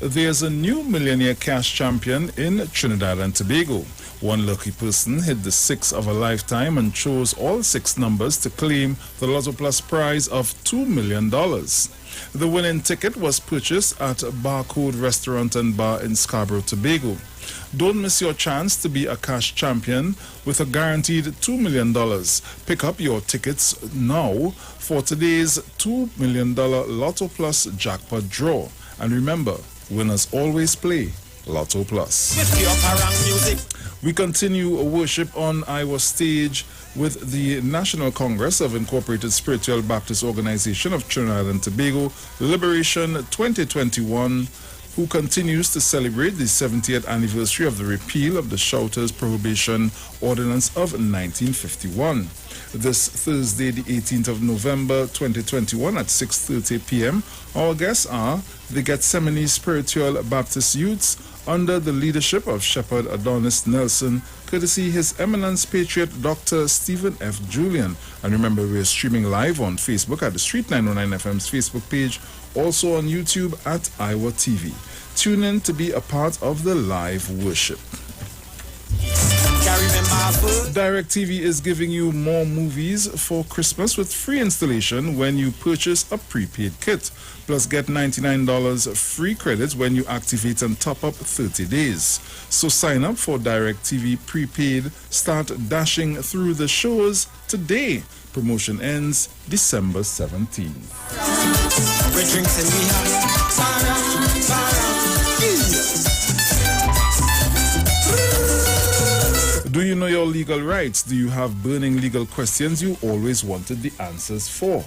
There's a new millionaire cash champion in Trinidad and Tobago. One lucky person hit the 6 of a lifetime and chose all 6 numbers to claim the Lotto Plus prize of $2 million. The winning ticket was purchased at Barcode Restaurant and Bar in Scarborough, Tobago. Don't miss your chance to be a cash champion with a guaranteed $2 million. Pick up your tickets now for today's $2 million Lotto Plus jackpot draw. And remember, winners always play Lotto Plus. We continue worship on Iwer stage with the National Congress of Incorporated Spiritual Baptist Organization of Trinidad and Tobago, Liberation 2021, who continues to celebrate the 70th anniversary of the repeal of the Shouters Prohibition Ordinance of 1951. This Thursday, the 18th of November 2021 at 6:30 p.m., our guests are the Gethsemane Spiritual Baptist Youths under the leadership of Shepherd Adonis Nelson, courtesy His Eminence Patriot Dr. Stephen F. Julian. And remember, we're streaming live on Facebook at the Street 909 FM's Facebook page, also on YouTube at Iwer TV. Tune in to be a part of the live worship. DirecTV is giving you more movies for Christmas with free installation when you purchase a prepaid kit. Plus get $99 free credits when you activate and top up 30 days. So sign up for DirecTV prepaid. Start dashing through the shows today. Promotion ends December 17th. Do you know your legal rights? Do you have burning legal questions you always wanted the answers for?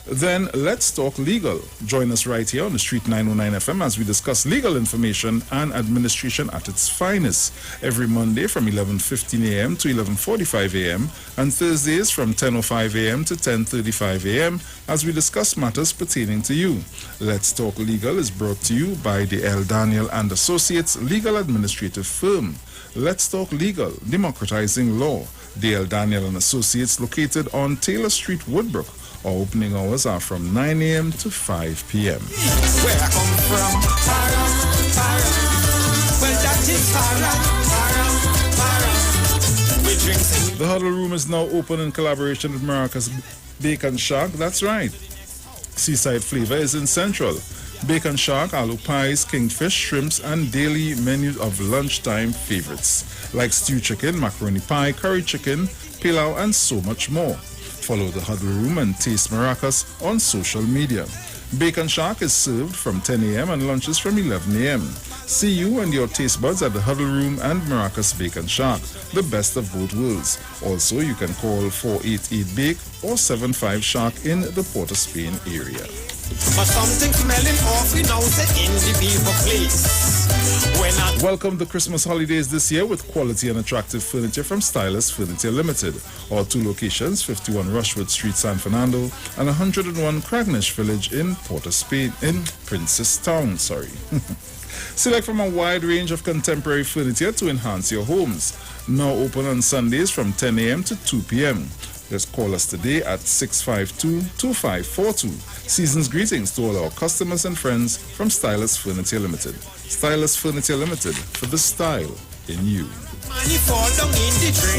Then let's talk legal. Join us right here on the Street 909 FM as we discuss legal information and administration at its finest. Every Monday from 11:15 a.m. to 11:45 a.m. and Thursdays from 10:05 a.m. to 10:35 a.m. as we discuss matters pertaining to you. Let's Talk Legal is brought to you by the L. Daniel and Associates Legal Administrative Firm. Let's Talk Legal, democratizing law. Dale Daniel and Associates, located on Taylor Street, Woodbrook. Our opening hours are from 9 a.m. to 5 p.m. Where I come from, well, that is we drink. The Huddle Room is now open in collaboration with Maracas Bacon Shack. That's right. Seaside flavor is in Central. Bacon Shark, aloo pies, kingfish, shrimps, and daily menu of lunchtime favorites like stew chicken, macaroni pie, curry chicken, pilau, and so much more. Follow the Huddle Room and taste Maracas on social media. Bacon Shark is served from 10 a.m. and lunches from 11 a.m. See you and your taste buds at the Huddle Room and Maracas Bacon Shark, the best of both worlds. Also, you can call 488-BAKE or 75-SHARK in the Port of Spain area. But something smelling awfully now in the people place. Welcome the Christmas holidays this year with quality and attractive furniture from Stylus Furniture Limited. Our 2 locations, 51 Rushwood Street, San Fernando, and 101 Cragnish Village in Port of Spain, in Princess Town, Select from a wide range of contemporary furniture to enhance your homes. Now open on Sundays from 10 a.m. to 2 p.m. Just call us today at 652-2542. Season's greetings to all our customers and friends from Stylus Furniture Limited. Stylus Furniture Limited, for the style in you.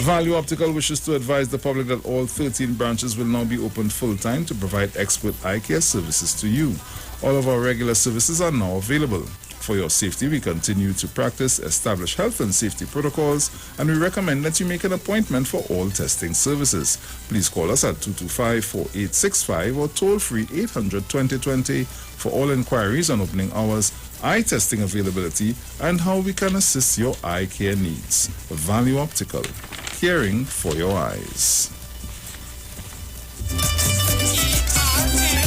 Value Optical wishes to advise the public that all 13 branches will now be open full-time to provide expert eye care services to you. All of our regular services are now available. For your safety, we continue to practice established health and safety protocols, and we recommend that you make an appointment for all testing services. Please call us at 225-4865 or toll-free 800-2020 for all inquiries on opening hours, eye testing availability, and how we can assist your eye care needs. Value Optical, caring for your eyes.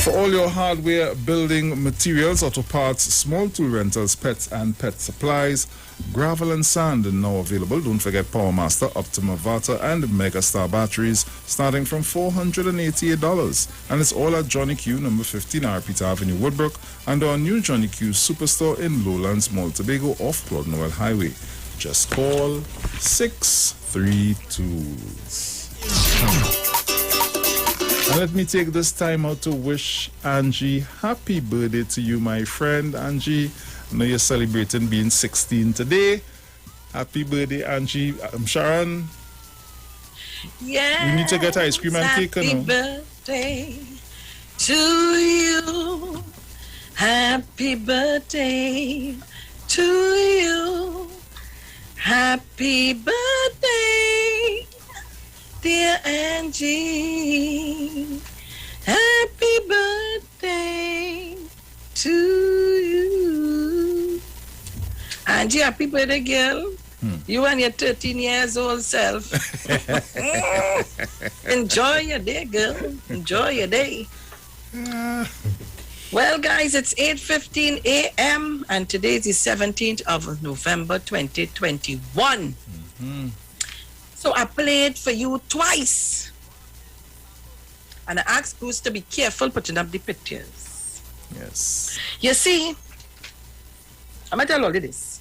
For all your hardware, building materials, auto parts, small tool rentals, pets and pet supplies, gravel and sand are now available. Don't forget PowerMaster, Optima Vata and Megastar batteries starting from $488. And it's all at Johnny Q, number 15 Arpita Avenue, Woodbrook, and our new Johnny Q Superstore in Lowlands Mall, Tobago off Claude Noel Highway. Just call 632. And let me take this time out to wish Angie happy birthday to you, my friend. Angie, I know you're celebrating being 16 today. Happy birthday, Angie. Sharon. Yeah. We need to get ice cream and cake, you know. Happy birthday to you. Happy birthday to you. Happy birthday, dear Angie. Happy birthday to you. Angie, happy birthday, girl. You and your 13 years old self. Enjoy your day, girl. Enjoy your day. Well, guys, it's 8:15 a.m. and today is the 17th of November 2021. So I played for you twice. And I asked Bruce to be careful putting up the pictures. Yes. You see, I'm going to tell all of this.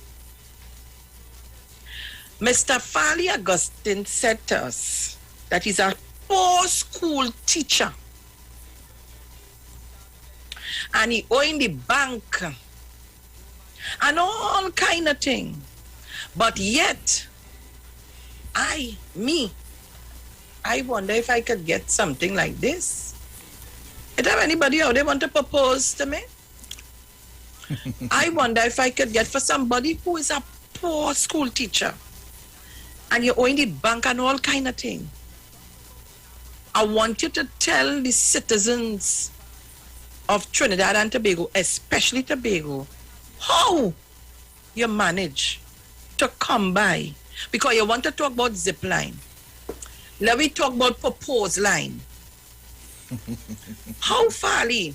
Mr. Farley Augustine said to us that he's a poor school teacher. And he owing the bank. And all kind of thing. But yet, I wonder if I could get something like this. Is there anybody out there want to propose to me? I wonder if I could get for somebody who is a poor school teacher. And you're owing the bank and all kind of thing. I want you to tell the citizens of Trinidad and Tobago, especially Tobago, how you manage to come by. Because you want to talk about zip line. Let me talk about proposed line. How Farley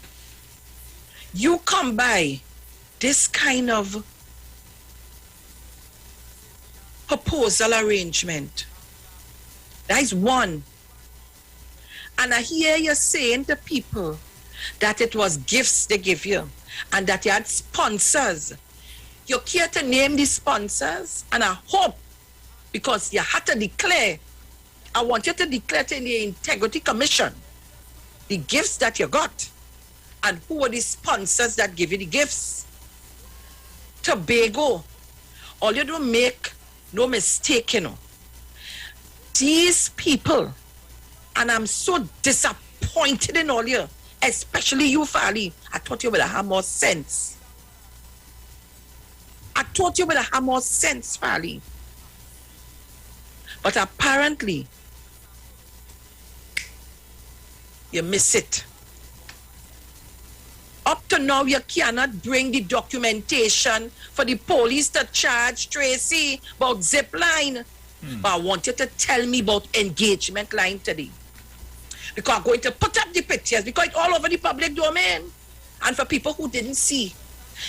you come by this kind of proposal arrangement? That is one. And I hear you saying to people that it was gifts they give you and that you had sponsors. You care to name the sponsors, and I hope, because you had to declare, I want you to declare to the Integrity Commission the gifts that you got and who are the sponsors that give you the gifts. Tobago, all you don't make no mistake, you know. These people, and I'm so disappointed in all you, especially you, Farley. I thought you would have more sense. I thought you would have more sense, Farley. But apparently, you miss it. Up to now, you cannot bring the documentation for the police to charge Tracy about zip line. But I want you to tell me about engagement line today. Because I'm going to put up the pictures because it's all over the public domain. And for people who didn't see.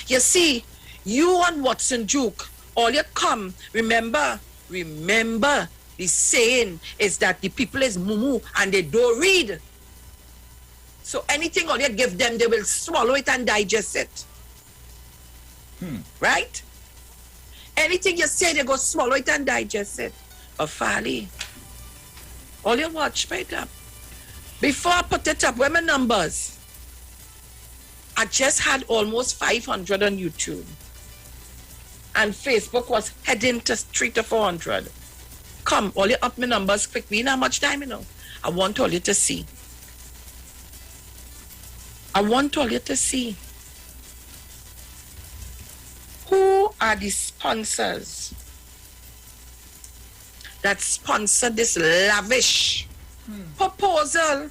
You see, you and Watson Duke, all you come, remember, the saying is that the people is mumu and they don't read. So anything all you give them, they will swallow it and digest it. Right? Anything you say, they go swallow it and digest it. But Farley, all you watch right up. Before I put it up, where my numbers? I just had almost 500 on YouTube. And Facebook was heading to 300 to 400. Come, all you up my numbers quick. We not much time, you know. I want all you to see. I want all you to see. Who are the sponsors that sponsor this lavish proposal?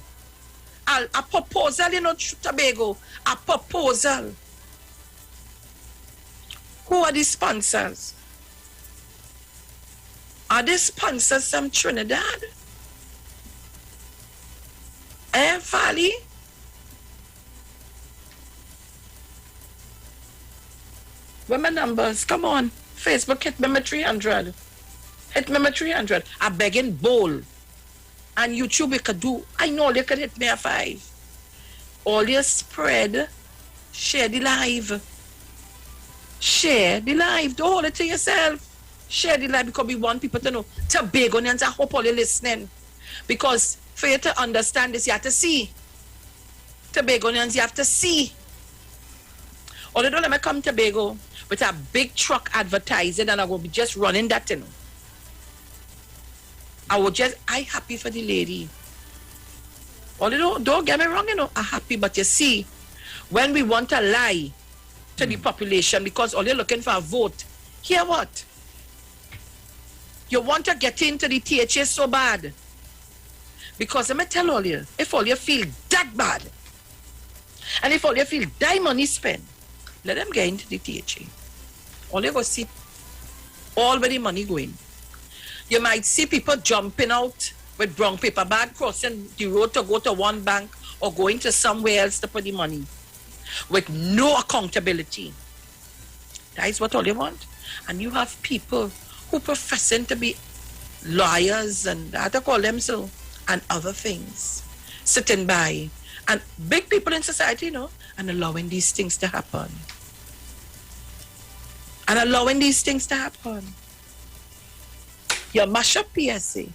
A proposal, you know, Tobago. A proposal. Who are the sponsors? Are they sponsors from Trinidad? Farley? Where my numbers? Come on. Facebook, hit me 300. Hit me 300. I begging bowl. And YouTube, you could do. I know you could hit me a 5. All you spread, share the live. Share the live. Don't hold it to yourself. Share the live because we want people to know. Tobagonians, I hope all you're listening. Because For you to understand this, you have to see. Tobagonians, you have to see. Although let me come to Tobago with a big truck advertising and I will be just running that, you know. I happy for the lady. Although, don't get me wrong, you know, I'm happy, but you see, when we want to lie to the population because all you're looking for a vote, hear what? You want to get into the THA so bad. Because let me tell all you, if all you feel that bad, and if all you feel that money spent, let them get into the THA. All you go see all where the money going. You might see people jumping out with brown paper bag, crossing the road to go to one bank or going to somewhere else to put the money with no accountability. That is what all you want. And you have people who professing to be lawyers and I have to call them so, and other things, sitting by, and big people in society, you know, and allowing these things to happen. And allowing these things to happen. You mash up PSA.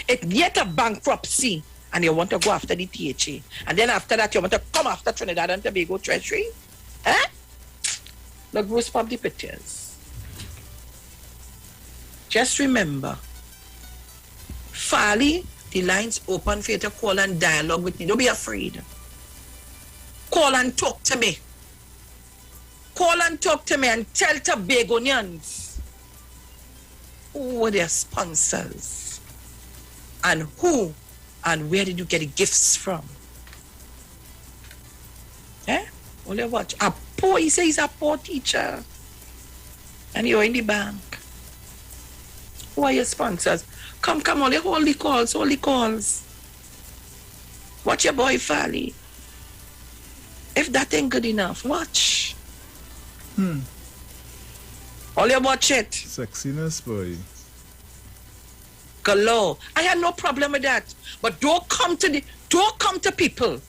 It's yet a bankruptcy, and you want to go after the THA. And then after that, you want to come after Trinidad and Tobago Treasury? Eh? Look, Bruce, pop the pictures. Just remember, Farley, the line's open for you to call and dialogue with me. Don't be afraid. Call and talk to me. Call and talk to me and tell Tobagonians who were their sponsors and who and where did you get the gifts from. Eh? Only watch. He says he's a poor teacher and you're in the bank. Who are your sponsors? Come, only hold the calls. Watch your boy Farley. If that ain't good enough, watch. Only watch it. Sexiness, boy. Galore. I had no problem with that. But don't come to people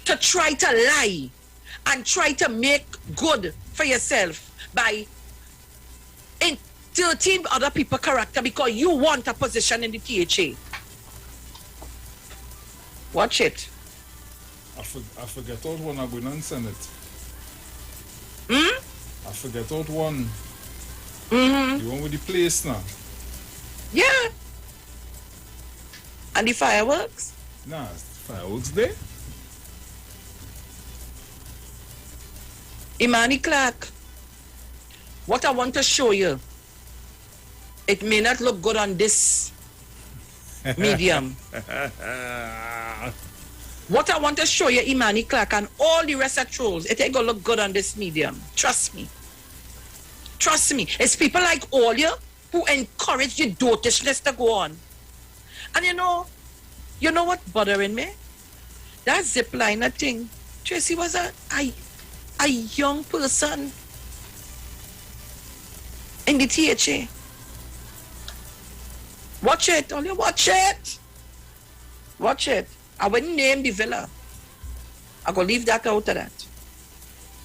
to try to lie and try to make good for yourself by 13 other people's character because you want a position in the THA. Watch it. I forget out one I'm going to send it. I forget out one. You want with the place now? Yeah. And the fireworks? Nah, fireworks there. Imani Clark, what I want to show you, it may not look good on this medium. What I want to show you, Imani Clark, and all the rest of trolls, it ain't gonna look good on this medium. Trust me. Trust me. It's people like all you who encourage the dotishness to go on. And you know what bothering me? That zipliner thing. Tracy was a young person in the THA. Watch it, only watch it. Watch it. I wouldn't name the villa. I go leave that out of that.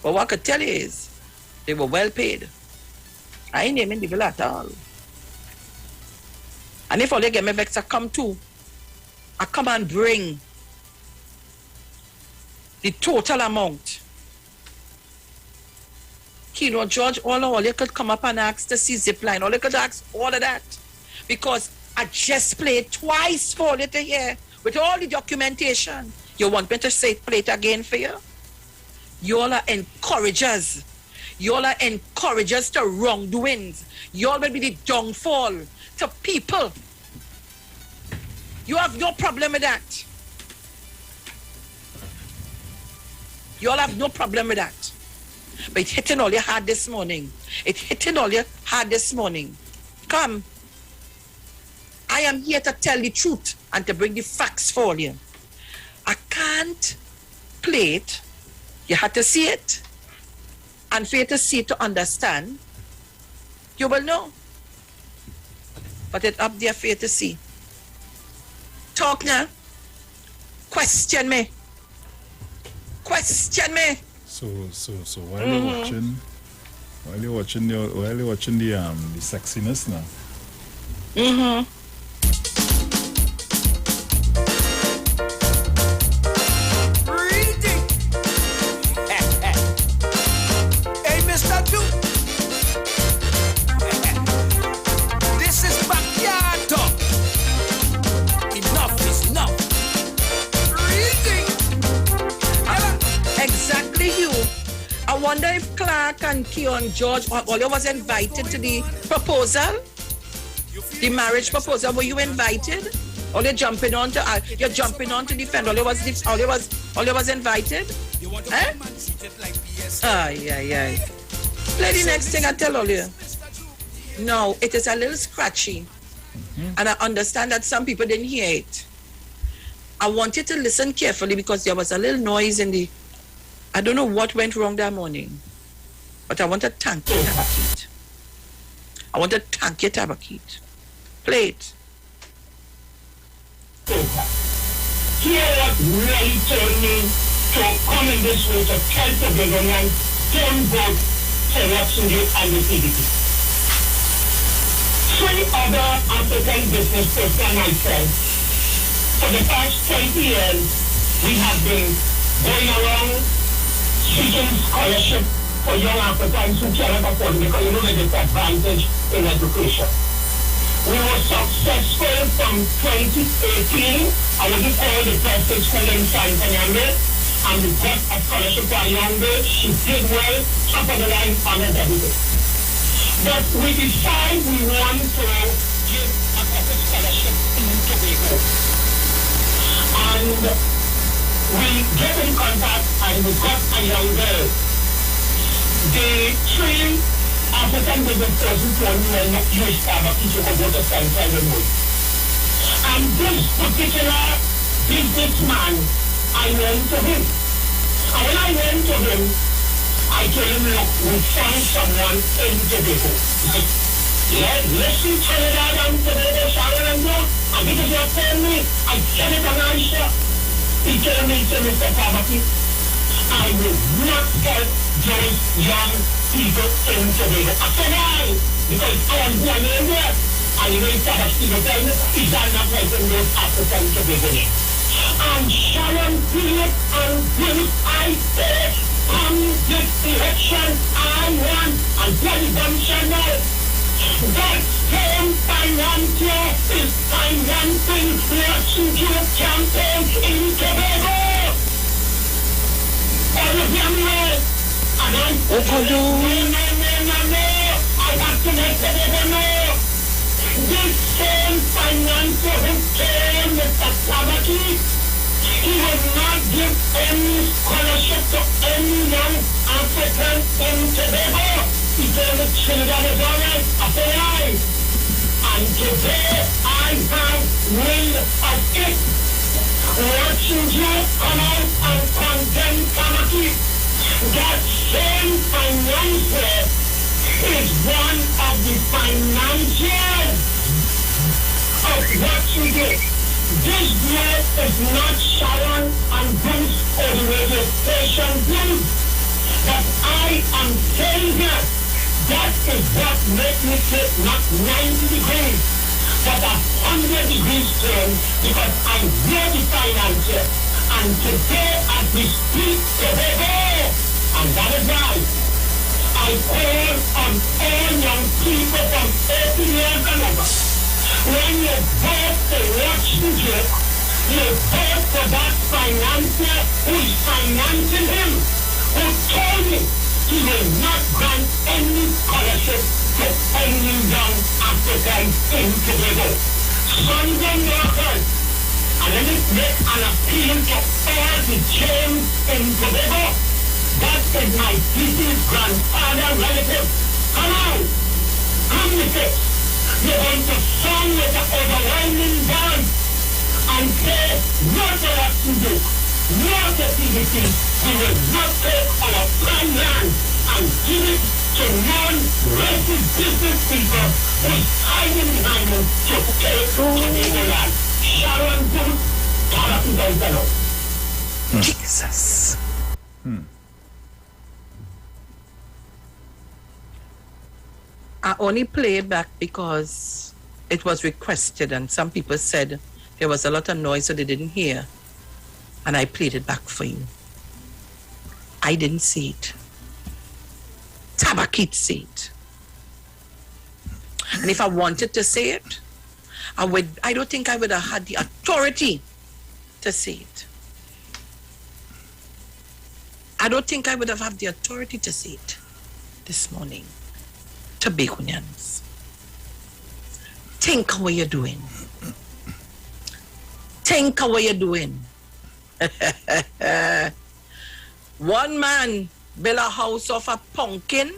But what I could tell you is, they were well paid. I ain't naming the villa at all. And if all they get me vexed, I come and bring the total amount. Kino George, all you could come up and ask to see zipline. All you could ask all of that. Because I just played twice for you to hear with all the documentation. You want me to say play it again for you? You all are encouragers. You all are encouragers to wrongdoings. You all will be the downfall to people. You have no problem with that. You all have no problem with that. But it's hitting all you hard this morning. It's hitting all you hard this morning. Come. I am here to tell the truth and to bring the facts for you. I can't play it. You have to see it. And for you to see it to understand, you will know. But it's up there for you to see. Talk now. Question me. Question me. So while you're watching the sexiness now. Mark and Keon George, all you was invited to the proposal? The marriage proposal, were you invited? Or you're jumping on to defend? All you was invited? Eh? Ay. Play the next thing I tell all you. No, it is a little scratchy. And I understand that some people didn't hear it. I want you to listen carefully because there was a little noise in the... I don't know what went wrong that morning. But I want to thank you, Tabakit. I want to thank you, Tabakit. Play it. Here what really told me to come in this way to tell the government don't vote for Watson and the PDP. 3 other African business persons and myself, for the past 20 years, we have been going around seeking scholarship for young Africans who cannot afford because you know the disadvantage in education. We were successful from 2018. I was in all the places for them and we got a scholarship for a young girl. She did well, top of the line, honors everything. But we decided we want to give a corporate scholarship in Tobago. And we get in contact and we got a young girl. The 3 African business persons told me will not use Starbucks to go to Central Remote. And this particular businessman, I went to him. And when I went to him, I told him, look, we found someone in Tobago. He said, yeah, listen, Trinidad and Tobago, Sharon and Brook, and this is what told me. I said it on Aisha. He told me, Mr. Tabaki, I will not help those young people in Tobago. I said, why? Because I am born in there. And you know, it's Tabaki, he's not like in those African Tobago names. And Sharon Philip and Philip, I said, on this election, I won, and President Chanel. That same financier is financing Washington campaign in Tobago. All of them know. And I said, no, I have to make Tobago know. This same financier who came with the Tabaki, he will not give any scholarship to any young African in Tobago. He told the Trinidad is all right. I said, right. And today I have wind of it. Watching you come out and condemn Tabaki. That same financier is one of the financiers of what you did. This group is not Sharon and Bruce or the radio station group. But I am saying that is what makes me say not 90 degrees, but 100 degrees turn because I know the financier. And today as we speak Tobago, and that is why I call on all young people from 18 years and over. When you vote for Washington, you vote for that financier who is financing him, who told me he will not grant any scholarship to any young African in Tobago. Sons and daughters, and let me make an appeal to all the James in Tobago. That is my deceased grandfather relative. Come out, come with it. You're going to song with the overwhelming band and say, no to Luxembourg, no to PDP. We will not take our prime land and give it to non-racist business people who is hiding behind them to take Tobago land. Sharon Booth, Tarapidantano. Jesus. I only play it back because it was requested and some people said there was a lot of noise so they didn't hear. And I played it back for you. I didn't see it. Tabakit see it. And if I wanted to say it, I don't think I would have had the authority to say it. I don't think I would have had the authority to say it. this morning. Tobaconians. Think what you're doing. Think what you're doing. One man built a house of a pumpkin,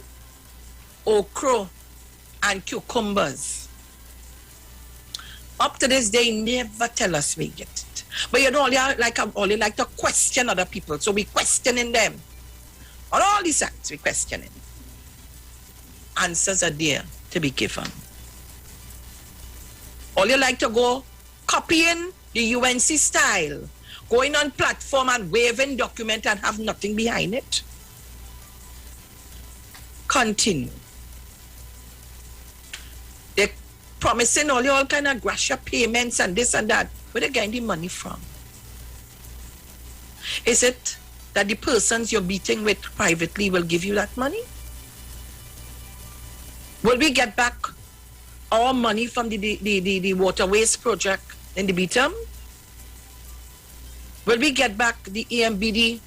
okra, and cucumbers. Up to this day, never tell us we get it. But you know, only like to question other people, so we questioning them. On all these acts, we questioning. Answers are there to be given. All you like to go copying the UNC style, going on platform and waving document and have nothing behind it. Continue. They're promising all kind of gratia payments and this and that. Where they getting the money from? Is it that the persons you're meeting with privately will give you that money? Will we get back our money from the waterways project in the Beatum? Will we get back the EMBD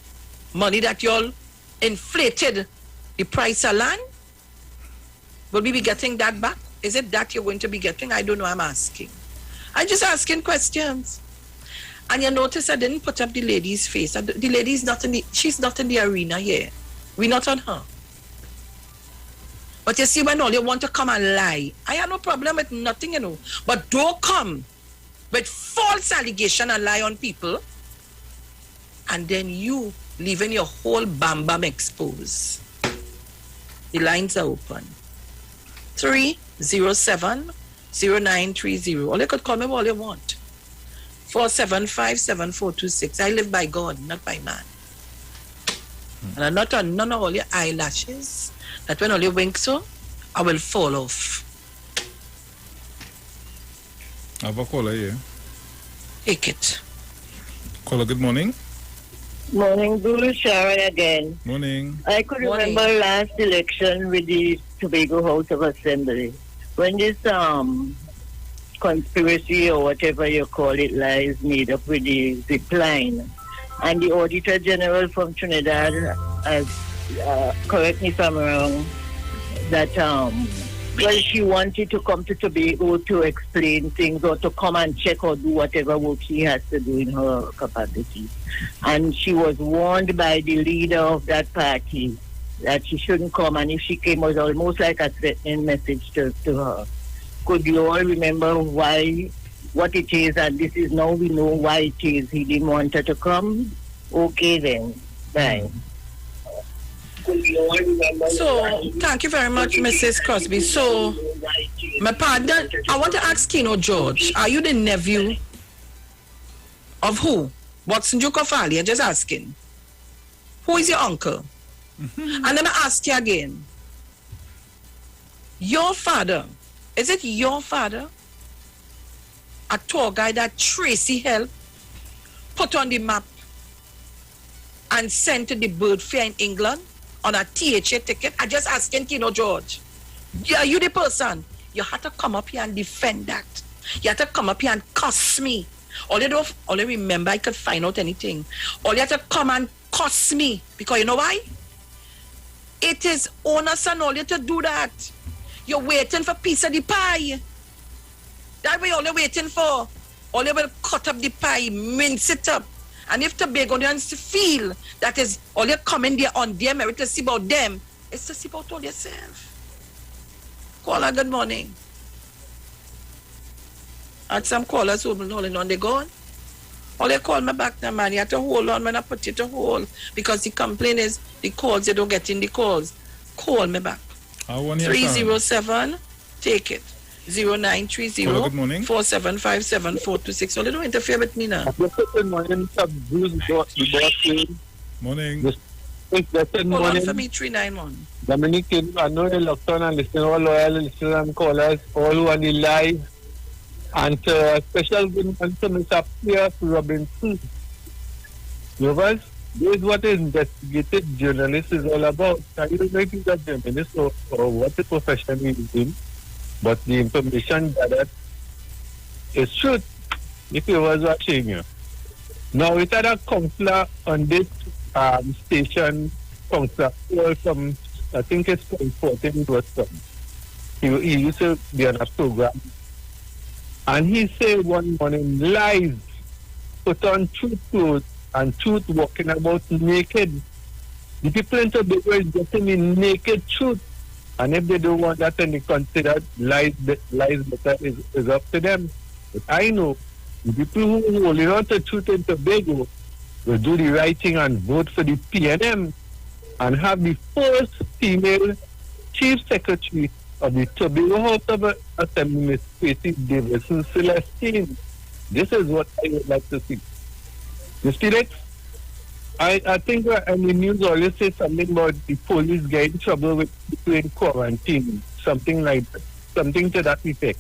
money that y'all inflated the price of land? Will we be getting that back? Is it that you're going to be getting? I don't know, I'm asking. I'm just asking questions. And you notice I didn't put up the lady's face. The lady's not she's not in the arena here. We're not on her. But you see, when all you want to come and lie, I have no problem with nothing, you know. But don't come with false allegation and lie on people. And then you leaving your whole bam exposed. The lines are open. 307-0930. Or you could call me all you want. 475-7426. I live by God, not by man. And I'm not on none of all your eyelashes. That when all you wink so, I will fall off. I have a caller here. Take it. Caller, good morning. Morning, Guru Sharon again. Morning. I could remember last election with the Tobago House of Assembly. When this conspiracy or whatever you call it lies made up with the zip line. And the Auditor General from Trinidad has, correct me if I'm wrong, that she wanted to come to Tobago to explain things or to come and check or do whatever work she has to do in her capacity. And she was warned by the leader of that party that she shouldn't come, and if she came, it was almost like a threatening message to her. Could you all remember what it is, and this is now we know why it is he didn't want her to come? Okay then, bye. So, thank you very much, Mrs. Crosby. So, my partner, I want to ask Kino George, are you the nephew of who? Watson Duke of Ali? I'm just asking. Who is your uncle? And then I ask you again. Your father, is it your father? A tour guide that Tracy helped put on the map and sent to the bird fair in England on a THA ticket? I just asking Kino George. Yeah, you the person. You had to come up here and defend that. You had to come up here and cuss me. All you remember I could find out anything. All you had to come and cuss me. Because you know why? It is honest and all you to do that. You're waiting for a piece of the pie. That's what all you're waiting for. All you will cut up the pie, mince it up. And if Tobagonians feel that is all you're coming there on their merit to see about them, it's to see about all yourself. Caller, good morning. And some callers who been holding on, they gone. All they call me back now, man. You have to hold on when I put you to hold. Because the complaint is the calls, you don't get in the calls. Call me back. 307, take it. 0930 4757426. Well, they don't interfere with me now. Good morning, morning. Hold on for me, 391. Dominic, I know the lockdown and listen, all loyal listeners and callers, all who are on the live. And a special good morning to Mr. Pierre Robinson. Because this is what investigative journalist is all about. I don't know if he's a journalist or what the profession is in. But the information gathered is truth if he was watching you. Now, it had a counselor on this station, counselor from I think it's 2014 it was done. He used to be on a program. And he said one morning, lies, put on truth clothes and truth walking about naked. The people in Tobago is getting in naked truth. And if they don't want that, then they consider lies better is up to them. But I know the people who holding on to truth in Tobago will do the right thing and vote for the PNM and have the first female chief secretary of the Tobago House of Assembly, Ms. Tracy Davidson Celestine. This is what I would like to see. Ms. Felix, I think in the news always say something about the police getting in trouble with people in quarantine, something like that, something to that effect.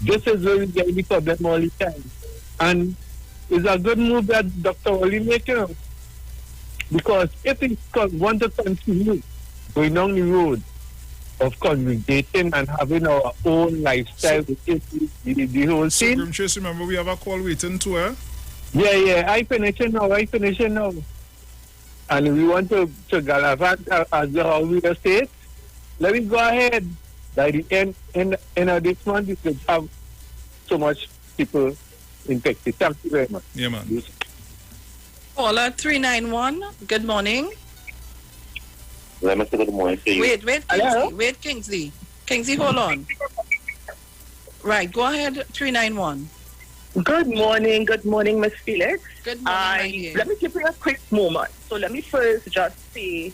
This is where we get the problem all the time. And it's a good move that Dr. Oli making, because if we want to continue going down the road of congregating and having our own lifestyle, the whole thing. So, Tracy, remember we have a call waiting to her? Yeah, I finish it now. And we want to gallivant as how we just say it. Let me go ahead. By the end of this month, we could have so much people infected. Thank you very much. Yeah, man. Caller 391, good morning. Let me say good morning to you. Wait, Kingsley. Kingsley, hold on. Right, go ahead, 391. Good morning, Miss Felix. Good morning, let me give you a quick moment. So let me first just say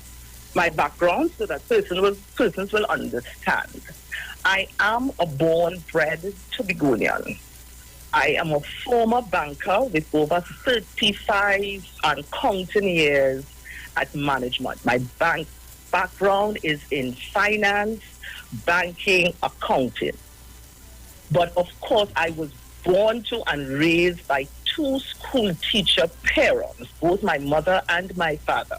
my background so that persons will understand. I am a born-bred Tobagonian. I am a former banker with over 35 and counting years at management. My bank background is in finance, banking, accounting. But of course, I was born to and raised by two school teacher parents, both my mother and my father,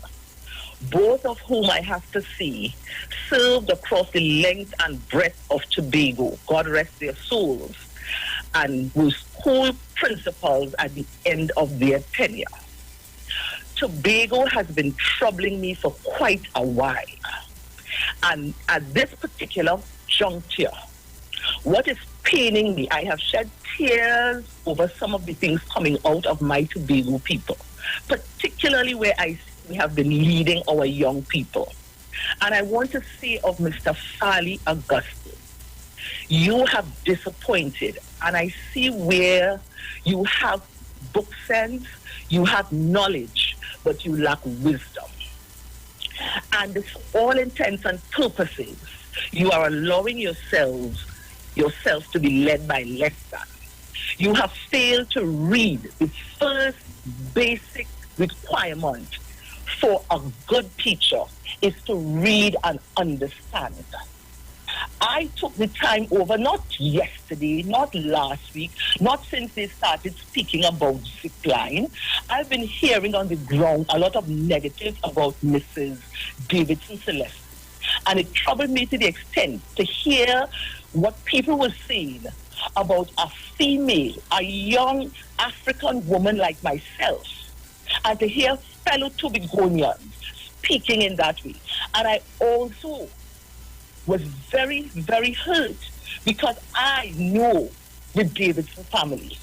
both of whom I have to say served across the length and breadth of Tobago, God rest their souls, and were school principals at the end of their tenure. Tobago has been troubling me for quite a while. And at this particular juncture, what is paining me, I have shed tears over some of the things coming out of my Tobago people, particularly where we have been leading our young people. And I want to say of Mr. Fali Augustus, you have disappointed. And I see where you have book sense, you have knowledge, but you lack wisdom. And for all intents and purposes, you are allowing yourself to be led by less than. You have failed to read the first basic requirement for a good teacher is to read and understand. I took the time over, not yesterday, not last week, not since they started speaking about zipline. I've been hearing on the ground a lot of negatives about Mrs. Davidson Celeste. And it troubled me to the extent to hear what people were saying about a female, a young African woman like myself, and to hear fellow Tobagonians speaking in that way. And I also was very, very hurt because I know the Davidson family.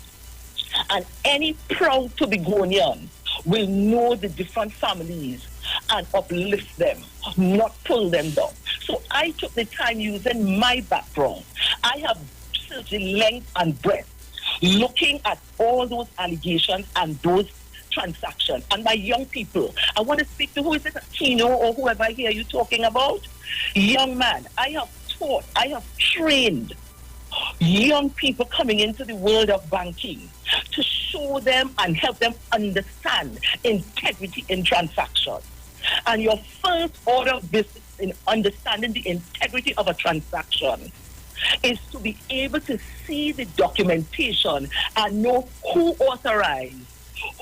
And any proud Tobagonian will know the different families and uplift them, not pull them down. So I took the time using my background. I have searched the length and breadth, looking at all those allegations and those transactions. And my young people, I want to speak to, who is it, Tino or whoever I hear you talking about? Young man, I have taught, I have trained young people coming into the world of banking to show them and help them understand integrity in transactions. And your first order of business in understanding the integrity of a transaction is to be able to see the documentation and know who authorized,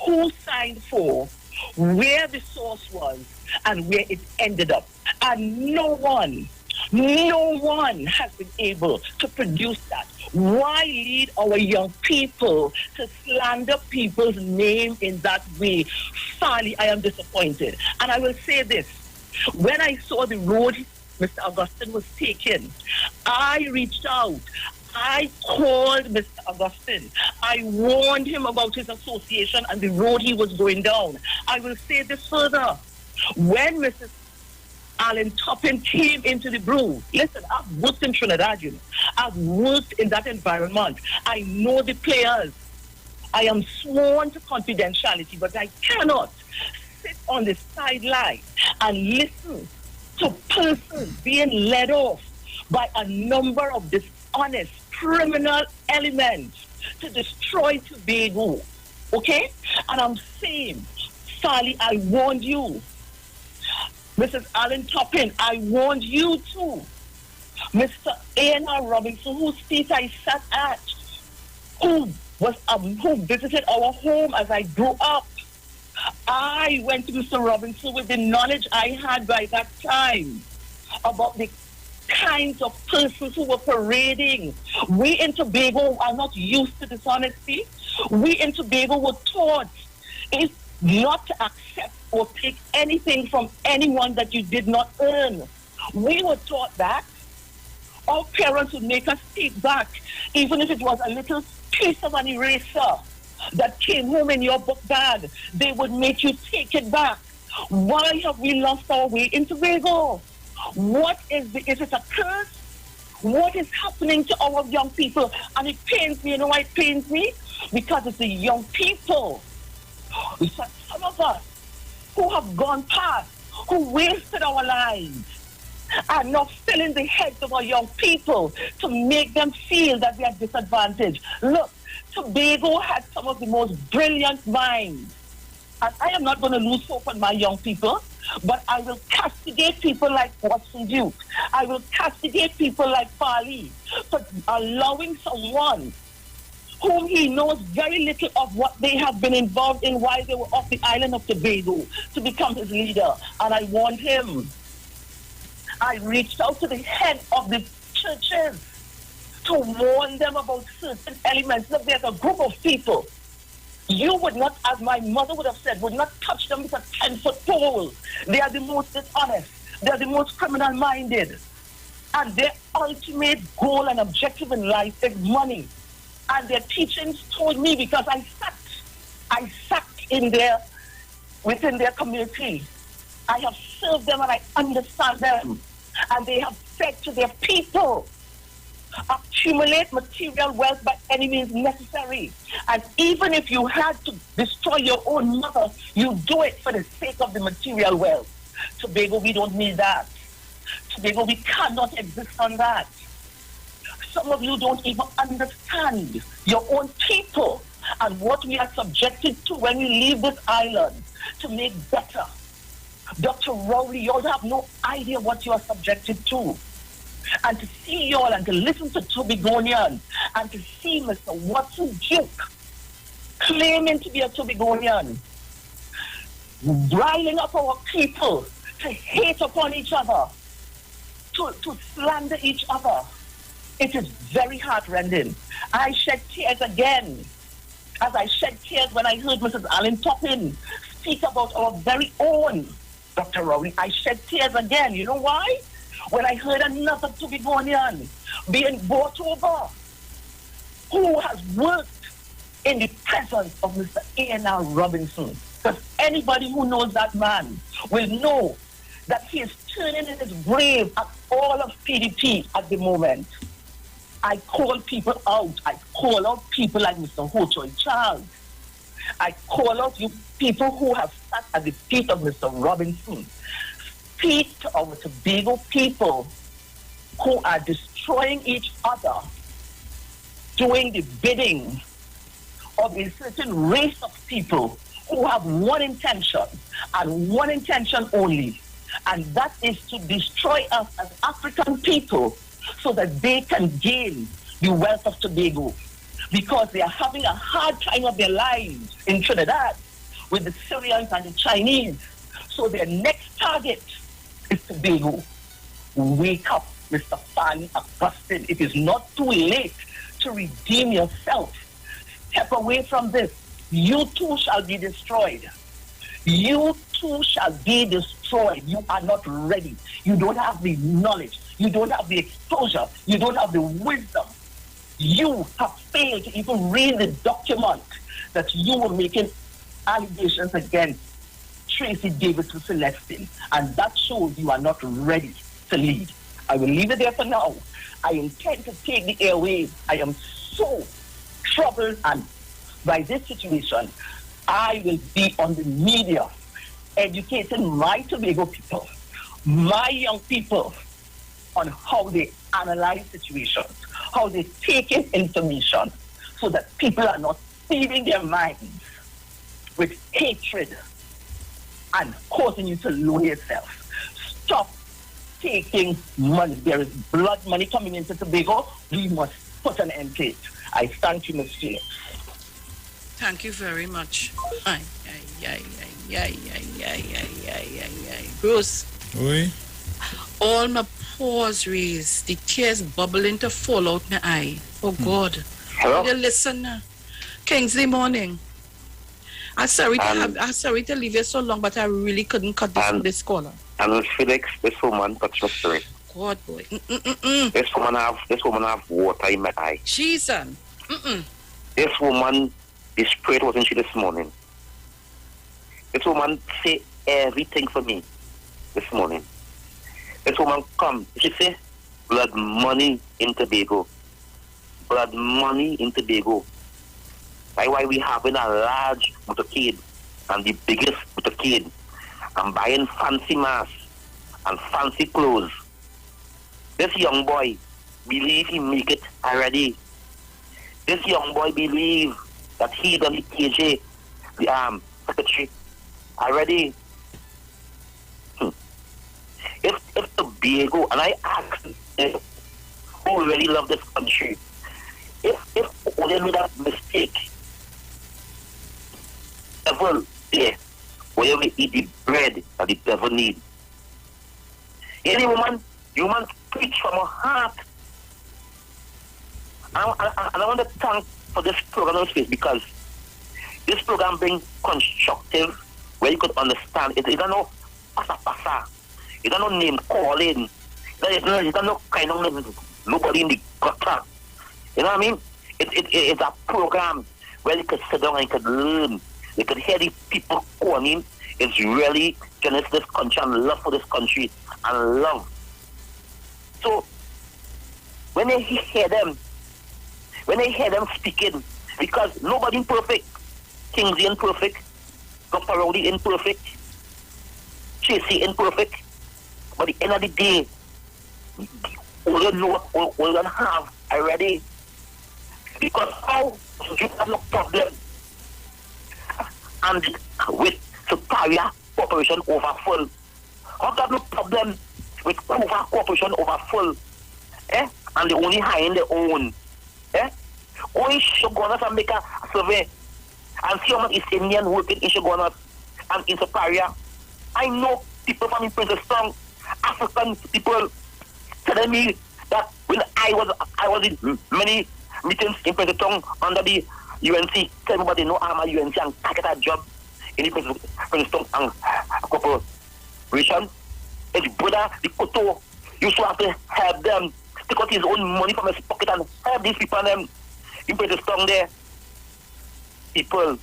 who signed for, where the source was, and where it ended up. And no one has been able to produce that. Why lead our young people to slander people's name in that way? Finally, I am disappointed. And I will say this, When I saw the road Mr. Augustine was taking, I reached out. I called Mr. Augustine. I warned him about his association and the road he was going down. I will say this further. When Mrs. Alan Toppin came into the brew, listen, I've worked in Trinidad, you know. I've worked in that environment. I know the players. I am sworn to confidentiality, but I cannot sit on the sideline and listen to persons being led off by a number of dishonest criminal elements to destroy Tobago. Okay? And I'm saying, Sally, I warned you. Mrs. Alan Toppin, I warned you too. Mr. A.N.R. Robinson, whose seat I sat at, who visited our home as I grew up. I went to Mr. Robinson with the knowledge I had by that time about the kinds of persons who were parading. We in Tobago are not used to dishonesty. We in Tobago were taught is not to accept or take anything from anyone that you did not earn. We were taught that. Our parents would make us take back, even if it was a little piece of an eraser that came home in your book bag. They would make you take it back. Why have we lost our way in Tobago? What is it a curse? What is happening to our young people? And it pains me. You know why it pains me? Because it's the young people. Some of us who have gone past, who wasted our lives, are now filling the heads of our young people to make them feel that they are disadvantaged. Look, Tobago has some of the most brilliant minds. And I am not going to lose hope on my young people, but I will castigate people like Watson Duke. I will castigate people like Farley for allowing someone whom he knows very little of what they have been involved in while they were off the island of Tobago to become his leader. And I warned him. I reached out to the head of the churches to warn them about certain elements. Look, there's a group of people. You would not, as my mother would have said, would not touch them with a 10-foot pole. They are the most dishonest. They are the most criminal-minded. And their ultimate goal and objective in life is money. And their teachings told me, because I sat within their community. I have served them and I understand them. And they have said to their people, accumulate material wealth by any means necessary. And even if you had to destroy your own mother, you do it for the sake of the material wealth. Tobago, we don't need that. Tobago, we cannot exist on that. Some of you don't even understand your own people and what we are subjected to when we leave this island to make better. Dr. Rowley, you all have no idea what you are subjected to. And to see you all and to listen to Tobagonian and to see Mr. Watson Duke claiming to be a Tobagonian, riling up our people to hate upon each other, to slander each other. It is very heartrending. I shed tears again, as I shed tears when I heard Mrs. Alan Toppin speak about our very own Dr. Rowley. I shed tears again. You know why? When I heard another Tobagonian being brought over who has worked in the presence of Mr. A.N.R. Robinson. Because anybody who knows that man will know that he is turning in his grave at all of PDP at the moment. I call people out. I call out people like Mr. Ho-Choi Charles. I call out you people who have sat at the feet of Mr. Robinson. Speak to our Tobago people who are destroying each other, doing the bidding of a certain race of people who have one intention and one intention only, and that is to destroy us as African people so that they can gain the wealth of Tobago, because they are having a hard time of their lives in Trinidad with the Syrians and the Chinese. So their next target is Tobago. Wake up, Mr. Farley Augustine. It is not too late to redeem yourself. Step away from this. You too shall be destroyed. You too shall be destroyed. destroyed. You are not ready. You don't have the knowledge. You don't have the exposure. You don't have the wisdom. You have failed to even read the document that you were making allegations against Tracy Davis to Celestine. And that shows you are not ready to lead. I will leave it there for now. I intend to take the airwaves. I am so troubled and by this situation. I will be on the media educating my Tobago people, my young people, on how they analyze situations, how they take in information, so that people are not feeding their minds with hatred and causing you to lower yourself. Stop taking money. There is blood money coming into Tobago. We must put an end to it. I thank you, Ms. James. Thank you very much. Bruce. Oui. All my pores raised, the tears bubbling to fall out my eye. Oh God. Hello? You listen. Kingsley morning. I'm sorry to leave you so long, but I really couldn't cut this caller. And Felix, this woman touched my spirit. God boy. This woman have water in my eye. Jesus. This woman, the spirit was in she this morning. This woman say everything for me this morning. This woman come, she say, blood money in Tobago. Blood money in Tobago. That's why we having a large motorcade and the biggest motorcade and buying fancy masks and fancy clothes. This young boy believe he make it already. This young boy believe that he done the KJ, the secretary already. If Tobago, and I ask who really love this country, if only made that mistake, devil there, where we eat the bread that the devil need. Any woman, human preach from her heart. And I want to thank for this program on space because this program bring constructive where you could understand. It don't know pasa. It don't know name calling. It don't know kind of nobody in the gutter. You know what I mean? It's a program where you could sit down and you could learn. You could hear the people calling. It's really generous this country and love for this country and love. So when they hear them speaking, because nobody imperfect, Kingsley imperfect, Dr. Rowdy imperfect, Tracy imperfect, but at the end of the day, all you know, all you have already, because how you have no problem, and with Superior Corporation over full, how you have no problem with Cover Corporation over full, and they only hire their own. Only Shogunas and make a survey and see how much is Indian working in Shogunas and in Superior. I know people from Princeton, African people telling me that when I was in many meetings in Princeton under the UNC, everybody know I'm a UNC and I get a job in the Princeton and Corporation. His brother, the Koto, used to have to help them. Take out his own money from his pocket and help these people and them in Princeton there. People,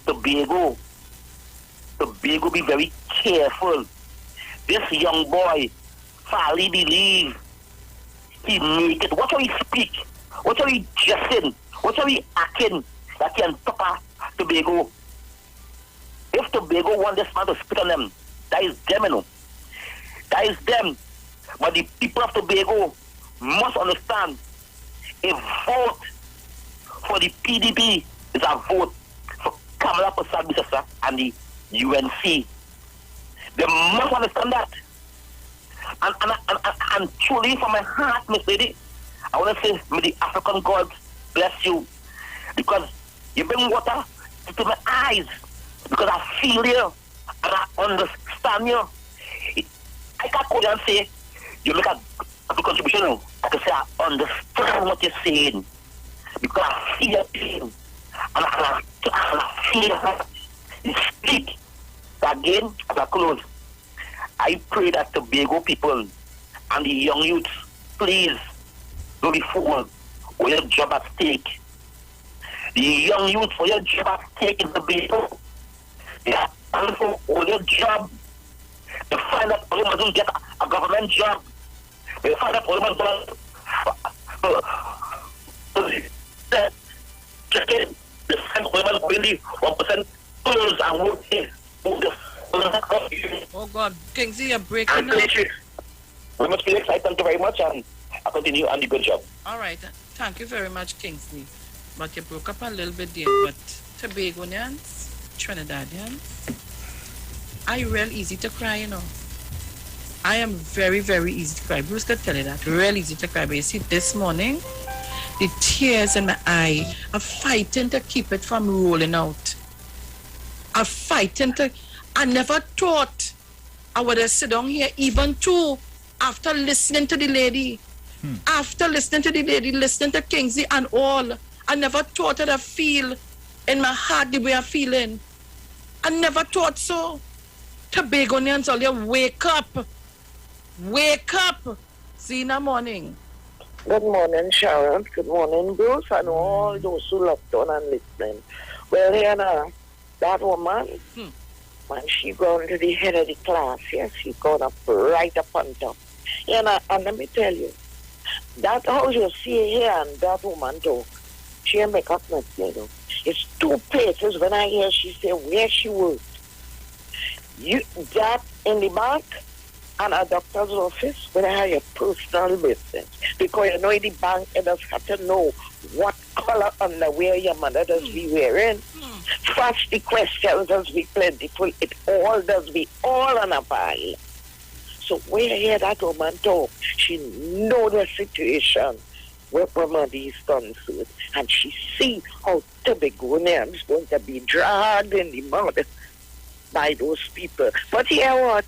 Tobago, be very careful. This young boy, Fally believe he make it. What are he speak? What are he dressing? What are he acting that he on top of Tobago? If Tobago want this man to spit on them, that is them, you know. That is them. But the people of Tobago must understand a vote for the PDP is a vote for Kamala Persad and the UNC. They must understand that. And truly from my heart, Miss Lady, I want to say, may the African God bless you. Because you bring water to my eyes. Because I feel you and I understand you. I can't go there and say, you make a good contribution. I can say I understand what you're saying. Because I feel your pain. And I feel you speak. Again, as I close, I pray that Tobago people and the young youth, please, don't be fooled for your job at stake. The young youth for your job at stake in Tobago. They are planning for all your job. They find that all you must get a government job. They find that all you must check in. They find all you must win the 1% polls and working. Oh God, Kingsley, you're breaking up. We must feel excited. Thank you very much, and I continue on the good job. All right, thank you very much, Kingsley. But you broke up a little bit there. But Tobagonians, Trinidadians, I real easy to cry, you know. I am very, very easy to cry. Bruce could tell you that. Real easy to cry. But you see, this morning, the tears in my eye are fighting to keep it from rolling out. Are fighting to... I never thought I would have sit down here, even too, after listening to the lady. After listening to the lady, listening to Kingsley and all. I never thought I'd feel in my heart the way I'm feeling. I never thought so. Tobagonians, all you wake up. Wake up. See you in the morning. Good morning, Sharon. Good morning, Bruce, and all those who locked on and listening. Well, here now, that woman, when she gone to the head of the class, yes, she gone up right up on top. You know, and let me tell you, that how you see here and that woman talk, she ain't make up nothing, you know. It's two places when I hear she say where she worked. You that in the bank and a doctor's office when I have your personal business. Because you know in the bank it does have to know what color underwear your mother does be wearing. First the questions does be plentiful. It all does be all on a pile. So when I hear that woman talk, she know the situation where Ramadi is concerned. And she see how Tobagonians is going to be dragged in the mud by those people. But you know what?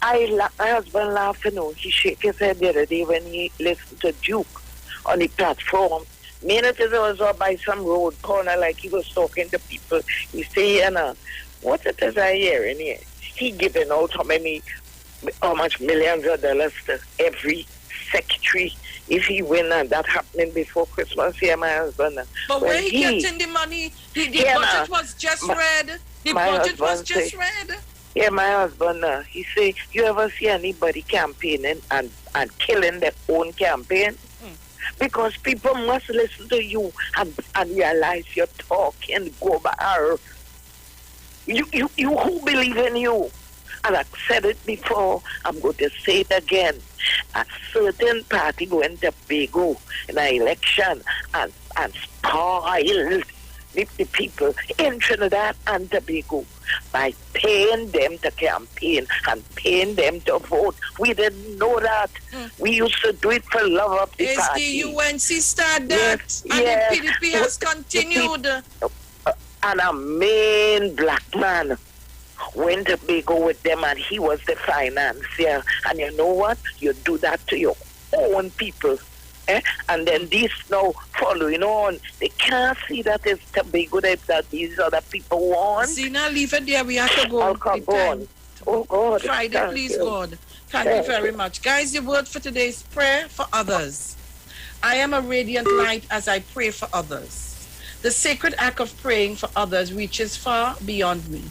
My husband laughed, you know. He shake his head the other day when he listened to Duke on the platform. Minutes was up by some road corner like he was talking to people. He say, you know, what it is I hearing here? He giving out how much millions of dollars to every secretary if he win, and that happening before Christmas here, my husband. But where he getting the money? The budget was just read. The budget was just read. Yeah, my husband, he say, you ever see anybody campaigning and killing their own campaign? Because people must listen to you and realize your talk and go by. You who believe in you. And I've said it before, I'm going to say it again. A certain party went to Tobago in an election and spoiled the people in Trinidad and Tobago by paying them to campaign and paying them to vote. We didn't know that. We used to do it for love of the party. The UNC started that, and the PDP has continued. And a main black man went to Tobago with them, and he was the financier. And you know what? You do that to your own people. And then these now following on, they can't see that it's Tobago that these other people want. See, now leave it there. We have to go. I'll come on. Oh, God. Friday, please, God. Thank you very much. Guys, the word for today is prayer for others. I am a radiant light as I pray for others. The sacred act of praying for others reaches far beyond me.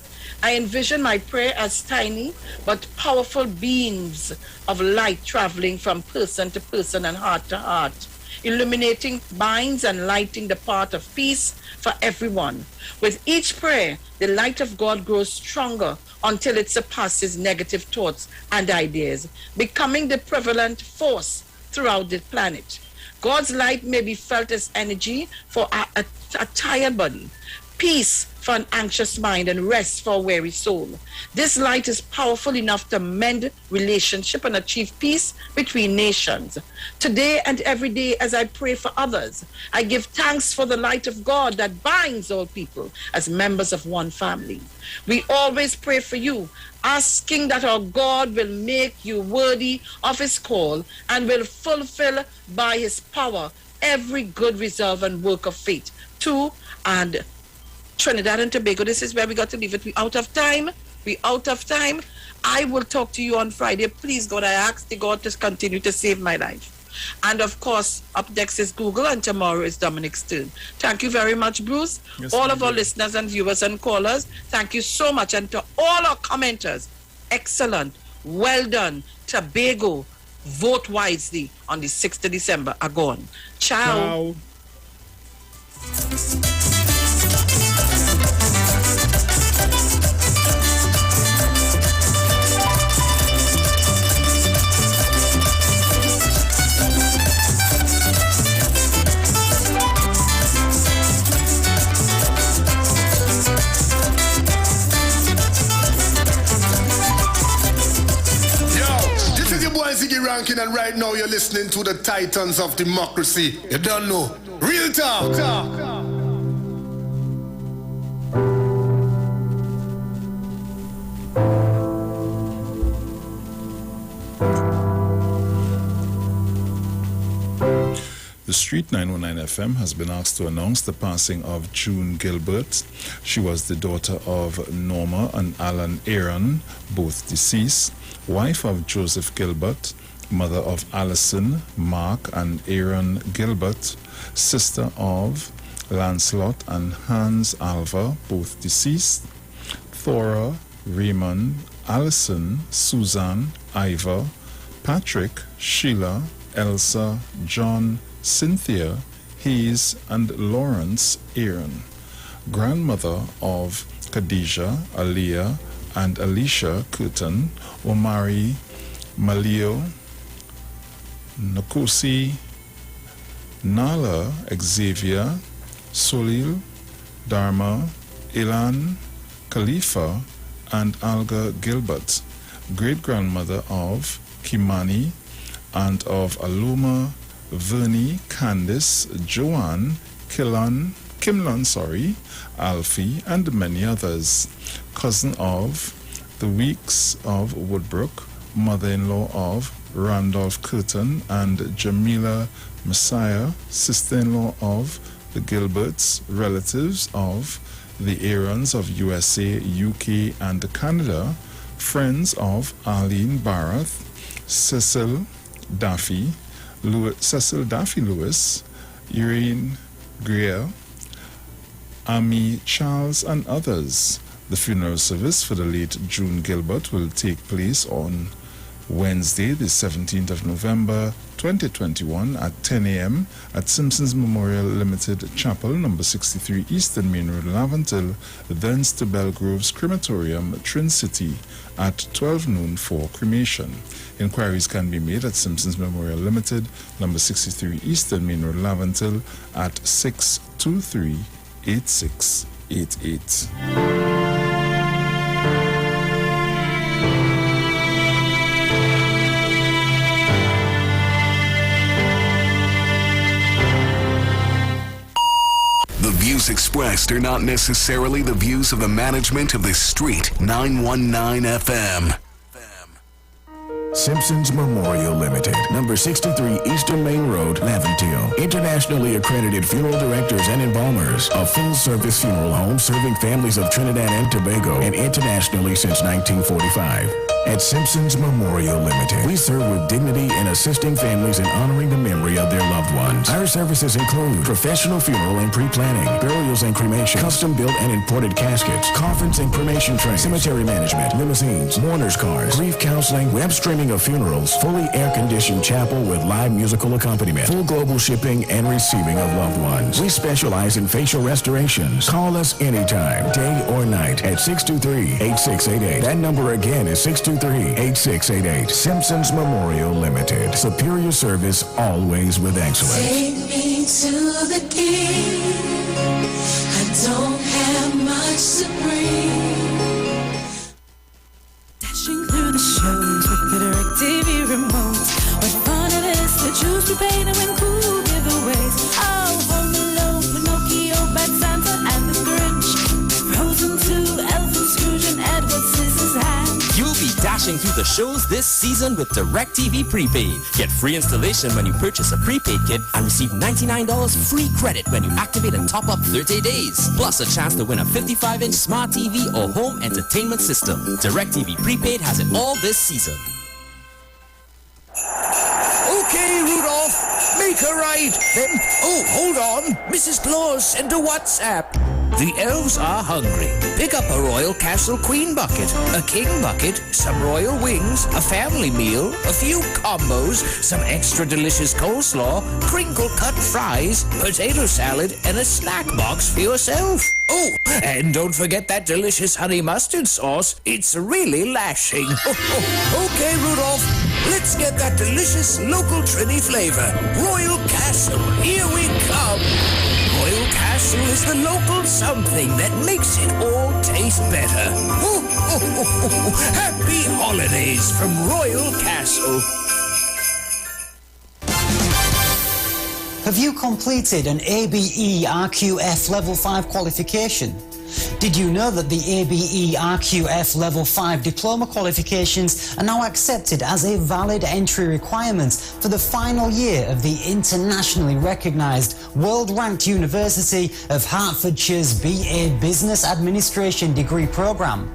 I envision my prayer as tiny but powerful beams of light traveling from person to person and heart to heart, illuminating minds and lighting the path of peace for everyone. With each prayer, the light of God grows stronger until it surpasses negative thoughts and ideas, becoming the prevalent force throughout the planet. God's light may be felt as energy for a tired body, peace for an anxious mind, and rest for a weary soul. This light is powerful enough to mend relationship and achieve peace between nations. Today and every day as I pray for others, I give thanks for the light of God that binds all people as members of one family. We always pray for you, asking that our God will make you worthy of his call and will fulfill by his power every good resolve and work of faith. And Trinidad and Tobago, this is where we got to leave it. We out of time. I will talk to you on Friday. Please, God, I ask the God to continue to save my life. And of course, up next is Google, and tomorrow is Dominic's turn. Thank you very much, Bruce. Yes, all of our listeners and viewers and callers, thank you so much. And to all our commenters, excellent, well done. Tobago, vote wisely on the 6th of December. Agon. Ciao. Ziggy Rankin, and right now you're listening to the Titans of Democracy. You don't know. Real talk. The Street 919 FM has been asked to announce the passing of June Gilbert. She was the daughter of Norma and Alan Aaron, both deceased, wife of Joseph Gilbert, mother of Allison, Mark, and Aaron Gilbert, sister of Lancelot and Hans Alva, both deceased, Thora, Raymond, Allison, Susan, Iwer, Patrick, Sheila, Elsa, John, Cynthia, Hayes, and Lawrence Aaron, grandmother of Khadijah, Aliyah, and Alicia Curtin, Omari, Malio, Nkosi, Nala, Xavier, Solil, Dharma, Ilan, Khalifa, and Alga Gilbert, great-grandmother of Kimani, aunt of Aloma, Vernie, Candice, Joanne, Kimlan, Alfie, and many others, cousin of the Weeks of Woodbrook, mother-in-law of Randolph Curtin and Jamila Messiah, sister-in-law of the Gilberts, relatives of the Aarons of USA, UK, and Canada, friends of Arlene Barath, Cecil Daffy Lewis, Irene Greer, Amy Charles, and others. The funeral service for the late June Gilbert will take place on Wednesday, the 17th of November, 2021 at 10 a.m. at Simpsons Memorial Limited Chapel, number 63 Eastern Main Road, Laventil, thence to Belgrove's Crematorium, Trin City, at 12 noon for cremation. Inquiries can be made at Simpsons Memorial Limited, number 63 Eastern Main Road, Laventil, at 623-8688. The views expressed are not necessarily the views of the management of the Street 919 FM. Simpsons Memorial Limited, number 63 Eastern Main Road, Laventille. Internationally accredited funeral directors and embalmers. A full-service funeral home serving families of Trinidad and Tobago and internationally since 1945. At Simpsons Memorial Limited, we serve with dignity in assisting families in honoring the memory of their loved ones. Our services include professional funeral and pre-planning, burials and cremation, custom-built and imported caskets, coffins and cremation trays, cemetery management, limousines, mourners cars, grief counseling, web streaming of funerals, fully air-conditioned chapel with live musical accompaniment, full global shipping and receiving of loved ones. We specialize in facial restorations. Call us anytime, day or night, at 623-8688. That number again is 623-8688. Simpsons Memorial Limited. Superior service, always with excellence. Take me to the king. I don't have much to bring. Dashing through the shows with glitter TV remotes. What fun it is to choose to pay to win cool giveaways. Oh, Home Alone, Pinocchio, Bad Santa, and the Grinch. Frozen 2, Elf and Scrooge, and Edward Scissorhands. You'll be dashing through the the shows this season with DirecTV Prepaid. Get free installation when you purchase a prepaid kit and receive $99 free credit when you activate and top up 30 days. Plus a chance to win a 55-inch smart TV or home entertainment system. DirecTV Prepaid has it all this season. Okay, Rudolph, make a right. Then, oh, hold on. Mrs. Claus sent a WhatsApp. The elves are hungry. Pick up a Royal Castle Queen bucket, a King bucket, some royal wings, a family meal, a few combos, some extra delicious coleslaw, crinkle-cut fries, potato salad, and a snack box for yourself. Oh, and don't forget that delicious honey mustard sauce. It's really lashing. Okay, Rudolph, let's get that delicious local Trini flavor. Royal Castle, here we come. Royal Castle is the local something that makes it all taste better. Happy holidays from Royal Castle. Have you completed an ABE RQF Level 5 qualification? Did you know that the ABE RQF Level 5 diploma qualifications are now accepted as a valid entry requirement for the final year of the internationally recognised world-ranked University of Hertfordshire's BA Business Administration degree programme?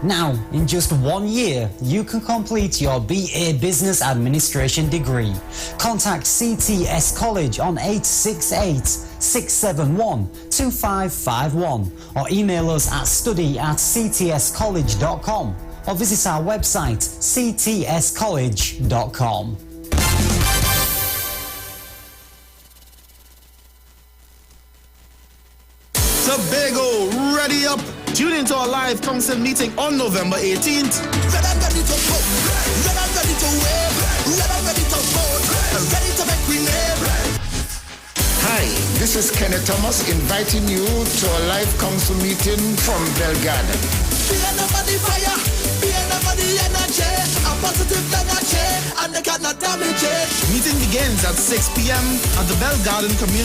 Now, in just 1 year, you can complete your BA Business Administration degree. Contact CTS College on 868-671-2551 or email us at study@ctscollege.com or visit our website ctscollege.com. Tobago, ready up! Tune into our live council meeting on November 18th. Ready to vote, ready to wave, ready to vote, ready to make we name. Hi, this is Kenneth Thomas inviting you to a live council meeting from Belgrade. Be nobody fire, be nobody energy, a positive energy, and they cannot damage it. Meeting begins at 6 p.m. at the Bell Garden Community